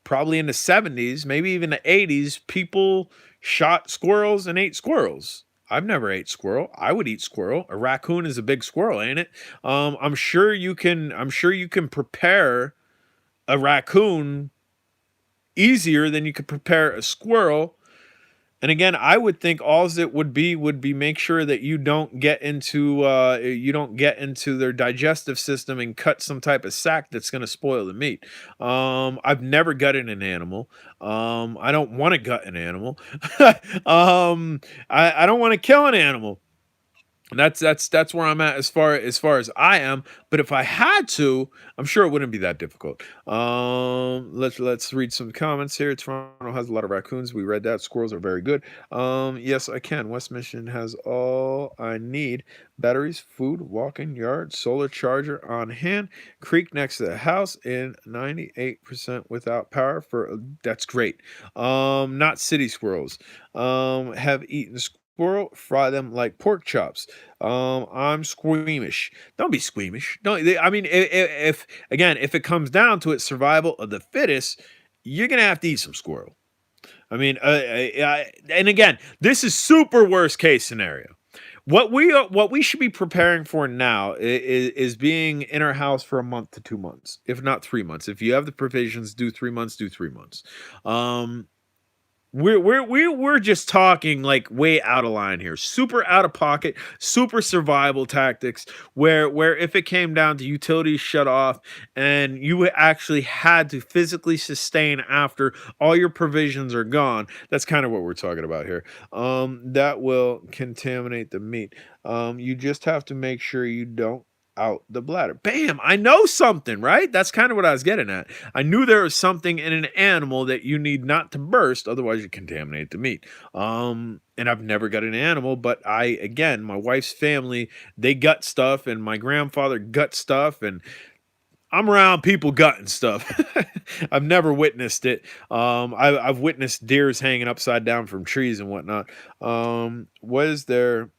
probably in the 70s, maybe even the 80s, people shot squirrels and ate squirrels. I've never ate squirrel. I would eat squirrel. A raccoon is a big squirrel, ain't it? I'm sure you can prepare a raccoon easier than you could prepare a squirrel. And again, I would think all it would be make sure that you don't get into their digestive system and cut some type of sac that's going to spoil the meat. I've never gutted an animal. I don't want to gut an animal. I don't want to kill an animal. That's where I'm at as far as I am. But if I had to, I'm sure it wouldn't be that difficult. Let's read some comments here. Toronto has a lot of raccoons. We read that. Squirrels are very good. Yes, I can. West Mission has all I need: batteries, food, walking yard, solar charger on hand, creek next to the house, and 98% without power. That's great. Not city squirrels. Have eaten squirrel, fry them like pork chops. I'm squeamish. Don't be squeamish. I mean, if again, if it comes down to it, survival of the fittest, you're gonna have to eat some squirrel. I mean, and again, this is super worst case scenario. What we should be preparing for now is being in our house for a month to 2 months, if not 3 months. If you have the provisions, do 3 months. Do 3 months. We're just talking like way out of line here, super out of pocket, super survival tactics. Where if it came down to utilities shut off and you actually had to physically sustain after all your provisions are gone, that's kind of what we're talking about here. That will contaminate the meat. You just have to make sure you don't out the bladder. Bam! I know something, right? That's kind of what I was getting at. I knew there was something in an animal that you need not to burst, otherwise you contaminate the meat. And I've never got an animal, but my wife's family, they gut stuff, and my grandfather gut stuff, and I'm around people gutting stuff. I've never witnessed it. I've witnessed deers hanging upside down from trees and whatnot. What is there?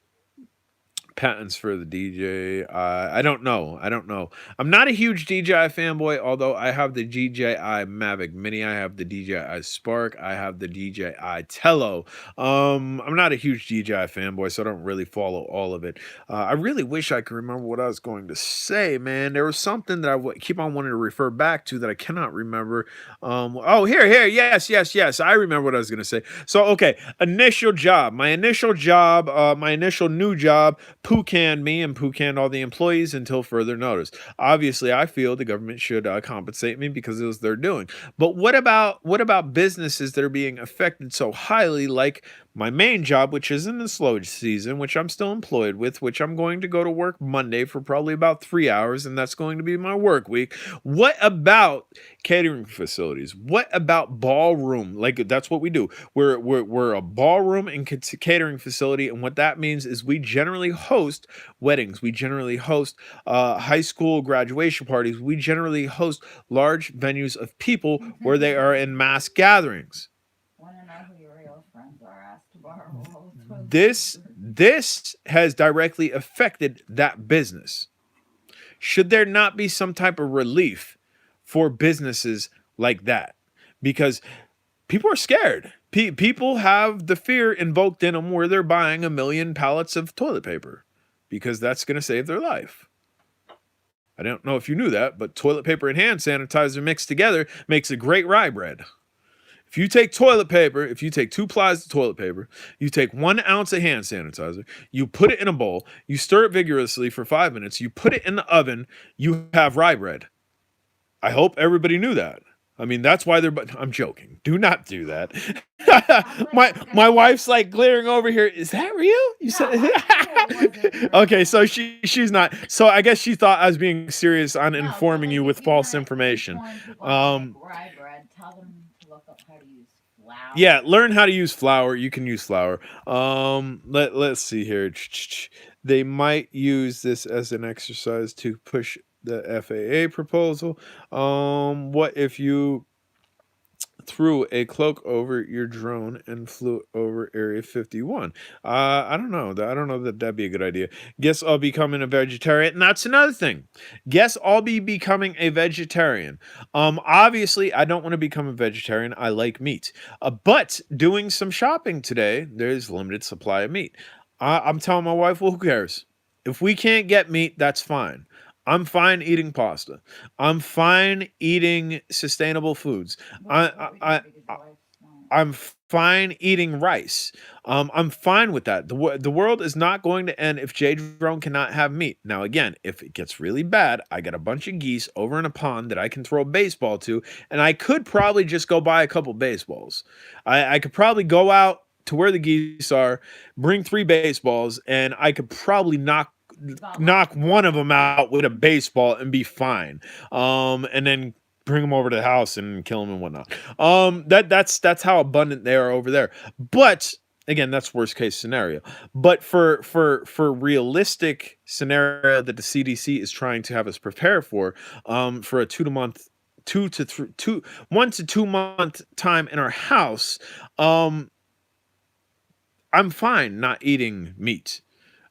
Patents for the DJI. I don't know. I'm not a huge DJI fanboy, although I have the DJI Mavic Mini. I have the DJI Spark. I have the DJI Tello. I'm not a huge DJI fanboy, so I don't really follow all of it. I really wish I could remember what I was going to say, man. There was something that I keep on wanting to refer back to that I cannot remember. Here. Yes. I remember what I was going to say. So, okay, initial job. My initial new job, poo-canned me and poo-canned all the employees until further notice. Obviously, I feel the government should compensate me because it was their doing. But what about businesses that are being affected so highly, like my main job, which is in the slow season, which I'm still employed with, which I'm going to go to work Monday for probably about 3 hours, and that's going to be my work week. What about catering facilities? What about ballroom? Like that's what we do. We're a ballroom and catering facility, and what that means is we generally host weddings. We generally host high school graduation parties. We generally host large venues of people where they are in mass gatherings. Want to know who your real friends are? Ask to borrow old toilet This paper. this has directly affected that business. Should there not be some type of relief for businesses like that? Because people are scared. People have the fear invoked in them where they're buying 1 million pallets of toilet paper because that's going to save their life. I don't know if you knew that, but toilet paper and hand sanitizer mixed together makes a great rye bread. If you take toilet paper, if you take 2 plies of toilet paper, you take 1 ounce of hand sanitizer, you put it in a bowl, you stir it vigorously for 5 minutes, you put it in the oven, you have rye bread. I hope everybody knew that. I mean, that's why I'm joking. Do not do that. my wife's like glaring over here. Is that real? You No, said I knew it wasn't real. Okay, so she's not. So I guess she thought I was being serious on No, but informing like you if with you false wanna information. inform people how to Um, make rye bread, tell them to look up how to use flour. Yeah, learn how to use flour. You can use flour. Let's see here. They might use this as an exercise to push the FAA proposal. What if you threw a cloak over your drone and flew over Area 51? I don't know. I don't know that that'd be a good idea. Guess I'll be becoming a vegetarian. And that's another thing. Guess I'll be becoming a vegetarian. Obviously, I don't want to become a vegetarian. I like meat. But doing some shopping today, there's limited supply of meat. I'm telling my wife, well, who cares? If we can't get meat, that's fine. I'm fine eating pasta. I'm fine eating sustainable foods. That's what we I, do because your wife's not. I'm fine eating rice. I'm fine with that. The world is not going to end if J Drone cannot have meat. Now, again, if it gets really bad, I got a bunch of geese over in a pond that I can throw a baseball to, and I could probably just go buy a couple baseballs. I could probably go out to where the geese are, bring 3 baseballs, and I could probably knock one of them out with a baseball and be fine. And then bring them over to the house and kill them and whatnot. That's how abundant they are over there. But again, that's worst case scenario. But for realistic scenario that the CDC is trying to have us prepare for a 1 to 2 month time in our house, I'm fine not eating meat.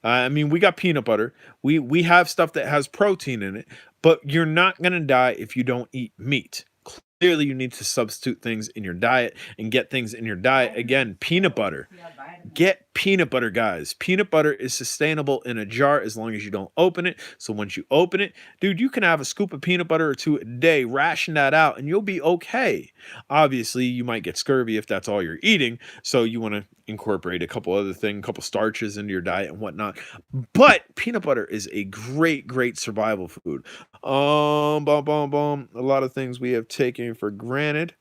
I mean, we got peanut butter. We have stuff that has protein in it, but you're not going to die if you don't eat meat. Clearly, you need to substitute things in your diet and get things in your diet. Again, peanut butter. Yeah, vitamins. Get peanut butter, guys. Peanut butter is sustainable in a jar as long as you don't open it. So once you open it, dude, you can have a scoop of peanut butter or 2 a day, ration that out, and you'll be okay. Obviously, you might get scurvy if that's all you're eating. So you want to incorporate a couple other things, a couple starches into your diet and whatnot. But peanut butter is a great survival food. A lot of things we have taken for granted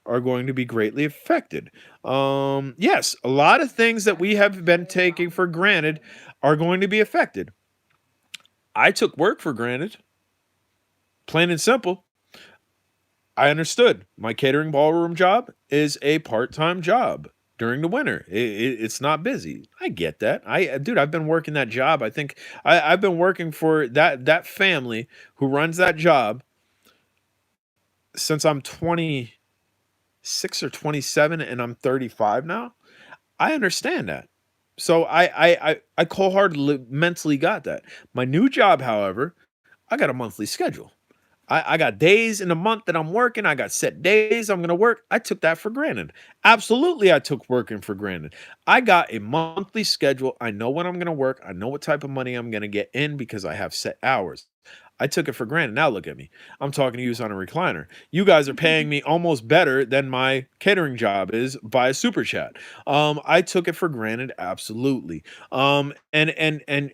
are going to be greatly affected. Yes, a lot of things that we have been taking for granted are going to be affected. I took work for granted. Plain and simple. I understood my catering ballroom job is a part-time job during the winter. It's not busy. I get that. I've been working that job. I think I've been working for that family who runs that job since I'm 26 or 27 and I'm 35 now. I understand that. So I cold-heartedly mentally got that. My new job, however, I got a monthly schedule. I got days in the month that I'm working. I got set days I'm going to work. I took that for granted. Absolutely, I took working for granted. I got a monthly schedule. I know when I'm going to work. I know what type of money I'm going to get in because I have set hours. I took it for granted. Now look at me. I'm talking to you on a recliner. You guys are paying me almost better than my catering job is by a super chat. I took it for granted. Absolutely. And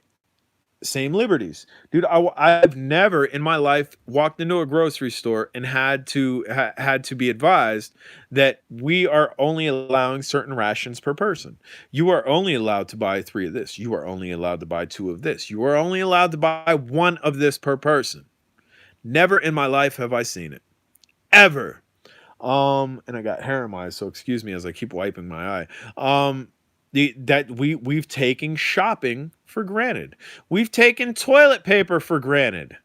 same liberties, dude. I've never in my life walked into a grocery store and had to had to be advised that we are only allowing certain rations per person. You are only allowed to buy 3 of this. You are only allowed to buy 2 of this. You are only allowed to buy 1 of this per person. Never in my life have I seen it. Ever. And I got hair in my eyes, so excuse me as I keep wiping my eye. We've taken shopping for granted. We've taken toilet paper for granted.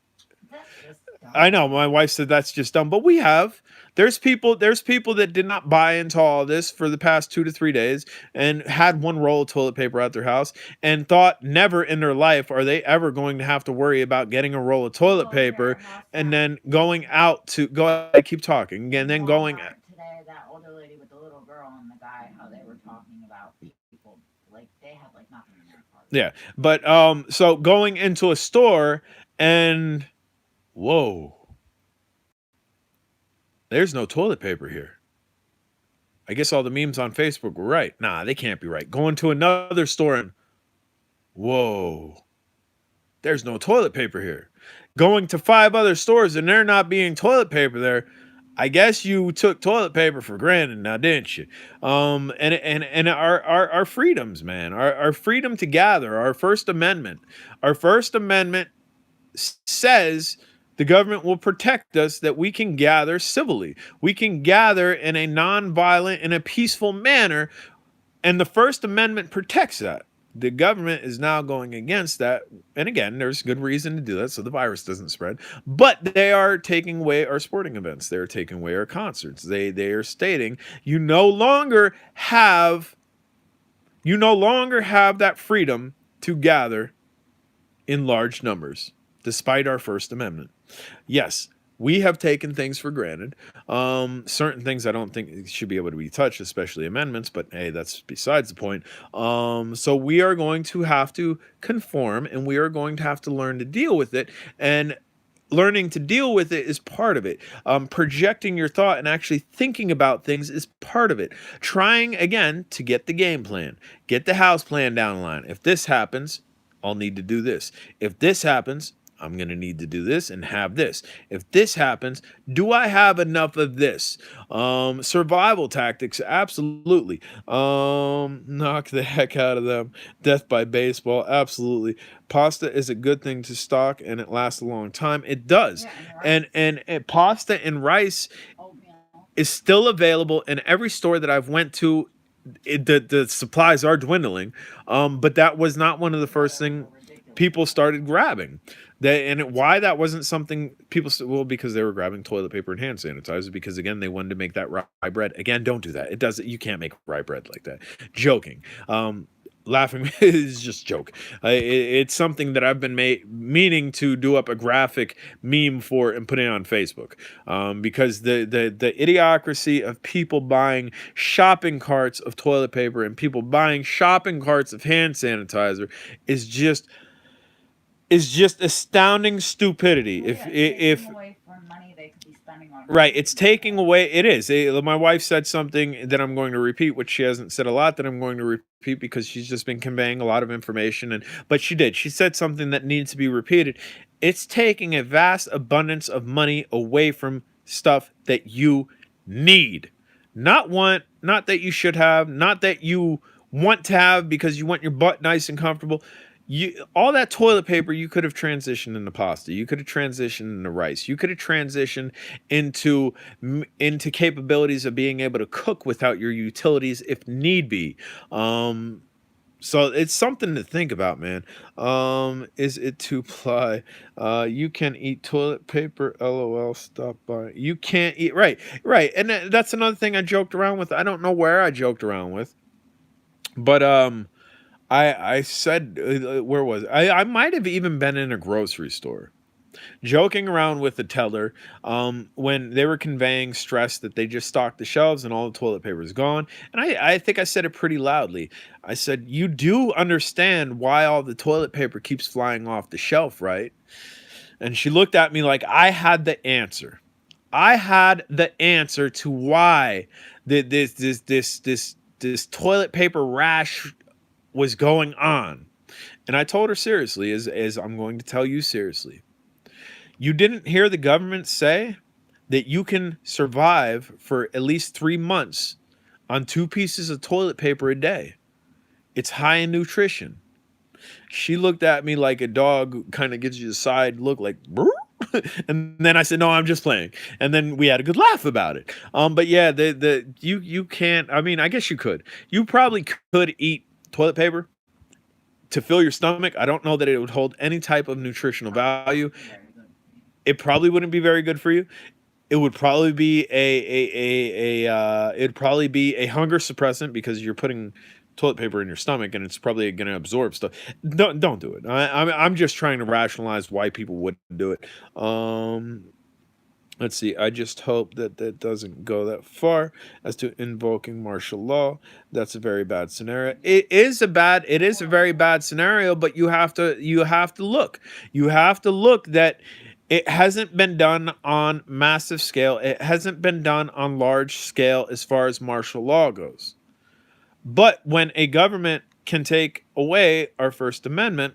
That's just dumb. I know my wife said that's just dumb, but we have. There's people that did not buy into all this for the past 2 to 3 days and had 1 roll of toilet paper at their house and thought never in their life are they ever going to have to worry about getting a roll of toilet Well, paper here, house and now. then going out to go. I keep talking and then going. Walmart today, that older lady with the little girl and the guy, how they were talking about people, like they had like nothing in their cart. Yeah, but so going into a store and whoa, there's no toilet paper here. I guess all the memes on Facebook were right. Nah, they can't be right. Going to another store and whoa, there's no toilet paper here. Going to 5 other stores and there not being toilet paper there. I guess you took toilet paper for granted now, didn't you? And our freedoms, man, our freedom to gather, our First Amendment says the government will protect us, that we can gather civilly. We can gather in a non-violent, in a peaceful manner, and the First Amendment protects that. The government is now going against that. And again, there's good reason to do that so the virus doesn't spread. But they are taking away our sporting events. They're taking away our concerts. They are stating you no longer have that freedom to gather in large numbers, despite our First Amendment. Yes, we have taken things for granted. Certain things I don't think should be able to be touched, especially amendments, but hey, that's besides the point. So we are going to have to conform and we are going to have to learn to deal with it. And learning to deal with it is part of it. Projecting your thought and actually thinking about things is part of it. Trying again to get the game plan, get the house plan down the line. If this happens, I'll need to do this. If this happens, I'm going to need to do this and have this. If this happens, do I have enough of this? Survival tactics, absolutely. Knock the heck out of them. Death by baseball, absolutely. Pasta is a good thing to stock and it lasts a long time. It does. Yeah, And pasta and rice oatmeal. is still available in every store that I've went to. The supplies are dwindling, but that was not one of the first things people started grabbing. Why that wasn't something people said, well, because they were grabbing toilet paper and hand sanitizer, because again they wanted to make that rye bread. Again, don't do that. You can't make rye bread like that. Joking. Laughing is just joke. It's something that I've been meaning to do up a graphic meme for and put it on Facebook, because the idiocracy of people buying shopping carts of toilet paper and people buying shopping carts of hand sanitizer is just astounding stupidity. Well, If taking away from money they could be spending on right, it's taking away. It is. My wife said something that I'm going to repeat, which she hasn't said a lot, that I'm going to repeat because she's just been conveying a lot of information. But she did. She said something that needs to be repeated. It's taking a vast abundance of money away from stuff that you need, not want, not that you should have, not that you want to have because you want your butt nice and comfortable. All that toilet paper you could have transitioned into pasta, you could have transitioned into rice, you could have transitioned into capabilities of being able to cook without your utilities if need be. So it's something to think about, man. Is it 2-ply? You can eat toilet paper. LOL. Stop by. You can't eat. Right. And that's another thing I joked around with. I don't know where I joked around with, but I said, where was it? I might have even been in a grocery store, joking around with the teller, when they were conveying stress that they just stocked the shelves and all the toilet paper is gone. And I think I said it pretty loudly. I said, you do understand why all the toilet paper keeps flying off the shelf, right? And she looked at me like I had the answer. I had the answer to why this toilet paper rash was going on. And I told her seriously, as I'm going to tell you seriously. You didn't hear the government say that you can survive for at least 3 months on 2 pieces of toilet paper a day. It's high in nutrition. She looked at me like a dog who kind of gives you the side look like, "Brr?" And then I said, no, I'm just playing. And then we had a good laugh about it. But yeah, you can't, I mean, I guess you could. You probably could eat toilet paper to fill your stomach. I don't know that it would hold any type of nutritional value. It probably wouldn't be very good for you. It would probably be it'd probably be a hunger suppressant because you're putting toilet paper in your stomach and it's probably going to absorb stuff. Don't do it. I'm just trying to rationalize why people wouldn't do it. Let's see. I just hope that that doesn't go that far as to invoking martial law. That's a very bad scenario. It is a very bad scenario, but you have to look. You have to look that it hasn't been done on massive scale. It hasn't been done on large scale as far as martial law goes. But when a government can take away our First Amendment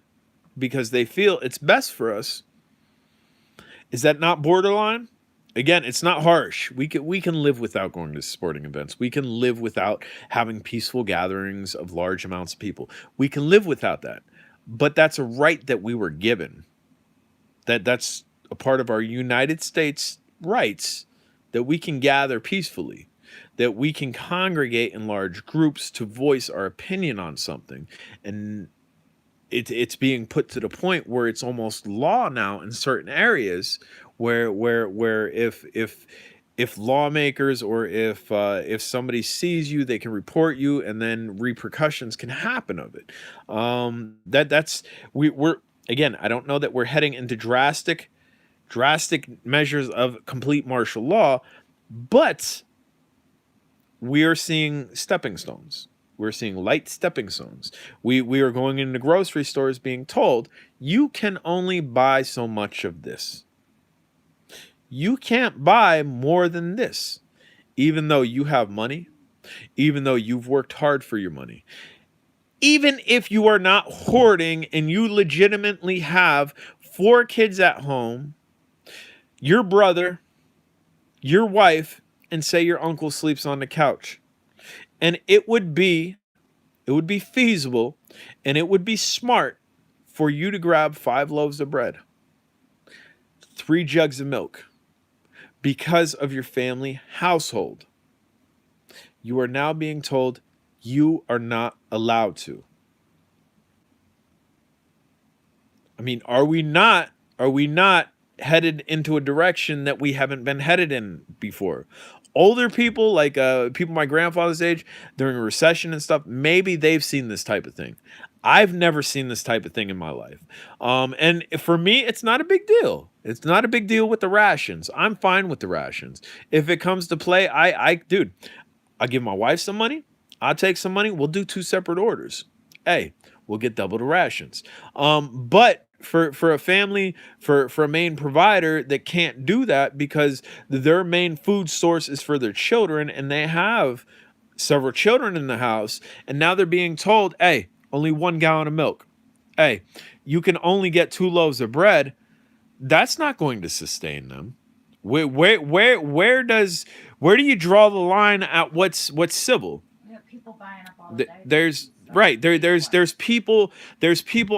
because they feel it's best for us, is that not borderline? Again, it's not harsh. We can live without going to sporting events. We can live without having peaceful gatherings of large amounts of people. We can live without that. But that's a right that we were given. That's a part of our United States rights, that we can gather peacefully, that we can congregate in large groups to voice our opinion on something. And it's being put to the point where it's almost law now in certain areas where if lawmakers or if somebody sees you, they can report you, and then repercussions can happen of it. We're again, I don't know that we're heading into drastic measures of complete martial law, but we are seeing stepping stones. We're seeing light stepping stones. We are going into grocery stores being told, you can only buy so much of this. You can't buy more than this, even though you have money, even though you've worked hard for your money. Even if you are not hoarding and you legitimately have 4 kids at home, your brother, your wife, and say your uncle sleeps on the couch. And it would be feasible and it would be smart for you to grab 5 loaves of bread, 3 jugs of milk, because of your family household. You are now being told you are not allowed to. I mean, are we not headed into a direction that we haven't been headed in before? Older people, like people my grandfather's age, during a recession and stuff, maybe they've seen this type of thing. I've never seen this type of thing in my life. And for me, it's not a big deal. It's not a big deal with the rations. I'm fine with the rations. If it comes to play, dude, I'll give my wife some money. I'll take some money. We'll do 2 separate orders. Hey, we'll get double the rations. But for a family, for a main provider that can't do that because their main food source is for their children and they have several children in the house, and now they're being told, hey, only 1 gallon of milk. Hey, you can only get 2 loaves of bread. That's not going to sustain them. Where do you draw the line at what's civil? Yeah, people buying up all the There's right there's people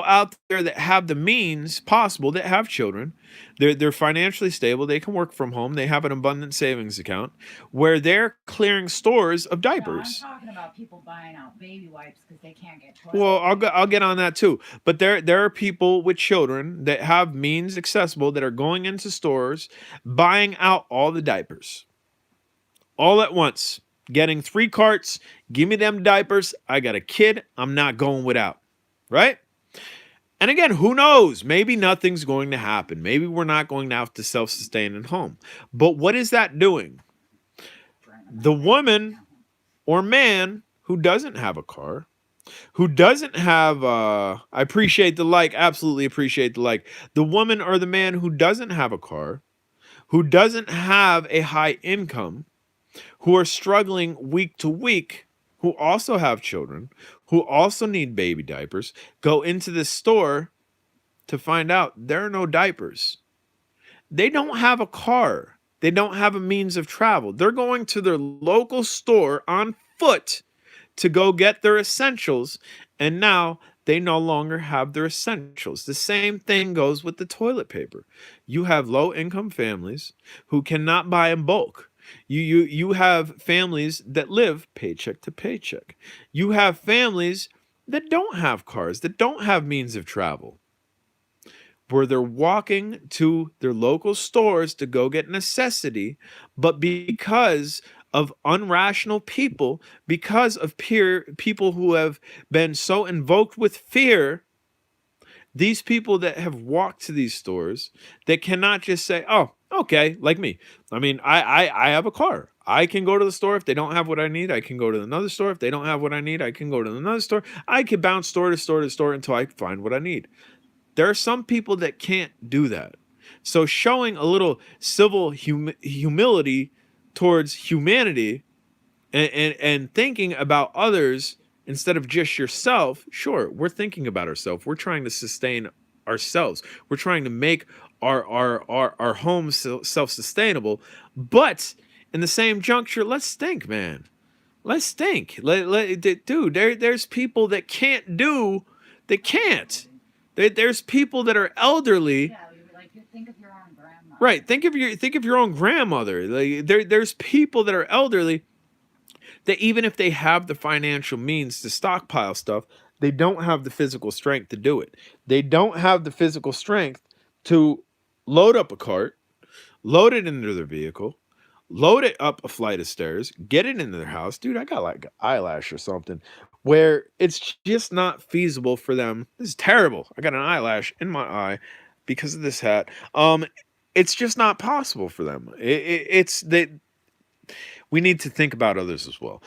out there that have the means possible, that have children. They're financially stable. They can work from home. They have an abundant savings account where they're clearing stores of diapers. No, I'm talking about people buying out baby wipes because they can't get toilet. Well, I'll get on that too. But there are people with children that have means accessible that are going into stores, buying out all the diapers, all at once, getting 3 carts. Give me them diapers. I got a kid. I'm not going without. Right? And again, who knows? Maybe nothing's going to happen. Maybe we're not going to have to self-sustain at home. But what is that doing? The woman or man who doesn't have a car, who doesn't have, I appreciate the like, absolutely appreciate the like. The woman or the man who doesn't have a car, who doesn't have a high income, who are struggling week to week, who also have children, who also need baby diapers, go into this store to find out there are no diapers. They don't have a car. They don't have a means of travel. They're going to their local store on foot to go get their essentials, and now they no longer have their essentials. The same thing goes with the toilet paper. You have low income families who cannot buy in bulk. You have families that live paycheck to paycheck. You have families that don't have cars, that don't have means of travel, where they're walking to their local stores to go get necessity, but because of unrational people, because of people who have been so invoked with fear, these people that have walked to these stores, they cannot just say, oh, okay, like me. I mean, I have a car. I can go to the store. If they don't have what I need, I can go to another store. If they don't have what I need, I can go to another store. I can bounce store to store to store until I find what I need. There are some people that can't do that. So showing a little civil humility towards humanity and thinking about others instead of just yourself, sure, we're thinking about ourselves. We're trying to sustain ourselves. We're trying to make our homes self-sustainable. But in the same juncture, let's think, man. Let's think. Dude, there's people that can't do, that can't. There's people that are elderly. Yeah, we were like, you think of your own grandma. Right. Think of your own grandmother. Like there's people that are elderly that even if they have the financial means to stockpile stuff, they don't have the physical strength to do it. They don't have the physical strength to load up a cart, load it into their vehicle, load it up a flight of stairs, get it into their house. Dude, I got like an eyelash or something where it's just not feasible for them. This is terrible. I got an eyelash in my eye because of this hat. It's just not possible for them. It's that we need to think about others as well.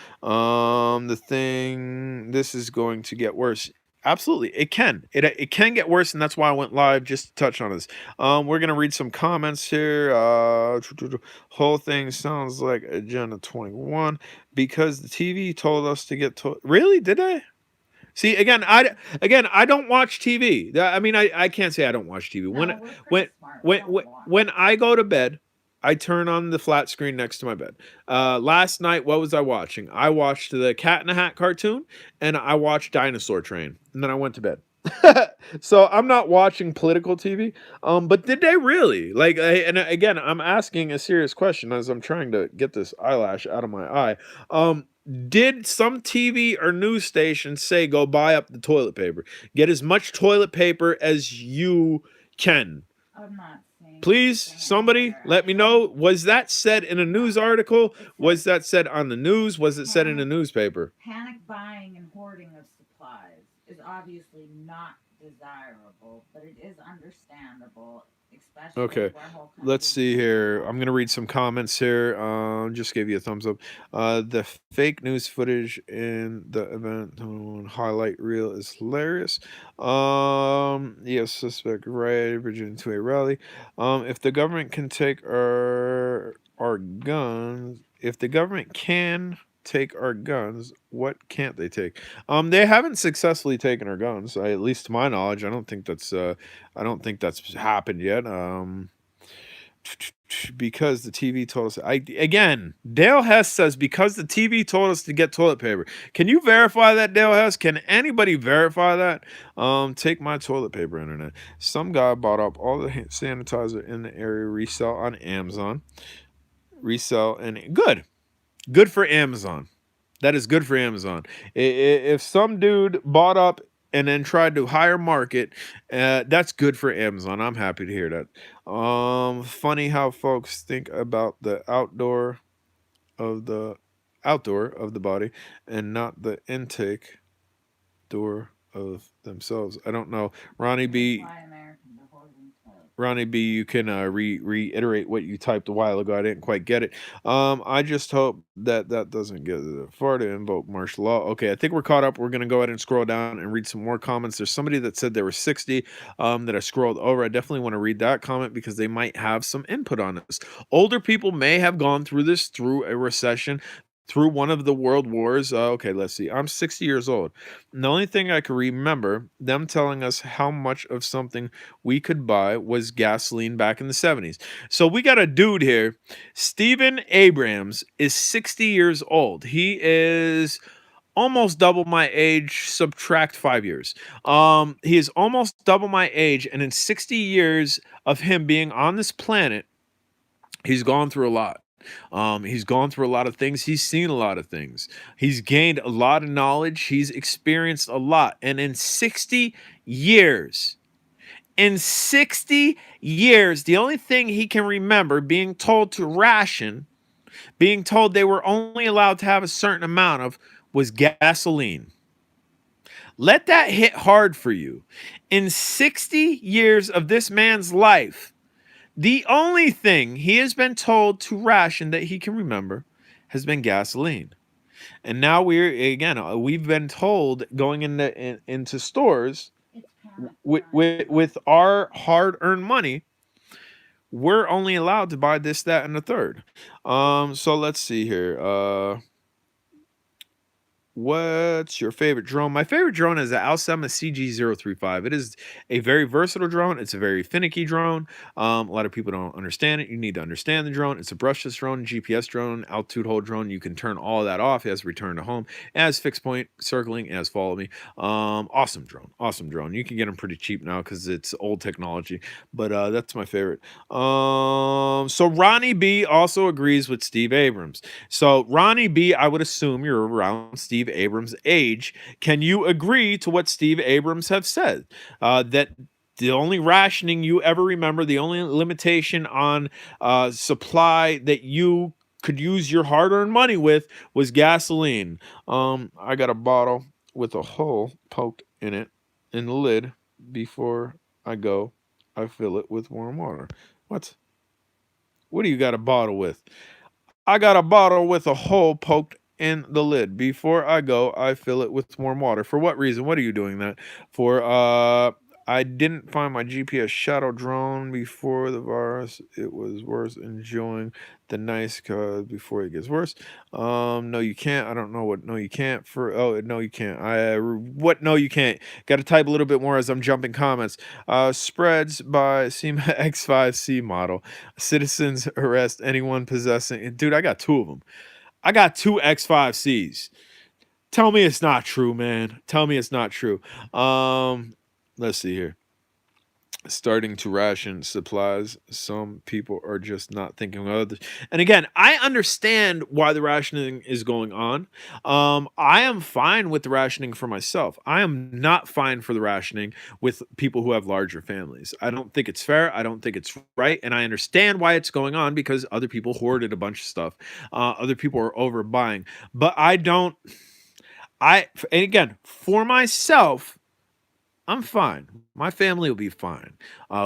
This is going to get worse. Absolutely, it can. It can get worse, and that's why I went live just to touch on this. We're gonna read some comments here. Whole thing sounds like Agenda 21 because the TV told us to get to. Really? Did they? See, I don't watch TV. I mean, I can't say I don't watch TV. No, When we're pretty when smart. We when don't when watch. when I go to bed, I turn on the flat screen next to my bed. Last night, what was I watching? I watched the Cat in the Hat cartoon, and I watched Dinosaur Train, and then I went to bed. So I'm not watching political TV. But did they really? Like, and again, I'm asking a serious question as I'm trying to get this eyelash out of my eye. Did some TV or news station say go buy up the toilet paper? Get as much toilet paper as you can. I'm not saying. Please, anything somebody, there. let me know. Was that said in a news article? It Was said that said on the news? Was it said in a newspaper? panic buying and hoarding of supplies is obviously not desirable, but it is understandable, especially Okay, where whole let's countries see are here. I'm involved. gonna read some comments here. Just gave you a thumbs up. The fake news footage in the event highlight reel is hilarious. Yes, suspect right, Virginia to a rally. If the government can take our guns, if the government can take our guns, what can't they take? They haven't successfully taken our guns, at least to my knowledge. I don't think that's happened yet. Because the TV told us. Again, Dale Hess says because the TV told us to get toilet paper. Can you verify that, Dale Hess? Can anybody verify that? Take my toilet paper internet. Some guy bought up all the sanitizer in the area, resell on Amazon. Resell and good for Amazon. That is good for Amazon. If some dude bought up and then tried to higher market, that's good for Amazon. I'm happy to hear that. Funny how folks think about the outdoor of the body and not the intake door of themselves. I don't know. Ronnie That's B. why Americans are hoarding toilet. Ronnie B, you can reiterate what you typed a while ago. I didn't quite get it. I just hope that doesn't get far to invoke martial law. Okay, I think we're caught up. We're going to go ahead and scroll down and read some more comments. There's somebody that said there were 60 that I scrolled over. I definitely want to read that comment because they might have some input on this. Older people may have gone through this through a recession. through one of the world wars. Okay, let's see. I'm 60 years old. And the only thing I can remember them telling us how much of something we could buy was gasoline back in the 70s. So we got a dude here. Stephen Abrams is 60 years old. He is almost double my age, subtract 5 years. He is almost double my age, and in 60 years of him being on this planet, he's gone through a lot. He's gone through a lot of things. He's seen a lot of things. He's gained a lot of knowledge. He's experienced a lot. And in 60 years, the only thing he can remember being told to ration, being told they were only allowed to have a certain amount of, was gasoline. Let that hit hard for you. In 60 years of this man's life, the only thing he has been told to ration that he can remember has been gasoline. And now we've been told going into stores It's panic with our hard-earned money, we're only allowed to buy this, that, and the third. So let's see here. What's your favorite drone? My favorite drone is the Alcema CG035. It is a very versatile drone. It's a very finicky drone. A lot of people don't understand it. You need to understand the drone. It's a brushless drone, GPS drone, altitude hold drone. You can turn all of that off. It has return to home. It has fixed point circling. It has follow me. Awesome drone. Awesome drone. You can get them pretty cheap now because it's old technology. But that's my favorite. So Ronnie B also agrees with Steve Abrams. So Ronnie B, I would assume you're around Steve Abrams' age. Can you agree to what Steve Abrams have said? That the only rationing you ever remember, the only limitation on supply that you could use your hard-earned money with was gasoline. I got a bottle with a hole poked in it, in the lid. Before I go, I fill it with warm water. What do you got a bottle with? I got a bottle with a hole poked in the lid. Before I go, I fill it with warm water. For what reason? What are you doing that for? I didn't find my GPS shadow drone before the virus. It was worse. Enjoying the nice cause before it gets worse. No, you can't. I don't know what. No, you can't. No, you can't. What? No, you can't. Got to type a little bit more as I'm jumping comments. Spreads by SEMA X5C model. Citizens arrest anyone possessing. Dude, I got two of them. I got two X5Cs. Tell me it's not true, man. Tell me it's not true. Let's see here. Starting to ration supplies. Some people are just not thinking of others. And again, I understand why the rationing is going on. I am fine with the rationing for myself. I am not fine for the rationing with people who have larger families. I don't think it's fair. I don't think it's right. And I understand why it's going on because other people hoarded a bunch of stuff. Other people are overbuying. But and again, for myself, I'm fine. My family will be fine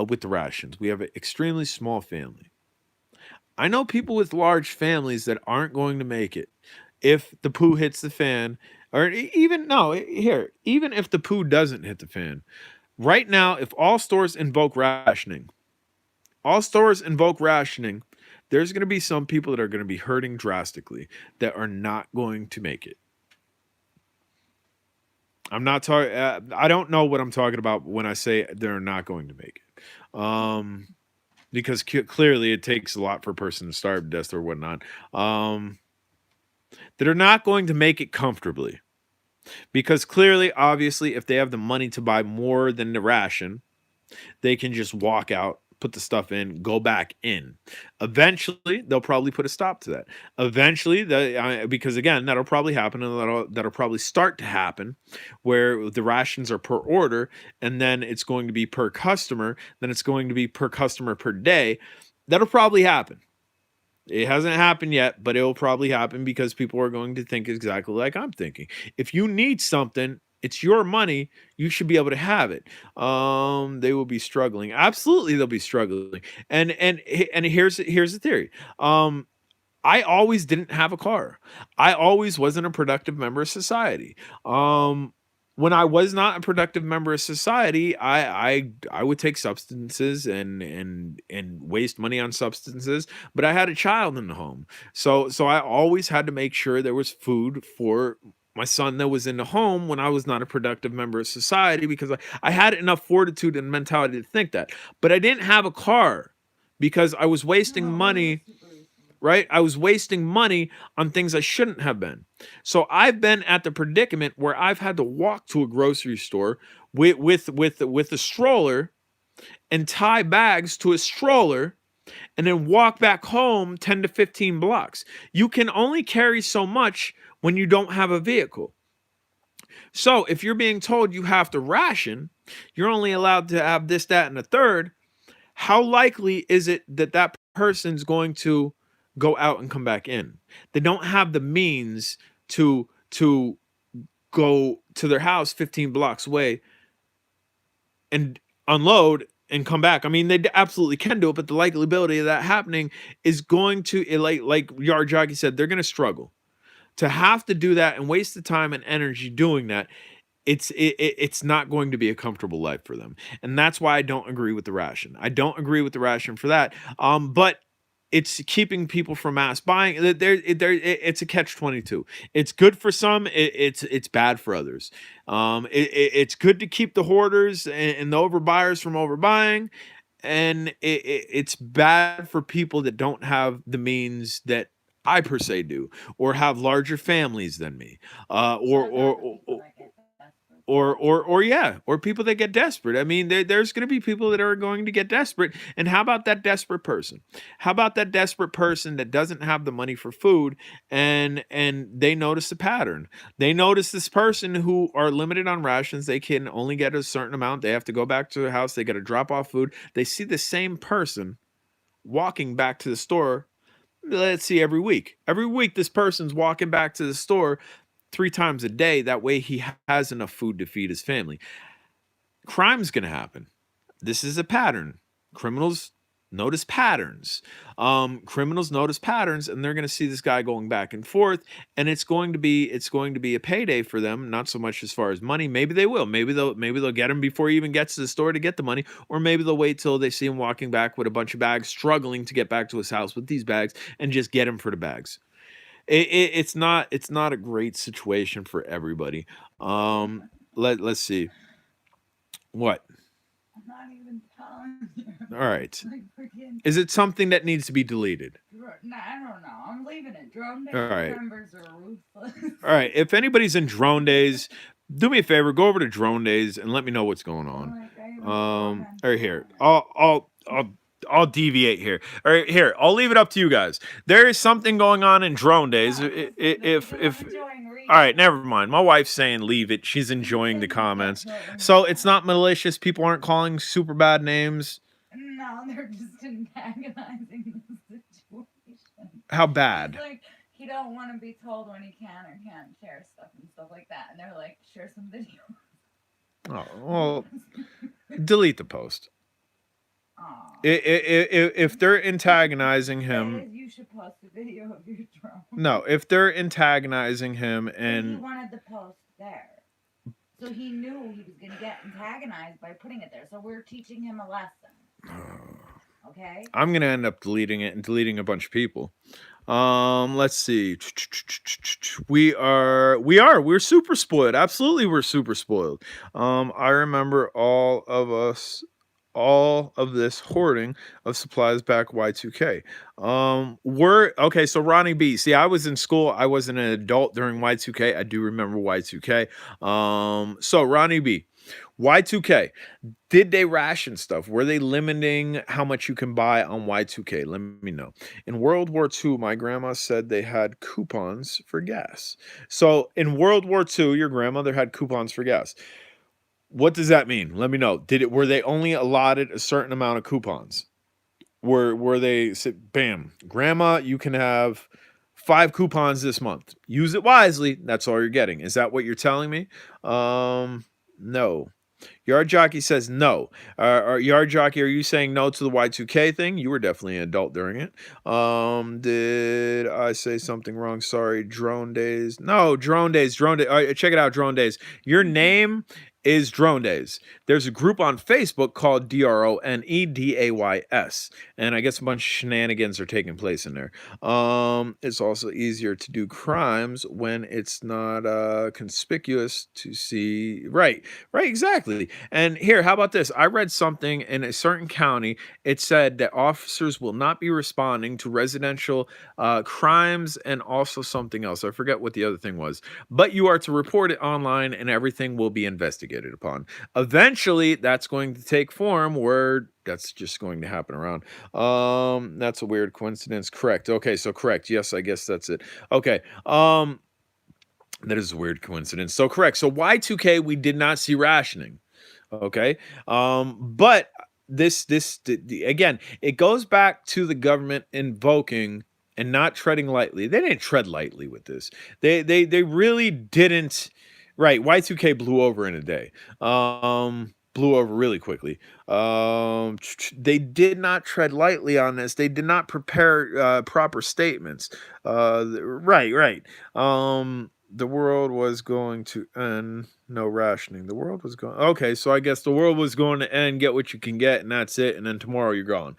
with the rations. We have an extremely small family. I know people with large families that aren't going to make it if the poo hits the fan, or even if the poo doesn't hit the fan. Right now, if all stores invoke rationing, there's going to be some people that are going to be hurting drastically that are not going to make it. I'm not talking. I don't know what I'm talking about when I say they're not going to make it, because clearly it takes a lot for a person to starve to death or whatnot. That are not going to make it comfortably, because clearly, obviously, if they have the money to buy more than the ration, they can just walk out, put the stuff in, go back in. Eventually, they'll probably put a stop to that. Eventually, because again, that'll probably happen, and that'll probably start to happen, where the rations are per order, and then it's going to be per customer, then it's going to be per customer per day. That'll probably happen. It hasn't happened yet, but it will probably happen because people are going to think exactly like I'm thinking. If you need something, it's your money. You should be able to have it. They will be struggling. Absolutely, they'll be struggling. And here's the theory. I always didn't have a car. I always wasn't a productive member of society. when I was not a productive member of society, I would take substances and waste money on substances, but I had a child in the home. So I always had to make sure there was food for my son that was in the home when I was not a productive member of society, because I had enough fortitude and mentality to think that. But I didn't have a car because I was wasting money, right? I was wasting money on things I shouldn't have been. So I've been at the predicament where I've had to walk to a grocery store with a stroller and tie bags to a stroller and then walk back home 10 to 15 blocks. You can only carry so much when you don't have a vehicle. So if you're being told you have to ration, you're only allowed to have this, that, and a third, how likely is it that that person's going to go out and come back in? They don't have the means to go to their house 15 blocks away and unload and come back. I mean, they absolutely can do it, but the likelihood of that happening is going to, like Yard Jockey said, they're going to struggle to have to do that and waste the time and energy doing that. It's not going to be a comfortable life for them, and that's why I don't agree with the ration. I don't agree with the ration for that. But it's keeping people from mass buying. It's a catch-22. It's good for some. It's bad for others. It's good to keep the hoarders and the overbuyers from overbuying, and it's bad for people that don't have the means that I per se do, or have larger families than me, or people that get desperate. I mean, there's going to be people that are going to get desperate. And how about that desperate person? How about that desperate person that doesn't have the money for food, and they notice a pattern? They notice this person who are limited on rations. They can only get a certain amount. They have to go back to their house. They got to drop off food. They see the same person walking back to the store. Let's see, every week. Every week, this person's walking back to the store 3 times a day. That way he has enough food to feed his family. Crime's going to happen. This is a pattern. Criminals notice patterns. Criminals notice patterns, and they're going to see this guy going back and forth, and it's going to be a payday for them. Not so much as far as money. Maybe they will. Maybe they'll get him before he even gets to the store to get the money, or maybe they'll wait till they see him walking back with a bunch of bags, struggling to get back to his house with these bags, and just get him for the bags. It's not a great situation for everybody. Let's see. What? I'm not even telling you. All right. Like freaking. Is it something that needs to be deleted? Nah, I don't know. I'm leaving it. Drone All right. members are ruthless. All right. If anybody's in Drone Days, do me a favor. Go over to Drone Days and let me know what's going on. Right here. I'll deviate here. All right, here. I'll leave it up to you guys. There is something going on in Drone Days. If all right, never mind. My wife's saying leave it. She's enjoying the comments. So it's not malicious. People aren't calling super bad names. No, they're just antagonizing the situation. How bad? It's like he don't want to be told when he can or can't share stuff and stuff like that. And they're like, share some videos. Oh, well, delete the post. If they're antagonizing him, you should post a video of your drone. No, if they're antagonizing him and he wanted the post there, so he knew he was going to get antagonized by putting it there. So we're teaching him a lesson. Okay. I'm gonna end up deleting it and deleting a bunch of people. Let's see. We're super spoiled. Absolutely, we're super spoiled. I remember all of this hoarding of supplies back Y2K. Okay, so Ronnie B. See, I was in school. I wasn't an adult during Y2K. I do remember Y2K. So Ronnie B. Y2K, did they ration stuff? Were they limiting how much you can buy on Y2K? Let me know. In World War II, my grandma said they had coupons for gas. So in World War II, your grandmother had coupons for gas. What does that mean? Let me know. Were they only allotted a certain amount of coupons? Were they said, bam, grandma, you can have 5 coupons this month. Use it wisely. That's all you're getting. Is that what you're telling me? No. Yard Jockey says no. Yard Jockey, are you saying no to the Y2K thing? You were definitely an adult during it. Did I say something wrong? Sorry. Drone Days. No, Drone Days. Drone Days. All right, check it out, Drone Days. Your name is Drone Days. There's a group on Facebook called DRONEDAYS, and I guess a bunch of shenanigans are taking place in there. It's also easier to do crimes when it's not conspicuous to see. Right, exactly. And here, how about this? I read something in a certain county. It said that officers will not be responding to residential crimes and also something else. I forget what the other thing was, but you are to report it online and everything will be investigated upon. Eventually, that's going to take form where that's just going to happen around. That's a weird coincidence. Correct. Okay, so correct. Yes, I guess that's it. Okay. That is a weird coincidence. So correct. So Y2K, we did not see rationing. Okay. But again, it goes back to the government invoking and not treading lightly. They didn't tread lightly with this. They really didn't. Right. Y2K blew over in a day. Blew over really quickly. They did not tread lightly on this. They did not prepare proper statements. Right. The world was going to end. No rationing. The world was going. Okay, so I guess the world was going to end. Get what you can get, and that's it. And then tomorrow you're gone.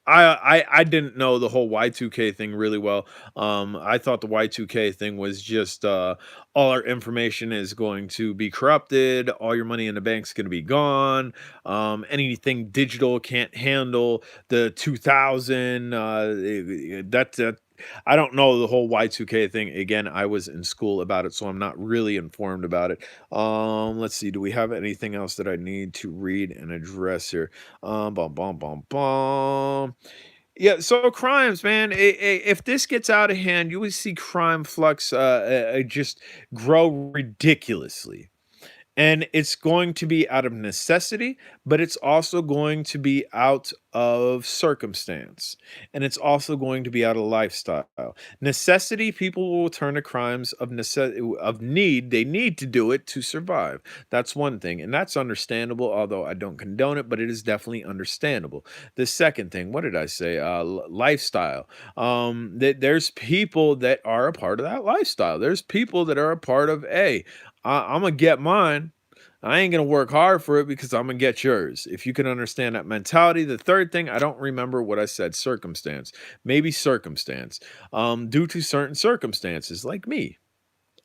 I didn't know the whole Y2K thing really well. I thought the Y2K thing was just all our information is going to be corrupted. All your money in the bank's going to be gone. Anything digital can't handle the 2000. That I don't know the whole Y2K thing. Again, I was in school about it, so I'm not really informed about it. Let's see. Do we have anything else that I need to read and address here? Yeah, so crimes, man. If this gets out of hand, you will see crime flux just grow ridiculously. And it's going to be out of necessity, but it's also going to be out of circumstance. And it's also going to be out of lifestyle. Necessity, people will turn to crimes of need. They need to do it to survive. That's one thing. And that's understandable, although I don't condone it, but it is definitely understandable. The second thing, what did I say? Lifestyle. There's people that are a part of that lifestyle. There's people that are a part of I'm gonna get mine. I ain't gonna work hard for it because I'm gonna get yours. If you can understand that mentality. The third thing, I don't remember what I said. Circumstance, maybe circumstance. Due to certain circumstances, like me,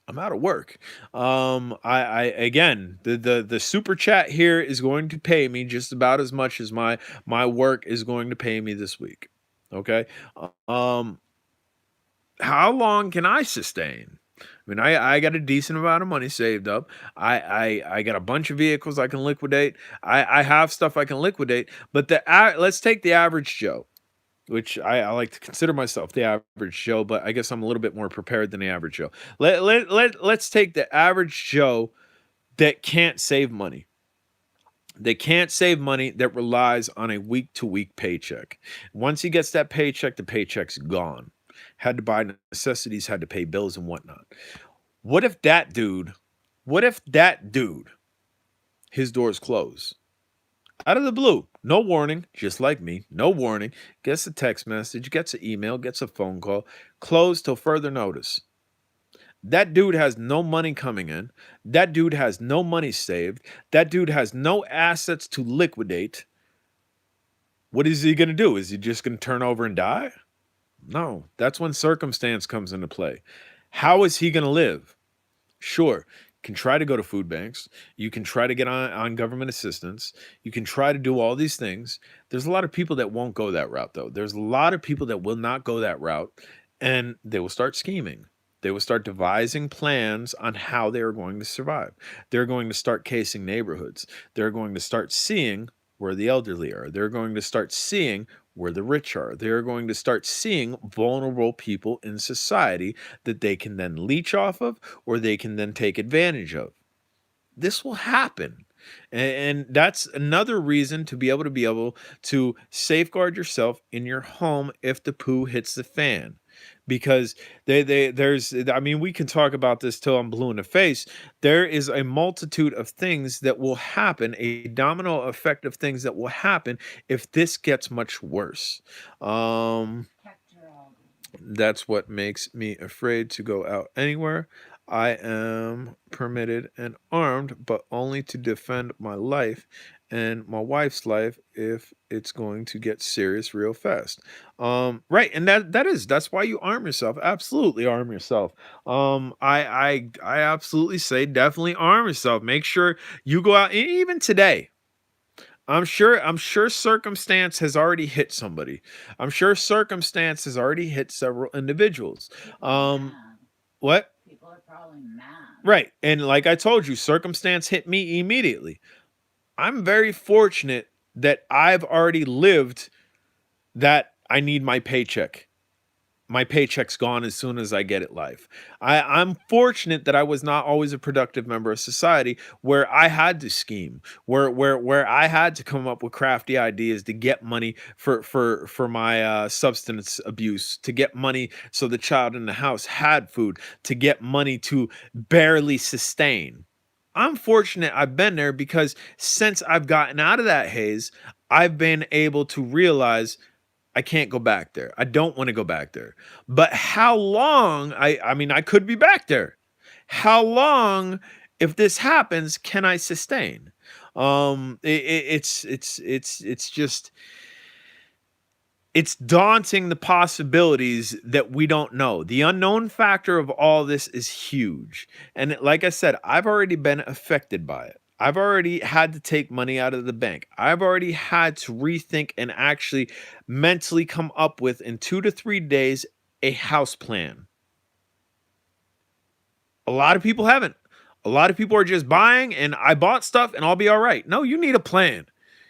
I'm out of work. I again, the super chat here is going to pay me just about as much as my work is going to pay me this week. Okay. How long can I sustain? I mean, I got a decent amount of money saved up. I got a bunch of vehicles I can liquidate. I have stuff I can liquidate. But let's take the average Joe, which I like to consider myself the average Joe, but I guess I'm a little bit more prepared than the average Joe. Let's take the average Joe that can't save money. They can't save money, that relies on a week-to-week paycheck. Once he gets that paycheck, the paycheck's gone. Had to buy necessities, had to pay bills and whatnot. What if that dude, his doors close? Out of the blue, no warning, just like me, no warning, gets a text message, gets an email, gets a phone call, closed till further notice. That dude has no money coming in. That dude has no money saved. That dude has no assets to liquidate. What is he going to do? Is he just going to turn over and die? No, that's when circumstance comes into play. How is he going to live? Sure, you can try to go to food banks. You can try to get on government assistance. You can try to do all these things. There's a lot of people that won't go that route, though. There's a lot of people that will not go that route, and they will start scheming. They will start devising plans on how they are going to survive. They're going to start casing neighborhoods. They're going to start seeing where the elderly are. They're going to start seeing where the rich are. They're going to start seeing vulnerable people in society that they can then leech off of or they can then take advantage of. This will happen. And that's another reason to be able to safeguard yourself in your home if the poo hits the fan. because there's, I mean, we can talk about this till I'm blue in the face. There is a multitude of things that will happen, a domino effect of things that will happen if this gets much worse. Protect your all. That's what makes me afraid to go out anywhere. I am permitted and armed, but only to defend my life and my wife's life if it's going to get serious real fast. Right, and that's why you arm yourself. Absolutely arm yourself. I absolutely say definitely arm yourself. Make sure you go out, and even today. I'm sure circumstance has already hit somebody. I'm sure circumstance has already hit several individuals. People are Um, mad. what? People are probably mad. Right. And like I told you, circumstance hit me immediately. I'm very fortunate that I've already lived that I need my paycheck. My paycheck's gone as soon as I get it live. I'm fortunate that I was not always a productive member of society where I had to scheme, where I had to come up with crafty ideas to get money for my substance abuse, to get money so the child in the house had food, to get money to barely sustain. I'm fortunate I've been there because since I've gotten out of that haze, I've been able to realize I can't go back there. I don't want to go back there. But how long I mean I could be back there. How long if this happens can I sustain? It's just it's daunting the possibilities that we don't know. The unknown factor of all this is huge. And like I said, I've already been affected by it. I've already had to take money out of the bank. I've already had to rethink and actually mentally come up with in 2 to 3 days a house plan. A lot of people haven't. A lot of people are just buying and I bought stuff and I'll be all right. No, you need a plan.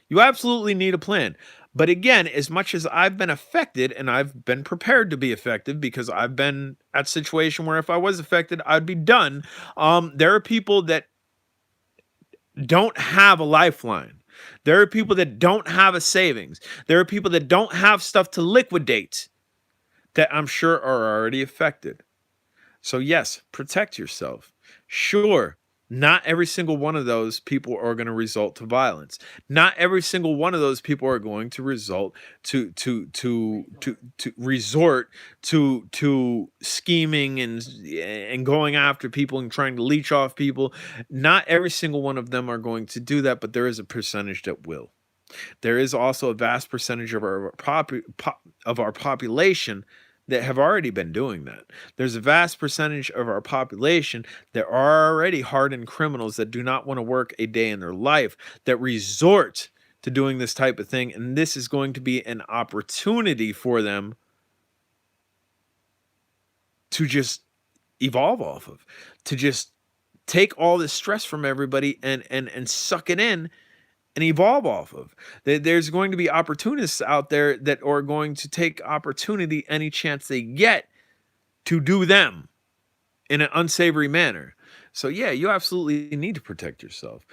You absolutely need a plan. But again, as much as I've been affected and I've been prepared to be affected because I've been at a situation where if I was affected, I'd be done. There are people that don't have a lifeline. There are people that don't have a savings. There are people that don't have stuff to liquidate that I'm sure are already affected. So yes, protect yourself. Sure, not every single one of those people are going to result to violence. Not every single one of those people are going to result to resort to scheming and going after people and trying to leech off people. Not every single one of them are going to do that, but there is a percentage that will. There is also a vast percentage of our population that have already been doing that. There's a vast percentage of our population that are already hardened criminals that do not want to work a day in their life, that resort to doing this type of thing. And this is going to be an opportunity for them to just evolve off of, to just take all this stress from everybody and suck it in and evolve off of. There's going to be opportunists out there that are going to take opportunity any chance they get to do them in an unsavory manner. So yeah, you absolutely need to protect yourself.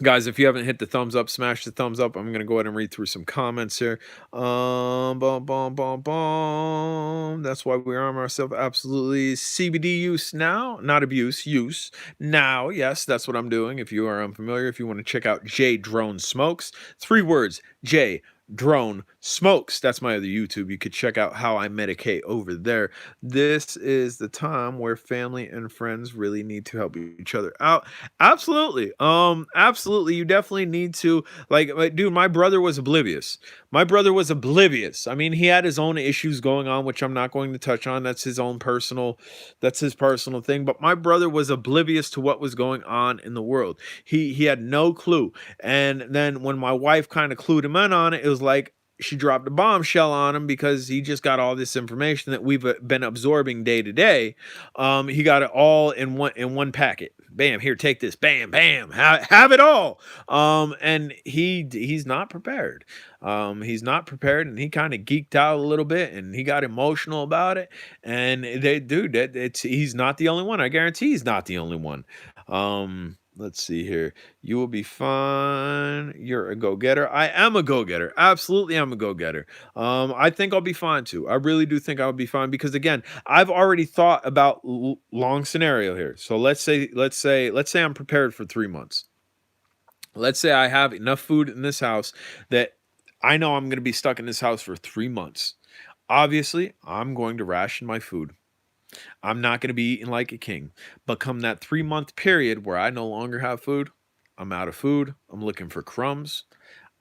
Guys, if you haven't hit the thumbs up, smash the thumbs up. I'm gonna go ahead and read through some comments here. Boom, boom, boom, boom. That's why we arm ourselves. Absolutely. CBD use now, not abuse, use now. Yes, that's what I'm doing. If you are unfamiliar, if you want to check out J Drone Smokes, 3 words, J Drone Smokes. That's my other YouTube. You could check out how I medicate over there. This is the time where family and friends really need to help each other out. Absolutely. Absolutely. You definitely need to, like, dude, my brother was oblivious. My brother was oblivious. I mean, he had his own issues going on, which I'm not going to touch on. That's his personal thing. But my brother was oblivious to what was going on in the world. He had no clue. And then when my wife kind of clued him in on it, it was like she dropped a bombshell on him because he just got all this information that we've been absorbing day to day. He got it all in one packet. Bam, here, take this. Bam, bam, have it all. And he's not prepared. He's not prepared, and he kind of geeked out a little bit, and he got emotional about it. And he's not the only one. I guarantee he's not the only one. Let's see here. You will be fine. You're a go-getter. I am a go-getter. Absolutely, I'm a go-getter. I think I'll be fine too. I really do think I'll be fine because again, I've already thought about long scenario here. So let's say I'm prepared for 3 months. Let's say I have enough food in this house that I know I'm going to be stuck in this house for 3 months. Obviously, I'm going to ration my food. I'm not going to be eating like a king. But come that 3 month period where I no longer have food, I'm out of food. I'm looking for crumbs.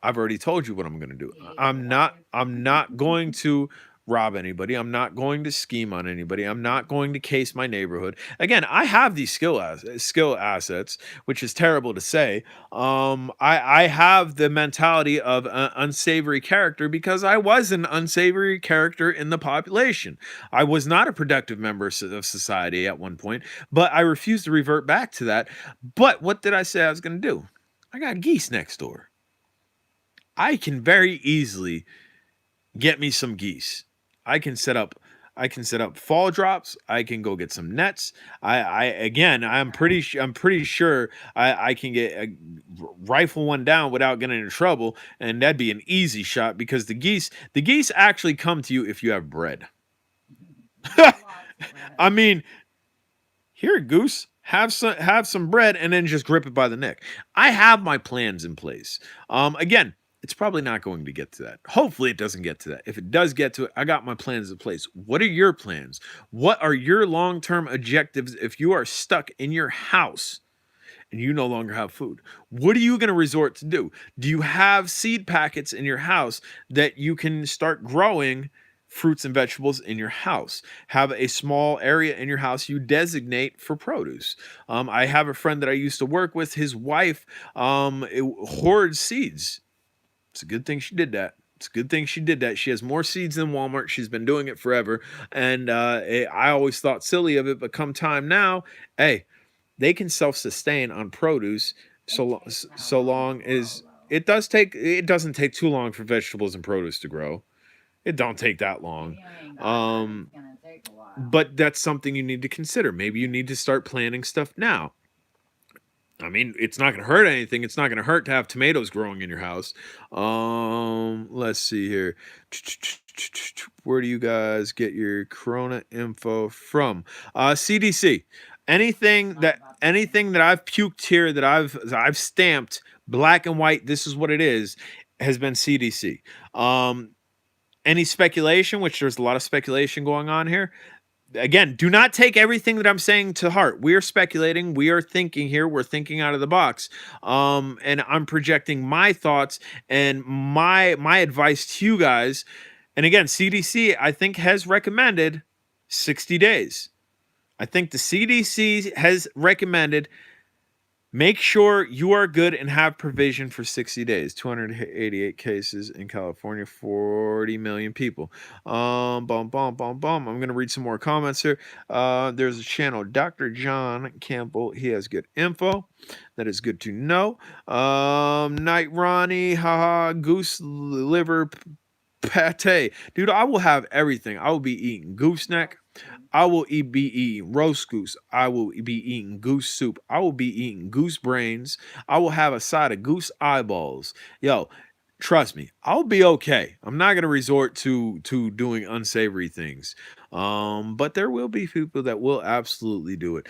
I've already told you what I'm going to do. I'm not going to rob anybody. I'm not going to scheme on anybody. I'm not going to case my neighborhood. Again, I have these skill assets, which is terrible to say. I have the mentality of an unsavory character because I was an unsavory character in the population. I was not a productive member of society at one point, but I refused to revert back to that. But what did I say I was going to do? I got geese next door. I can very easily get me some geese. I can set up fall drops. I can go get some nets. I'm pretty sure I can get rifle one down without getting in trouble, and that'd be an easy shot because the geese actually come to you if you have bread. Lots of I bread. mean, here, goose, have some bread and then just grip it by the neck. I have my plans in place. Again, it's probably not going to get to that. Hopefully it doesn't get to that. If it does get to it, I got my plans in place. What are your plans? What are your long-term objectives if you are stuck in your house and you no longer have food? What are you going to resort to do? Do you have seed packets in your house that you can start growing fruits and vegetables in your house? Have a small area in your house you designate for produce. I have a friend that I used to work with. His wife hoards seeds. It's a good thing she did that. It's a good thing she did that. She has more seeds than Walmart. She's been doing it forever. And I always thought silly of it, but come time now, hey, they can self-sustain on produce It takes how so long to long grow as though? it doesn't take too long for vegetables and produce to grow. It don't take that If long. you ain't got none, it's Um, gonna take a while. but that's something you need to consider. Maybe you need to start planning stuff now. I mean, it's not going to hurt anything. It's not going to hurt to have tomatoes growing in your house. Let's see here. Where do you guys get your corona info from? CDC. Anything Not that about the same. anything that I've puked here that I've stamped black and white, this is what it is, has been CDC. Um, any speculation, which there's a lot of speculation going on here, again, do not take everything that I'm saying to heart. We are speculating, we are thinking here, we're thinking out of the box. And I'm projecting my thoughts and my advice to you guys. And again, CDC I think has recommended 60 days. I think the CDC has recommended make sure you are good and have provision for 60 days. 288 cases in California, 40 million people. Bum, bum, bum, bum. I'm going to read some more comments here. There's a channel, Dr. John Campbell. He has good info. That is good to know. Night Ronnie, haha, goose liver pate. Dude, I will have everything. I will be eating gooseneck. I will be eating roast goose. I will be eating goose soup. I will be eating goose brains. I will have a side of goose eyeballs. Yo, trust me, I'll be okay. I'm not gonna resort to doing unsavory things. But there will be people that will absolutely do it.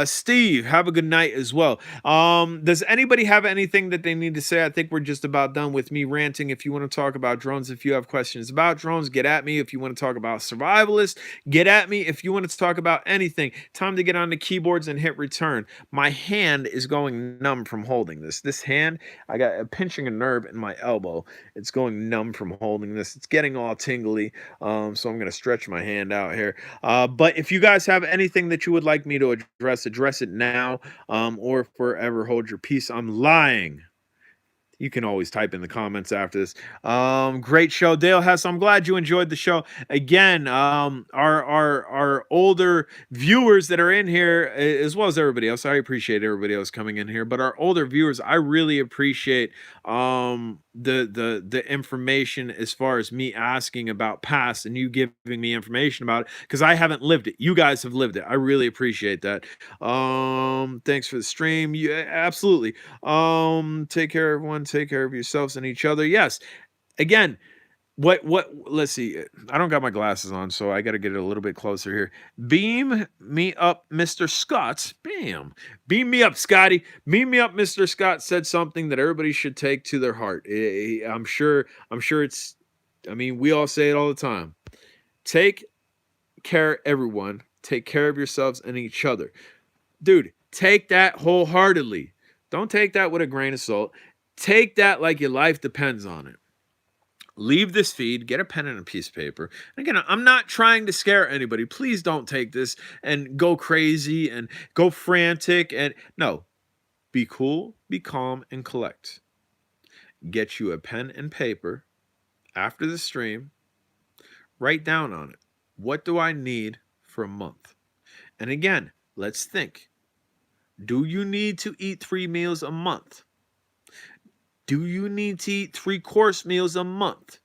Steve, have a good night as well. Does anybody have anything that they need to say? I think we're just about done with me ranting. If you want to talk about drones, if you have questions about drones, get at me. If you want to talk about survivalists, get at me. If you want to talk about anything, time to get on the keyboards and hit return. My hand is going numb from holding this. This hand, I got pinching a nerve in my elbow. It's going numb from holding this. It's getting all tingly. So I'm going to stretch my hand out here. But if you guys have anything that you would like me to address it now, or forever hold your peace. I'm lying. You can always type in the comments after this. Great show, Dale Hess. I'm glad you enjoyed the show. Again, our older viewers that are in here, as well as everybody else. I appreciate everybody else coming in here, but our older viewers, I really appreciate the information as far as me asking about past and you giving me information about it, because I haven't lived it. You guys have lived it. I really appreciate that. Thanks for the stream. Yeah, absolutely. Take care, everyone. Take care of yourselves and each other. Yes. Again, what let's see. I don't got my glasses on, so I got to get it a little bit closer here. Beam me up, Mr. Scott. Bam. Beam me up, Scotty. Beam me up, Mr. Scott said something that everybody should take to their heart. I'm sure it's, I mean, we all say it all the time. Take care, everyone. Take care of yourselves and each other. Dude, take that wholeheartedly. Don't take that with a grain of salt. Take that like your life depends on it. Leave this feed, get a pen and a piece of paper. And again, I'm not trying to scare anybody. Please don't take this and go crazy and go frantic. And no, be cool, be calm, and collect. Get you a pen and paper after the stream. Write down on it. What do I need for a month? And again, let's think. Do you need to eat 3 meals a month? Do you need to eat 3-course meals a month?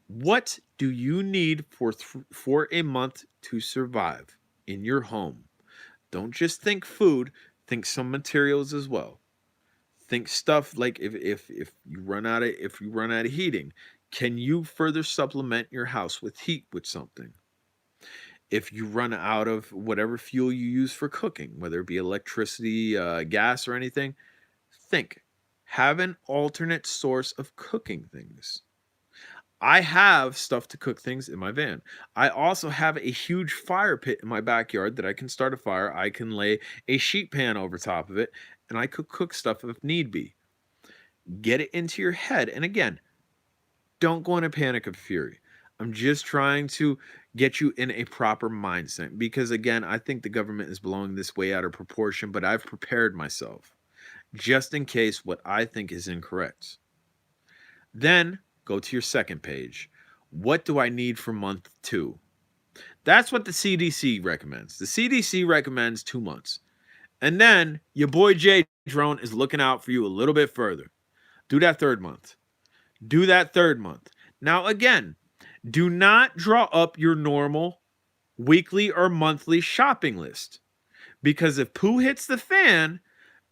What do you need for a month to survive in your home? Don't just think food, think some materials as well. Think stuff like if you run out of heating, can you further supplement your house with heat with something? If you run out of whatever fuel you use for cooking, whether it be electricity, gas, or anything, think. Have an alternate source of cooking things. I have stuff to cook things in my van. I also have a huge fire pit in my backyard that I can start a fire. I can lay a sheet pan over top of it, and I could cook stuff if need be. Get it into your head. And again, don't go in a panic of fury. I'm just trying to get you in a proper mindset, because again, I think the government is blowing this way out of proportion, but I've prepared myself just in case what I think is incorrect. Then go to your second page. What do I need for month 2? That's what the CDC recommends. The CDC recommends 2 months. And then your boy Jay Drone is looking out for you a little bit further. Do that 3rd month. Do that 3rd month. Now again, do not draw up your normal weekly or monthly shopping list, because if poo hits the fan,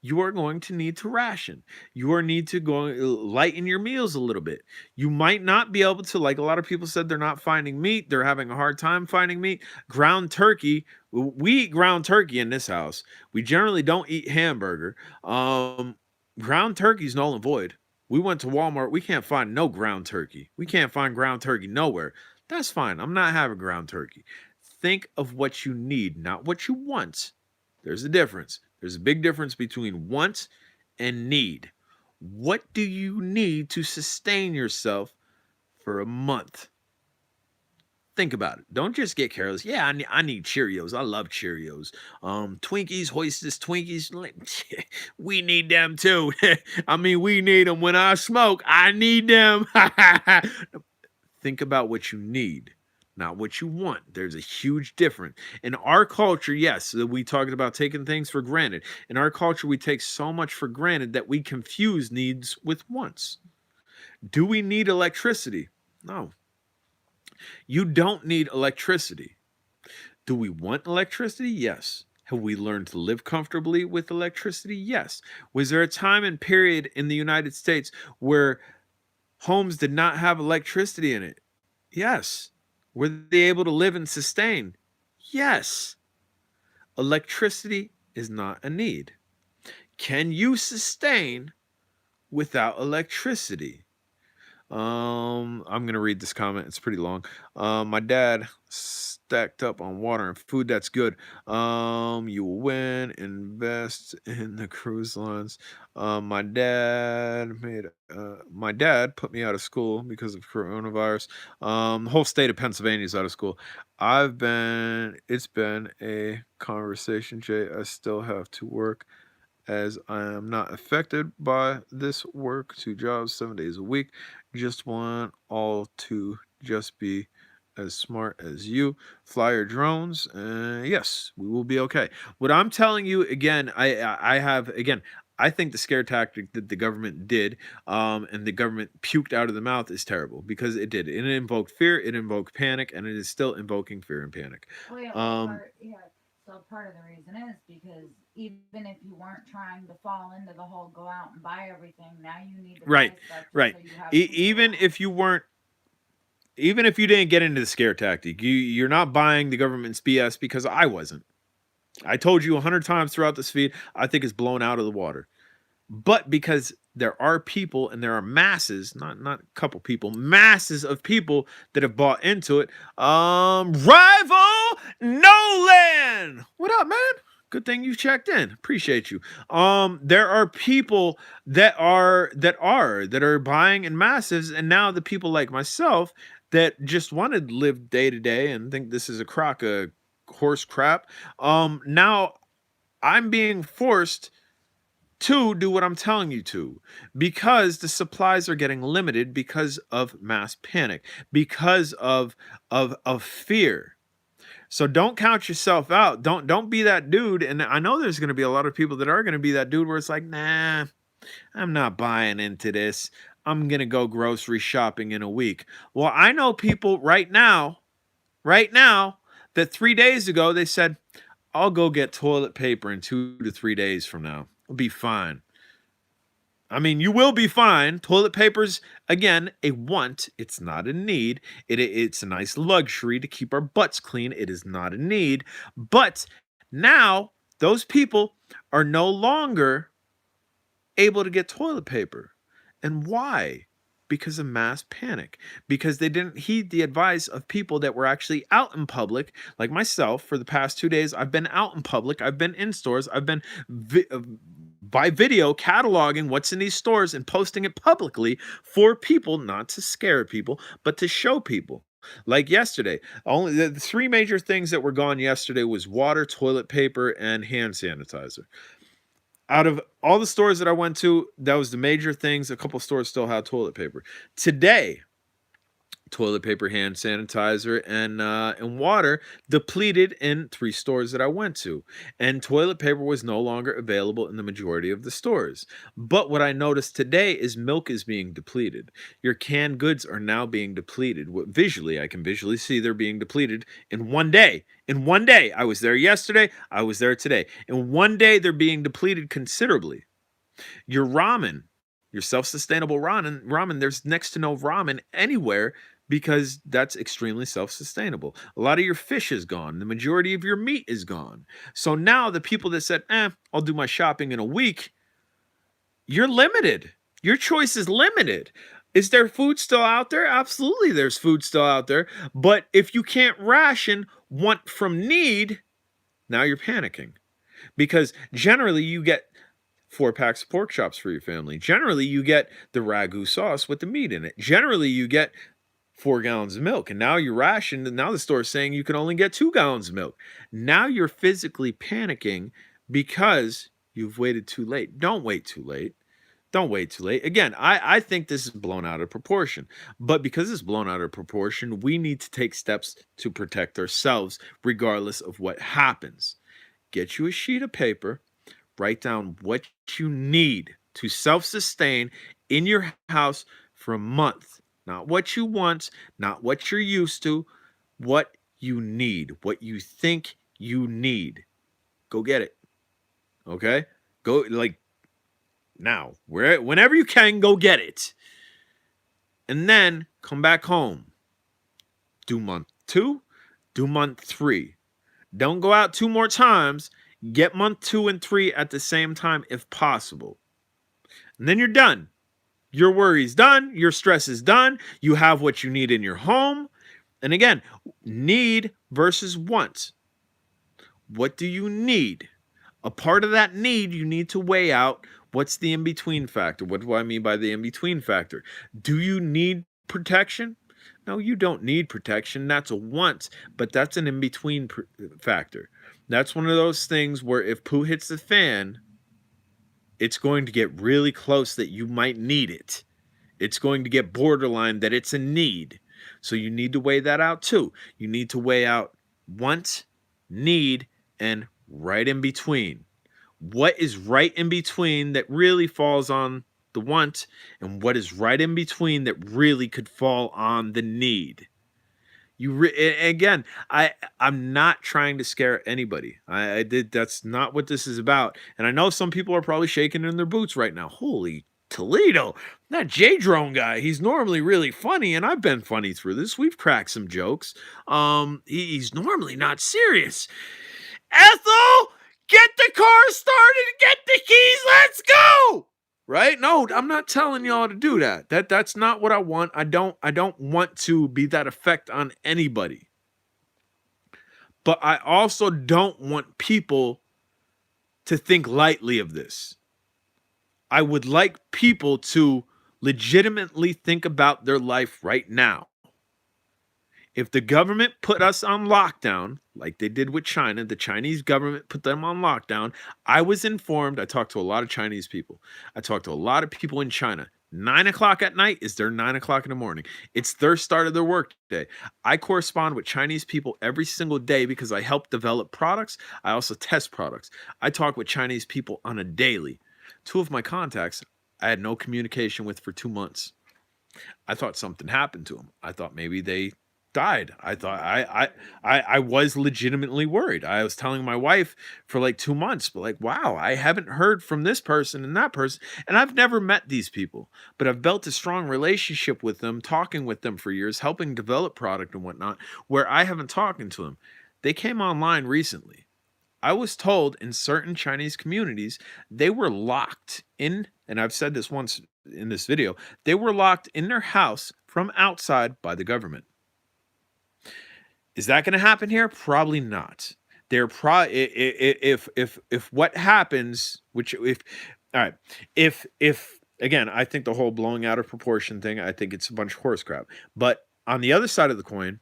you are going to need to ration. You are need to go lighten your meals a little bit. You might not be able to, like a lot of people said, they're not finding meat. They're having a hard time finding meat. Ground turkey. We eat ground turkey in this house. We generally don't eat hamburger. Ground turkey is null and void. We went to Walmart. We can't find no ground turkey. We can't find ground turkey nowhere. That's fine. I'm not having ground turkey. Think of what you need, not what you want. There's a difference. There's a big difference between want and need. What do you need to sustain yourself for a month? Think about it. Don't just get careless. Yeah, I need Cheerios. I love Cheerios. Twinkies, Hostess Twinkies. We need them too. I mean, we need them. When I smoke, I need them. Think about what you need, not what you want. There's a huge difference. In our culture, yes, we talked about taking things for granted. In our culture, we take so much for granted that we confuse needs with wants. Do we need electricity? No. You don't need electricity. Do we want electricity? Yes. Have we learned to live comfortably with electricity? Yes. Was there a time and period in the United States where homes did not have electricity in it? Yes. Were they able to live and sustain? Yes. Electricity is not a need. Can you sustain without electricity? I'm gonna read this comment. It's pretty long. My dad stacked up on water and food. That's good. You will win. Invest in the cruise lines. My dad put me out of school because of coronavirus. The whole state of Pennsylvania is out of school. It's been a conversation, Jay. I still have to work as I am not affected by this work, 2 jobs, 7 days a week. Just want all to just be as smart as you. Fly your drones. Yes, we will be okay. What I'm telling you again, I have again. I think the scare tactic that the government did, and the government puked out of the mouth is terrible because it did. It invoked fear, it invoked panic, and it is still invoking fear and panic. Well, yeah, Um, so part of the reason is because even if you weren't trying to fall into the whole go out and buy everything, now you need to right, buy stuff just right. so you have food to Even last. if you weren't, even if you didn't get into the scare tactic, you're not buying the government's BS because I wasn't. I told you 100 times throughout this feed, I think it's blown out of the water. But because there are people and there are masses, not a couple people, masses of people that have bought into it. Rival Nolan, what up, man? Good thing you checked in. Appreciate you. There are people that are buying in masses, and now the people like myself that just want to live day to day and think this is a crock of horse crap. Now I'm being forced to do what I'm telling you to because the supplies are getting limited because of mass panic, because of fear. So don't count yourself out. Don't be that dude. And I know there's going to be a lot of people that are going to be that dude where it's like, nah, I'm not buying into this. I'm going to go grocery shopping in a week. Well, I know people right now, that 3 days ago they said, I'll go get toilet paper in 2 to 3 days from now. I'll be fine. I mean, you will be fine. Toilet paper's, again, a want. It's not a need. It's a nice luxury to keep our butts clean. It is not a need. But now those people are no longer able to get toilet paper. And why? Because of mass panic. Because they didn't heed the advice of people that were actually out in public, like myself. For the past 2 days, I've been out in public. I've been in stores. I've been by video cataloging what's in these stores and posting it publicly for people, not to scare people, but to show people. Like yesterday, only the 3 major things that were gone yesterday was water, toilet paper, and hand sanitizer. Out of all the stores that I went to, that was the major things. A couple stores still had toilet paper. Today, toilet paper, hand sanitizer, and water depleted in 3 stores that I went to, and toilet paper was no longer available in the majority of the stores. But what I noticed today is milk is being depleted. Your canned goods are now being depleted. Visually, I can visually see they're being depleted in one day. In one day, I was there yesterday. I was there today. In one day, they're being depleted considerably. Your ramen, your self-sustainable ramen, there's next to no ramen anywhere because that's extremely self-sustainable. A lot of your fish is gone. The majority of your meat is gone. So now the people that said, I'll do my shopping in a week, you're limited. Your choice is limited. Is there food still out there? Absolutely, there's food still out there. But if you can't ration want from need, now you're panicking. Because generally you get 4 packs of pork chops for your family. Generally, you get the ragu sauce with the meat in it. Generally, you get 4 gallons of milk. And now you're rationed, and now the store's saying you can only get 2 gallons of milk. Now you're physically panicking because you've waited too late. Don't wait too late. Don't wait too late. Again, I think this is blown out of proportion. But because it's blown out of proportion, we need to take steps to protect ourselves regardless of what happens. Get you a sheet of paper. Write down what you need to self-sustain in your house for a month. Not what you want, not what you're used to, what you need, what you think you need. Go get it. Okay? Go like now. Whenever you can, go get it. And then come back home. Do month 2, do month 3. Don't go out 2 more times. Get month 2 and 3 at the same time if possible. And then you're done. Your worry's done. Your stress is done. You have what you need in your home. And again, need versus want. What do you need? A part of that need, you need to weigh out what's the in-between factor. What do I mean by the in-between factor? Do you need protection? No, you don't need protection. That's a want, but that's an in-between factor. That's one of those things where if poo hits the fan, it's going to get really close that you might need it. It's going to get borderline that it's a need. So you need to weigh that out too. You need to weigh out want, need, and right in between. What is right in between that really falls on the want, and what is right in between that really could fall on the need? Again, I'm not trying to scare anybody. I did. That's not what this is about. And I know some people are probably shaking in their boots right now. Holy Toledo, that J Drone guy. He's normally really funny, and I've been funny through this. We've cracked some jokes. He's normally not serious. Ethel, get the car started. Get the keys. Let's go. Right? No, I'm not telling y'all to do that. That's not what I want. I don't want to be that effect on anybody. But I also don't want people to think lightly of this. I would like people to legitimately think about their life right now. If the government put us on lockdown, like they did with China, the Chinese government put them on lockdown. I was informed. I talked to a lot of Chinese people. I talked to a lot of people in China. 9 o'clock at night is their 9 o'clock in the morning. It's their start of their work day. I correspond with Chinese people every single day because I help develop products. I also test products. I talk with Chinese people on a daily. 2 of my contacts I had no communication with for 2 months. I thought something happened to them. I thought maybe they died. I thought I was legitimately worried. I was telling my wife for like 2 months, but like, wow, I haven't heard from this person and that person. And I've never met these people, but I've built a strong relationship with them, talking with them for years, helping develop product and whatnot, where I haven't talked to them. They came online recently. I was told in certain Chinese communities, they were locked in, and I've said this once in this video, they were locked in their house from outside by the government. Is that going to happen here? Probably not. They're if what happens, which if all right, if again, I think the whole blowing out of proportion thing, I think it's a bunch of horse crap. But on the other side of the coin,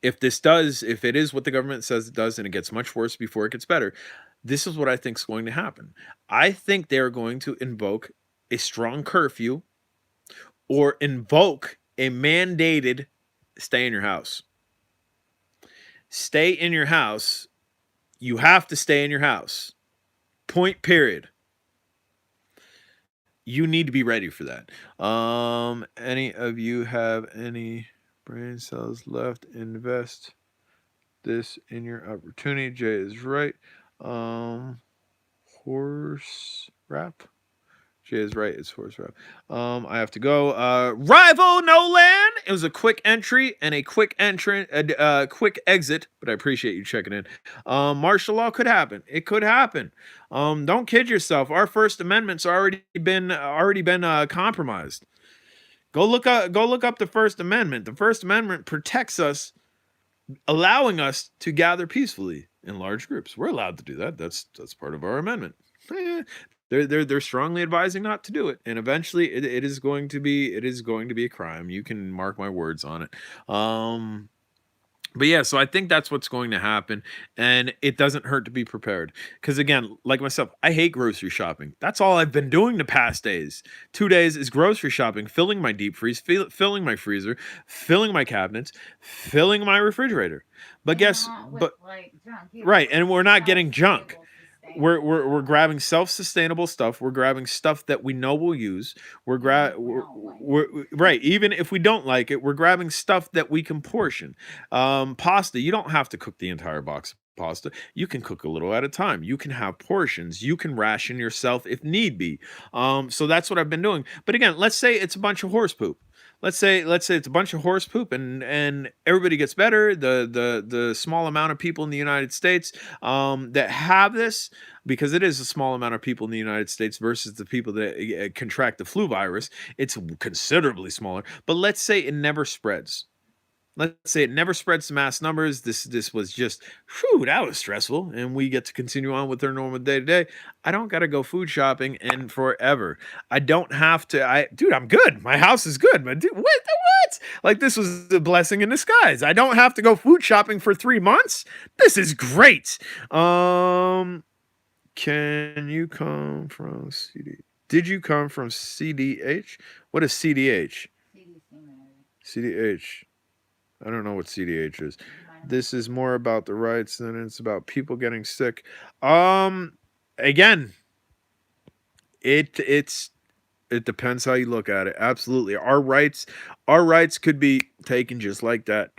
if it is what the government says it does, and it gets much worse before it gets better, this is what I think is going to happen. I think they're going to invoke a strong curfew or invoke a mandated stay in your house. Stay in your house. You have to stay in your house. Point, period. You need to be ready for that. Any of you have any brain cells left? Invest this in your opportunity. Jay is right. Horse wrap. Jay is right. It's horse wrap. I have to go. Rival Nolan. It was a quick entry and a quick quick exit, but I appreciate you checking in. Martial law could happen. It could happen. Don't kid yourself. Our First Amendment's already been compromised. Go look up the First Amendment. The First Amendment protects us, allowing us to gather peacefully in large groups. We're allowed to do that. That's part of our amendment. They're strongly advising not to do it, and eventually it is going to be a crime. You can mark my words on it. But yeah, so I think that's what's going to happen, and it doesn't hurt to be prepared. Because again, like myself, I hate grocery shopping. That's all I've been doing the past days. 2 days is grocery shopping, filling my deep freeze, filling my freezer, filling my cabinets, filling my refrigerator. But right, and we're not getting junk. We're grabbing self-sustainable stuff. We're grabbing stuff that we know we'll use. We're right. Even if we don't like it, we're grabbing stuff that we can portion. Pasta. You don't have to cook the entire box of pasta. You can cook a little at a time. You can have portions. You can ration yourself if need be. So that's what I've been doing. But again, let's say it's a bunch of horse poop. Let's say it's a bunch of horse poop, and everybody gets better. The small amount of people in the United States that have this, because it is a small amount of people in the United States versus the people that contract the flu virus, it's considerably smaller. But let's say it never spreads. Let's say it never spreads to mass numbers. This was just, that was stressful, and we get to continue on with our normal day-to-day. I don't got to go food shopping and forever. I don't have to. I'm good. My house is good. But what? Like, this was a blessing in disguise. I don't have to go food shopping for 3 months. This is great. Can you come from CD? Did you come from CDH? What is CDH? CDC maybe. CDH. I don't know what CDH is. You might have This been- is more about the rights than it's about people getting sick. Again, it depends how you look at it. Absolutely. Our rights could be taken just like that.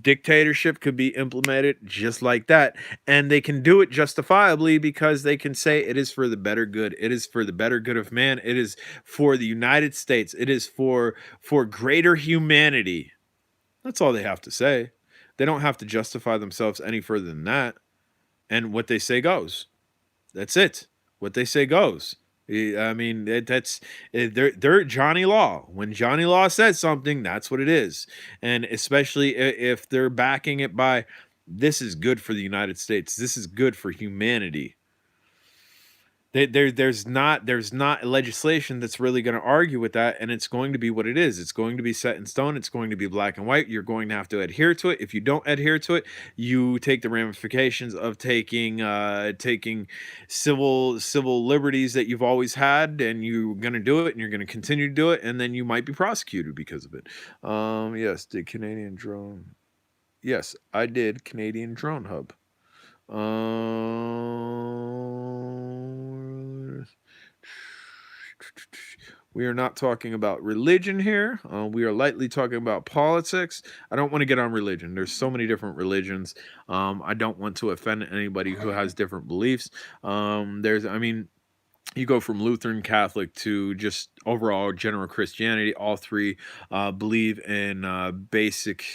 Dictatorship could be implemented just like that. And they can do it justifiably because they can say it is for the better good. It is for the better good of man. It is for the United States. It is for greater humanity. That's all they have to say. They don't have to justify themselves any further than that. And what they say goes. That's it. What they say goes. I mean, they're Johnny Law. When Johnny Law says something, that's what it is. And especially if they're backing it by, this is good for the United States. This is good for humanity. There's not legislation that's really going to argue with that, and it's going to be what it is. It's going to be set in stone. It's going to be black and white. You're going to have to adhere to it. If you don't adhere to it, you take the ramifications of taking civil liberties that you've always had, and you're going to do it, and you're going to continue to do it, and then you might be prosecuted because of it. Yes, did Canadian drone? Yes, I did Canadian Drone Hub. We are not talking about religion here. We are lightly talking about politics. I don't want to get on religion. There's so many different religions. I don't want to offend anybody who has different beliefs. You go from Lutheran, Catholic to just overall general Christianity. All three believe in basic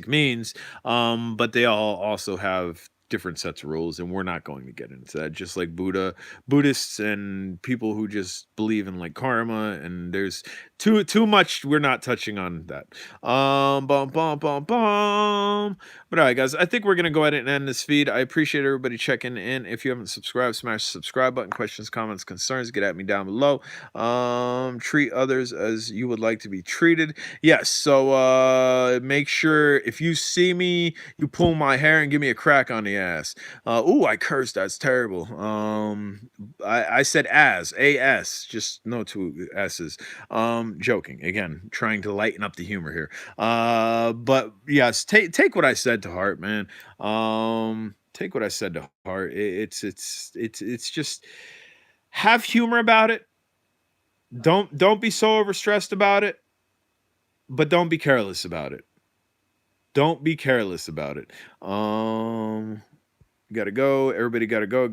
means, but they all also have different sets of rules, and we're not going to get into that. Just like Buddhists and people who just believe in like karma, and there's too much. We're not touching on that. Bum bum bum bum. But all right, guys, I think we're gonna go ahead and end this feed. I appreciate everybody checking in. If you haven't subscribed, smash the subscribe button. Questions, comments, concerns, get at me down below. Treat others as you would like to be treated. Yes, so make sure if you see me, you pull my hair and give me a crack on the ass. Ooh, I cursed. That's terrible. I said as, just no two s's. Joking again, trying to lighten up the humor here. But yes, take what I said to heart, man. Take what I said to heart. It's just have humor about it. Don't be so overstressed about it, but don't be careless about it. Don't be careless about it. Gotta go. Everybody gotta go.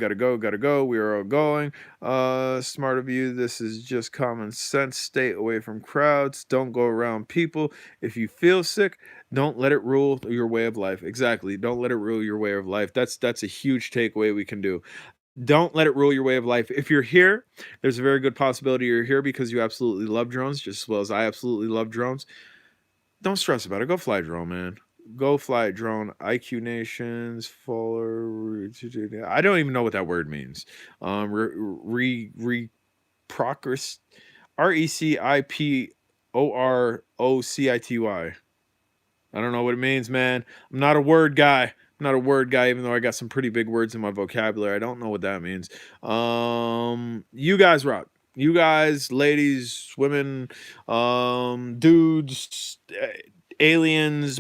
We are all going. Smart of you. This is just common sense. Stay away from crowds. Don't go around people. If you feel sick, don't let it rule your way of life. Exactly. Don't let it rule your way of life. That's a huge takeaway we can do. Don't let it rule your way of life. If you're here, there's a very good possibility you're here because you absolutely love drones, just as well as I absolutely love drones. Don't stress about it. Go fly a drone, man. Go fly a drone. IQ Nations, Fuller. I don't even know what that word means. Reciprocity. RECIPOROCITY. I don't know what it means, man. I'm not a word guy. I'm not a word guy, even though I got some pretty big words in my vocabulary. I don't know what that means. You guys rock. You guys, ladies, women, dudes, aliens.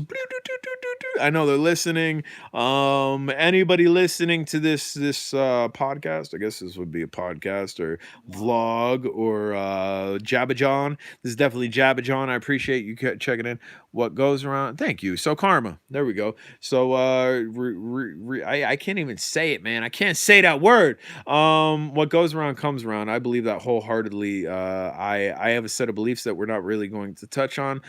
I know they're listening. Anybody listening to this podcast? I guess this would be a podcast or vlog or Jabba John. This is definitely Jabba John. I appreciate you checking in. What goes around? Thank you. So karma. There we go. So I can't even say it, man. I can't say that word. What goes around comes around. I believe that wholeheartedly. I have a set of beliefs that we're not really going to touch on.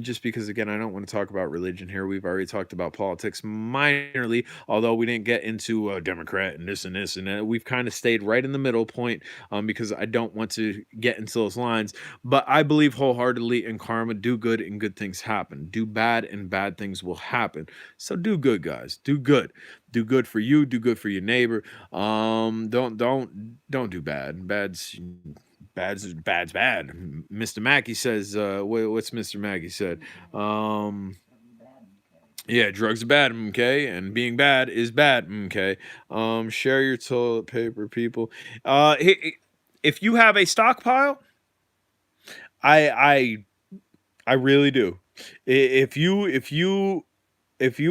Just because again, I don't want to talk about religion here. We've already talked about politics minorly, although we didn't get into Democrat and this and this and that. We've kind of stayed right in the middle point because I don't want to get into those lines. But I believe wholeheartedly in karma. Do good and good things happen. Do bad and bad things will happen. So do good, guys. Do good. Do good for you. Do good for your neighbor. Don't do bad. Bad's bad. Mr. Mackey says, what's Mr. Mackey said? Yeah, drugs are bad, okay, and being bad is bad, okay. Share your toilet paper, people. If you have a stockpile, I I I really do. If you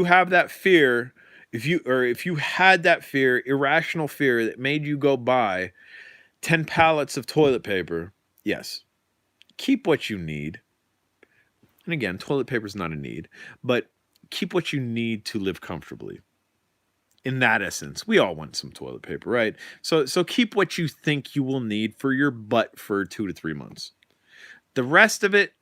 have that fear, if you had that fear, irrational fear that made you go buy 10 pallets of toilet paper, yes, keep what you need. And again, toilet paper is not a need, but keep what you need to live comfortably. In that essence, we all want some toilet paper, right? So keep what you think you will need for your butt for 2 to 3 months. The rest of it,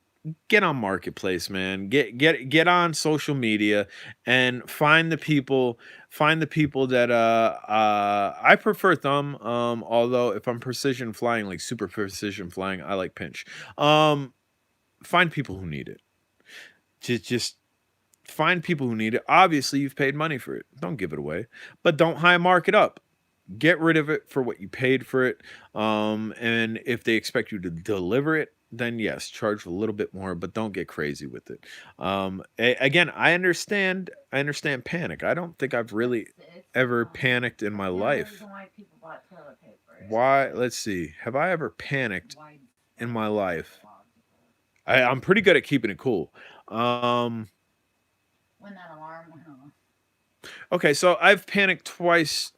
get on marketplace, man. Get on social media and find the people that I prefer thumb, although if I'm precision flying, like super precision flying, I like pinch. Um find people who need it. Just find people who need it. Obviously, you've paid money for it. Don't give it away, but don't high mark it up. Get rid of it for what you paid for it. And if they expect you to deliver it, then yes, charge a little bit more, but don't get crazy with it. Again, I understand. I understand panic. I don't think I've really It's ever panicked in my the only life. reason why people bought toilet paper. Why? Let's see. Have I ever panicked Why in my life? I'm pretty good at keeping it cool. when that alarm went off. Okay, so I've panicked twice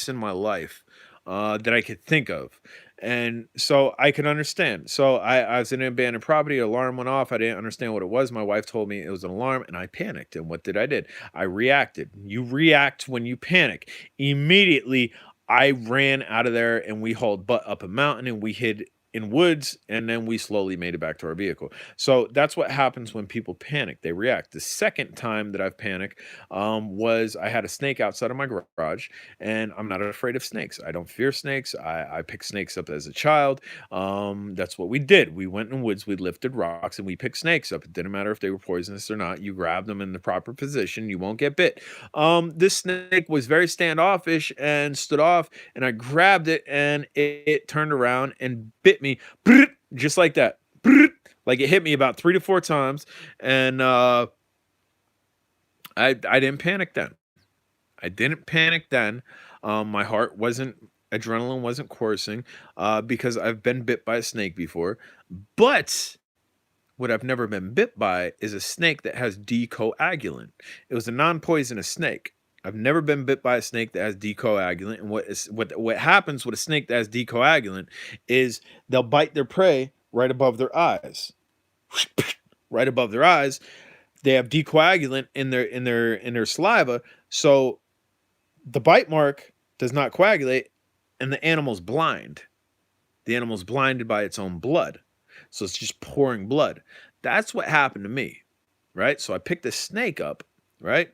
in my life that I could think of. And so I can understand. So I was in an abandoned property, alarm went off. I didn't understand what it was. My wife told me it was an alarm, and I panicked. And what did I did? I reacted. You react when you panic. Immediately, I ran out of there and we hauled butt up a mountain and we hid in woods, and then we slowly made it back to our vehicle. So that's what happens when people panic. They react. The second time that I've panicked was I had a snake outside of my garage, and I'm not afraid of snakes. I don't fear snakes. I picked snakes up as a child. That's what we did. We went in woods, we lifted rocks, and we picked snakes up. It didn't matter if they were poisonous or not. You grab them in the proper position, you won't get bit. This snake was very standoffish and stood off, and I grabbed it, and it turned around and bit me, just like that. Like it hit me about 3 to 4 times, and I didn't panic then. I didn't panic then. My heart wasn't, adrenaline wasn't coursing because I've been bit by a snake before. But what I've never been bit by is a snake that has decoagulant. It was a non-poisonous snake. I've never been bit by a snake that has decoagulant. And what happens with a snake that has decoagulant is they'll bite their prey right above their eyes. Right above their eyes. They have decoagulant in their saliva. So the bite mark does not coagulate, and the animal's blind. The animal's blinded by its own blood. So it's just pouring blood. That's what happened to me, right? So I picked the snake up, right?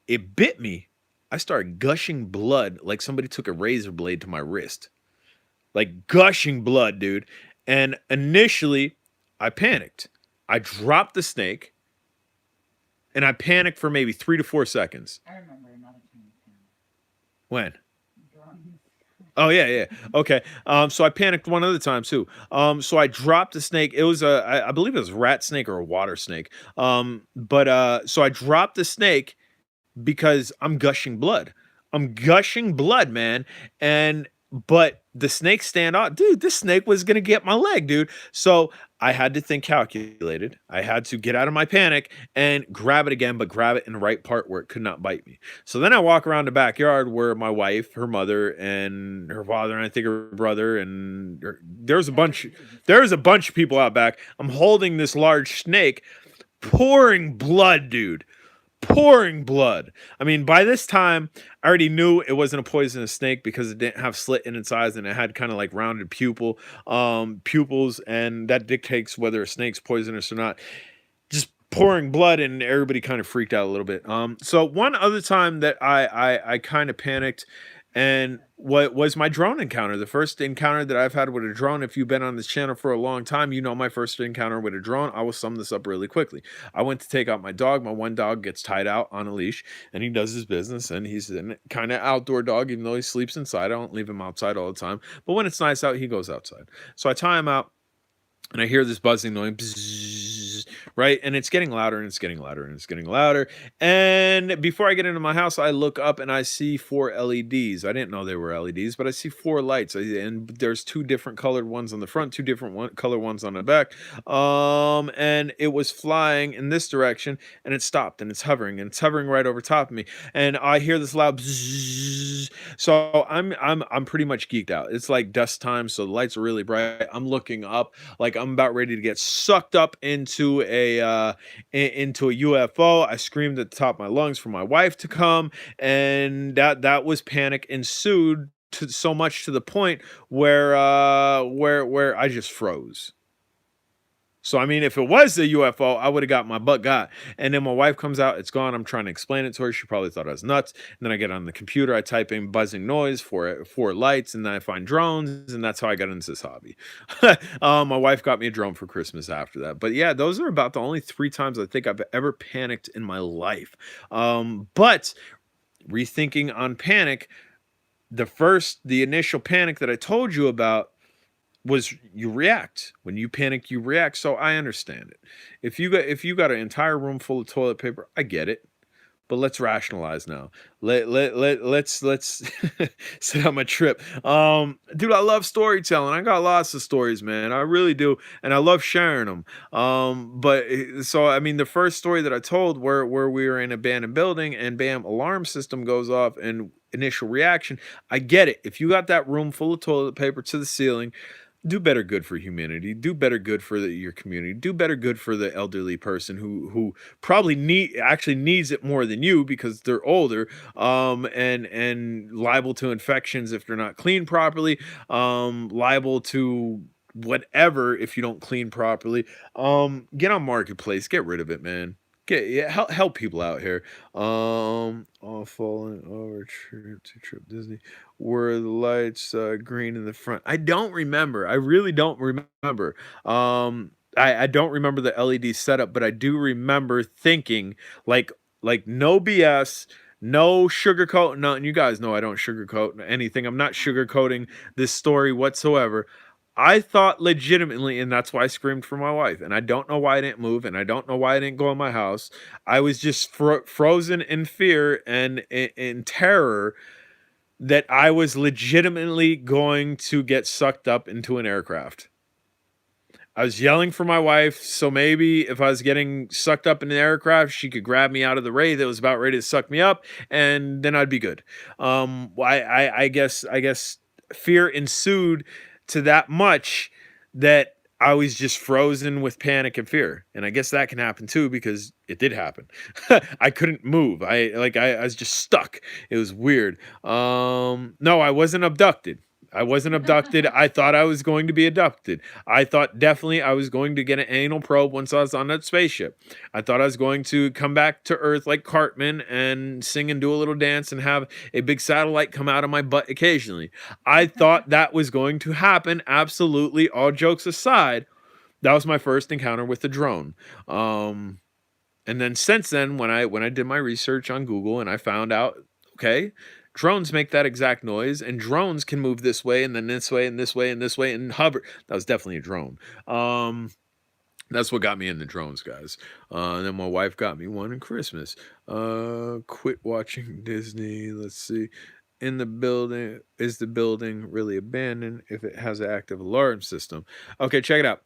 It bit me. I started gushing blood like somebody took a razor blade to my wrist. Like gushing blood, dude. And initially, I panicked. I dropped the snake, and I panicked for maybe 3 to 4 seconds. I remember another time. When? Drums. Oh yeah. Okay. So I panicked one other time too. So I dropped the snake. It was I believe it was a rat snake or a water snake. But so I dropped the snake because I'm gushing blood. I'm gushing blood, man. But the snake stand off, dude. This snake was gonna get my leg, dude. So I had to think calculated. I had to get out of my panic and grab it again, but grab it in the right part where it could not bite me. So then I walk around the backyard where my wife, her mother, and her father, and I think her brother, and there's a bunch of people out back. I'm holding this large snake, pouring blood, dude. Pouring blood. I mean, by this time, I already knew it wasn't a poisonous snake because it didn't have slit in its eyes and it had kind of like rounded pupils, and that dictates whether a snake's poisonous or not. Just pouring blood, and everybody kind of freaked out a little bit. So one other time that I kind of panicked, and what was my drone encounter, the first encounter that I've had with a drone. If you've been on this channel for a long time, you know my first encounter with a drone. I will sum this up really quickly. I went to take out my dog. My one dog gets tied out on a leash, and he does his business, and he's a kind of outdoor dog, even though he sleeps inside. I don't leave him outside all the time, but when it's nice out, he goes outside. So I tie him out, and I hear this buzzing noise, bzzz, right? And it's getting louder and it's getting louder and it's getting louder. And before I get into my house, I look up and I see 4 LEDs. I didn't know they were LEDs, but I see 4 lights, and there's 2 different colored ones on the front, 2 different color ones on the back. And it was flying in this direction, and it stopped, and it's hovering right over top of me, and I hear this loud bzzz. So I'm pretty much geeked out. It's like dusk time, so the lights are really bright. I'm looking up like I'm about ready to get sucked up into into a UFO. I screamed at the top of my lungs for my wife to come, and that was panic ensued, to so much to the point where I just froze. So I mean, if it was a UFO, I would have got my butt got. And then my wife comes out, it's gone. I'm trying to explain it to her. She probably thought I was nuts. And then I get on the computer, I type in buzzing noise for 4 lights, and then I find drones, and that's how I got into this hobby. My wife got me a drone for Christmas after that. But yeah, those are about the only 3 times I think I've ever panicked in my life. But rethinking on panic, the initial panic that I told you about was you react. When you panic, you react. So I understand it. If you got an entire room full of toilet paper, I get it. But let's rationalize now. Let's set up my trip. Dude, I love storytelling. I got lots of stories, man. I really do, and I love sharing them. But so I mean, the first story that I told, where we were in an abandoned building, and bam, alarm system goes off, and initial reaction. I get it. If you got that room full of toilet paper to the ceiling, do better good for humanity, do better good for your community, do better good for the elderly person who probably actually needs it more than you, because they're older, and liable to infections if they're not cleaned properly, liable to whatever if you don't clean properly. Get on Marketplace, get rid of it, man. Help people out here. All falling over trip Disney. Were the lights green in the front? I don't remember. I really don't remember. I don't remember the LED setup, but I do remember thinking like no BS, no sugarcoat. No, and you guys know I don't sugarcoat anything. I'm not sugarcoating this story whatsoever. I thought legitimately, and that's why I screamed for my wife. And I don't know why I didn't move, and I don't know why I didn't go in my house. I was just frozen in fear and in terror that I was legitimately going to get sucked up into an aircraft. I was yelling for my wife, so maybe if I was getting sucked up in an aircraft, she could grab me out of the ray that was about ready to suck me up, and then I'd be good. I guess fear ensued to that much that I was just frozen with panic and fear. And I guess that can happen too, because it did happen. I couldn't move. I was just stuck. It was weird. No, I wasn't abducted. I thought I was going to be abducted. I thought definitely I was going to get an anal probe once I was on that spaceship. I thought I was going to come back to Earth like Cartman and sing and do a little dance and have a big satellite come out of my butt occasionally. I thought that was going to happen. Absolutely. All jokes aside, that was my first encounter with the drone. And then since then, when I did my research on Google and I found out, okay, drones make that exact noise, and drones can move this way and then this way and this way and this way and hover. That was definitely a drone. That's what got me into drones, guys. And then my wife got me one in Christmas. Quit watching Disney. Let's see. In the building, is the building really abandoned if it has an active alarm system? Okay, check it out.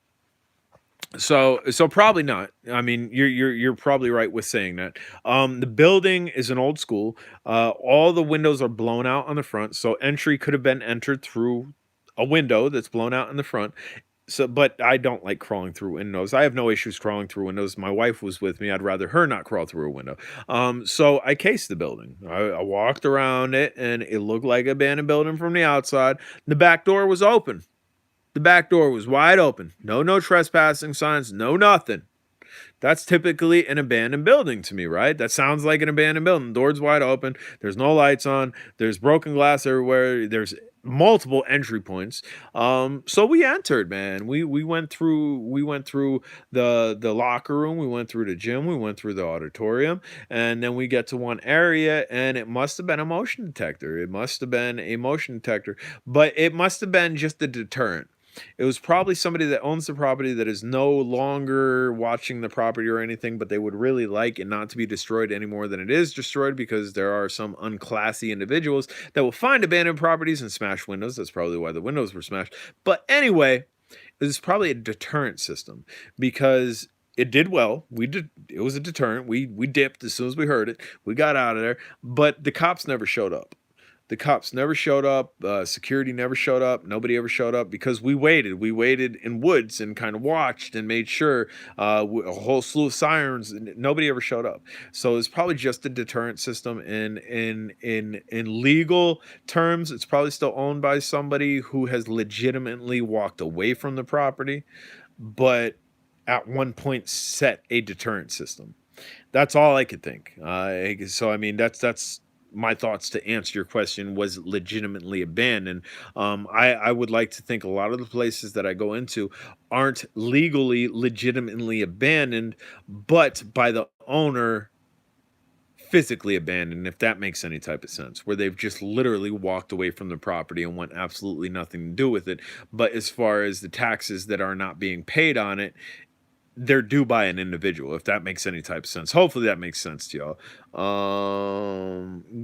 So probably not. I mean, you're probably right with saying that. The building is an old school. All the windows are blown out on the front, so entry could have been entered through a window that's blown out in the front. So, but I don't like crawling through windows. I have no issues crawling through windows. My wife was with me. I'd rather her not crawl through a window. So I cased the building. I walked around it, and it looked like an abandoned building from the outside. The back door was open. The back door was wide open. No trespassing signs, no nothing. That's typically an abandoned building to me, right? That sounds like an abandoned building. The door's wide open. There's no lights on. There's broken glass everywhere. There's multiple entry points. So we entered, man. We went through the locker room. We went through the gym. We went through the auditorium, and then we get to one area, and it must have been a motion detector. But it must have been just a deterrent. It was probably somebody that owns the property that is no longer watching the property or anything, but they would really like it not to be destroyed any more than it is destroyed, because there are some unclassy individuals that will find abandoned properties and smash windows. That's probably why the windows were smashed. But anyway, it was probably a deterrent system, because it did well. It was a deterrent. We dipped as soon as we heard it. We got out of there, but the cops never showed up. The cops never showed up. Security never showed up. Nobody ever showed up, because we waited. We waited in woods and kind of watched and made sure, a whole slew of sirens. And nobody ever showed up. So it's probably just a deterrent system. In legal terms, it's probably still owned by somebody who has legitimately walked away from the property, but at one point set a deterrent system. That's all I could think. So I mean, that's my thoughts to answer your question. Was legitimately abandoned. I would like to think a lot of the places that I go into aren't legally legitimately abandoned, but by the owner physically abandoned, if that makes any type of sense, where they've just literally walked away from the property and want absolutely nothing to do with it. But as far as the taxes that are not being paid on it, they're due by an individual, if that makes any type of sense. Hopefully that makes sense to y'all.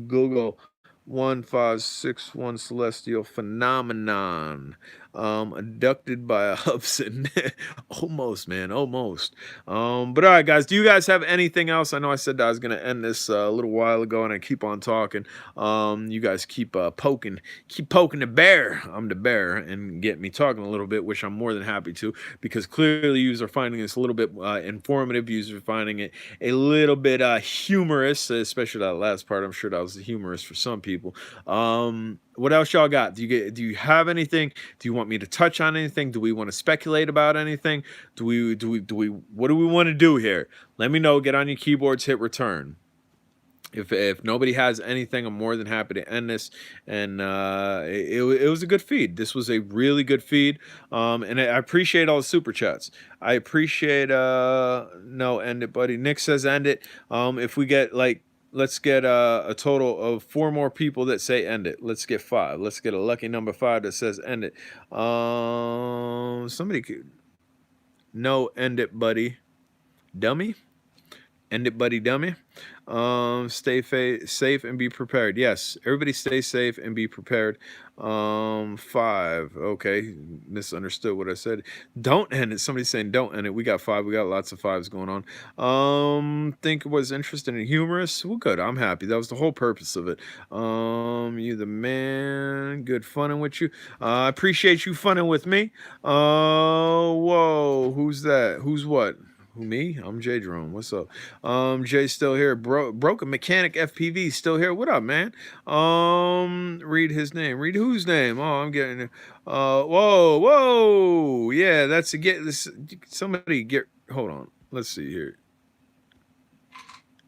Google 1561 celestial phenomenon. Abducted by a Hubson. Almost, man, almost. But all right, guys, do you guys have anything else? I know I said that I was gonna end this a little while ago, and I keep on talking. You guys keep poking the bear. I'm the bear, and get me talking a little bit, which I'm more than happy to, because clearly you are finding this a little bit informative. You are finding it a little bit humorous, especially that last part. I'm sure that was humorous for some people. What else y'all got? Do you have anything? Do you want me to touch on anything? Do we want to speculate about anything? What do we want to do here? Let me know. Get on your keyboards, hit return. If nobody has anything, I'm more than happy to end this. And it was a good feed. This was a really good feed. And I appreciate all the super chats. I appreciate no, end it, buddy. Nick says end it. If we get let's get a total of 4 more people that say end it. Let's get 5. Let's get a lucky number 5 that says end it. Somebody could. No, end it, buddy. Dummy. End it, buddy, dummy. Stay safe and be prepared. Yes, everybody stay safe and be prepared. 5. Okay, misunderstood what I said. Don't end it. Somebody's saying don't end it. We got 5. We got lots of 5s going on. Think it was interesting and humorous. Well, good. I'm happy. That was the whole purpose of it. You the man. Good funning with you. I appreciate you funning with me. Whoa. Who's that? Who's what? Who, me? I'm Jay Jerome. What's up? Jay's still here. Broken Mechanic FPV still here. What up, man? Read his name. Read whose name? Oh, I'm getting. Whoa. Yeah, that's a get. This somebody get. Hold on. Let's see here.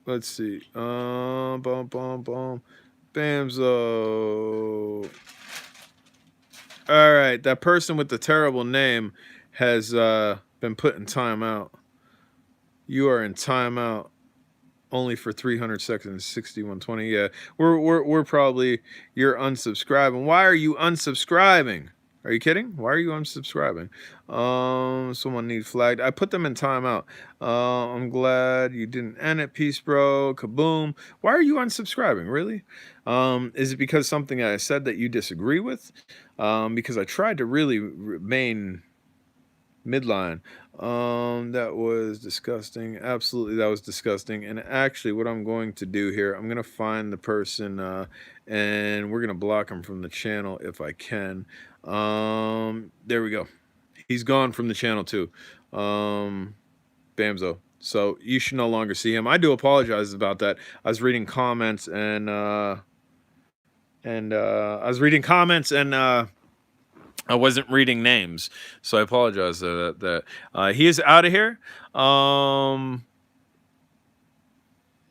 Let's see. Bamzo. All right, that person with the terrible name has been put in timeout. You are in timeout only for 300 seconds, 6120. Yeah, we're probably, you're unsubscribing. Why are you unsubscribing? Are you kidding? Why are you unsubscribing? Someone need flagged. I put them in timeout. I'm glad you didn't end it. Peace, bro. Kaboom. Why are you unsubscribing? Really? Is it because something I said that you disagree with? Because I tried to really remain midline. That was disgusting. Absolutely, that was disgusting. And actually, what I'm going to do here, I'm gonna find the person, and we're gonna block him from the channel if I can. There we go. He's gone from the channel too. Bamzo. So you should no longer see him. I do apologize about that. I was reading comments and I wasn't reading names, so I apologize that he is out of here.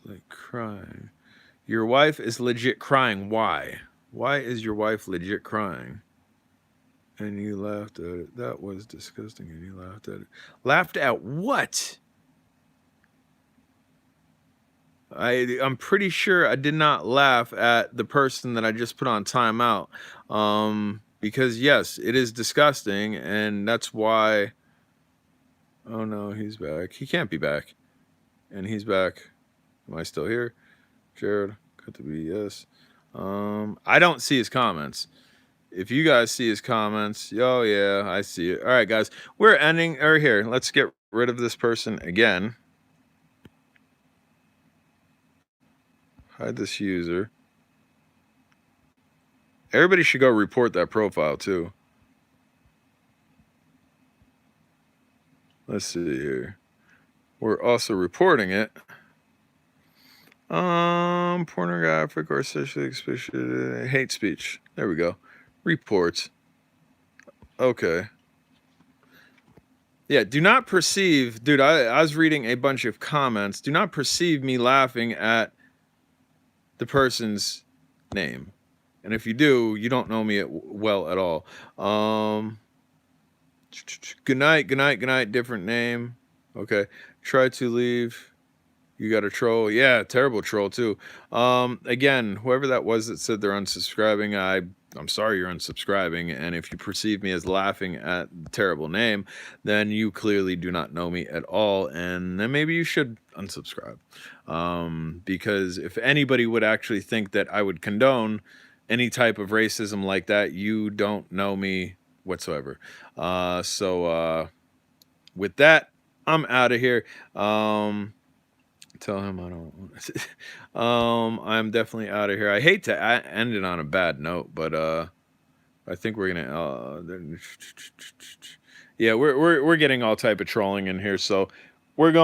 Like crying. Your wife is legit crying. Why? Why is your wife legit crying? And you laughed at it. That was disgusting. And you laughed at it. Laughed at what? I'm pretty sure I did not laugh at the person that I just put on timeout. because yes, it is disgusting, and that's why. Oh no, he's back. He can't be back, and he's back. Am I still here, Jared? Cut the BS. I don't see his comments. If you guys see his comments, oh yeah, I see it. All right, guys, we're ending. Or here, let's get rid of this person again. Hide this user. Everybody should go report that profile too. Let's see here. We're also reporting it. Pornographic or sexually explicit hate speech. There we go. Reports. Okay. Yeah, do not perceive, dude, I was reading a bunch of comments. Do not perceive me laughing at the person's name. And if you do, you don't know me well at all. Good night, good night, good night, different name. Okay. Try to leave. You got a troll. Yeah, terrible troll too. Again, whoever that was that said they're unsubscribing, I'm sorry you're unsubscribing. And if you perceive me as laughing at the terrible name, then you clearly do not know me at all. And then maybe you should unsubscribe. Because if anybody would actually think that I would condone any type of racism like that, you don't know me whatsoever. With that, I'm out of here. Tell him I don't. I'm definitely out of here. I hate to end it on a bad note, but I think we're gonna. Yeah, we're getting all type of trolling in here, so we're going.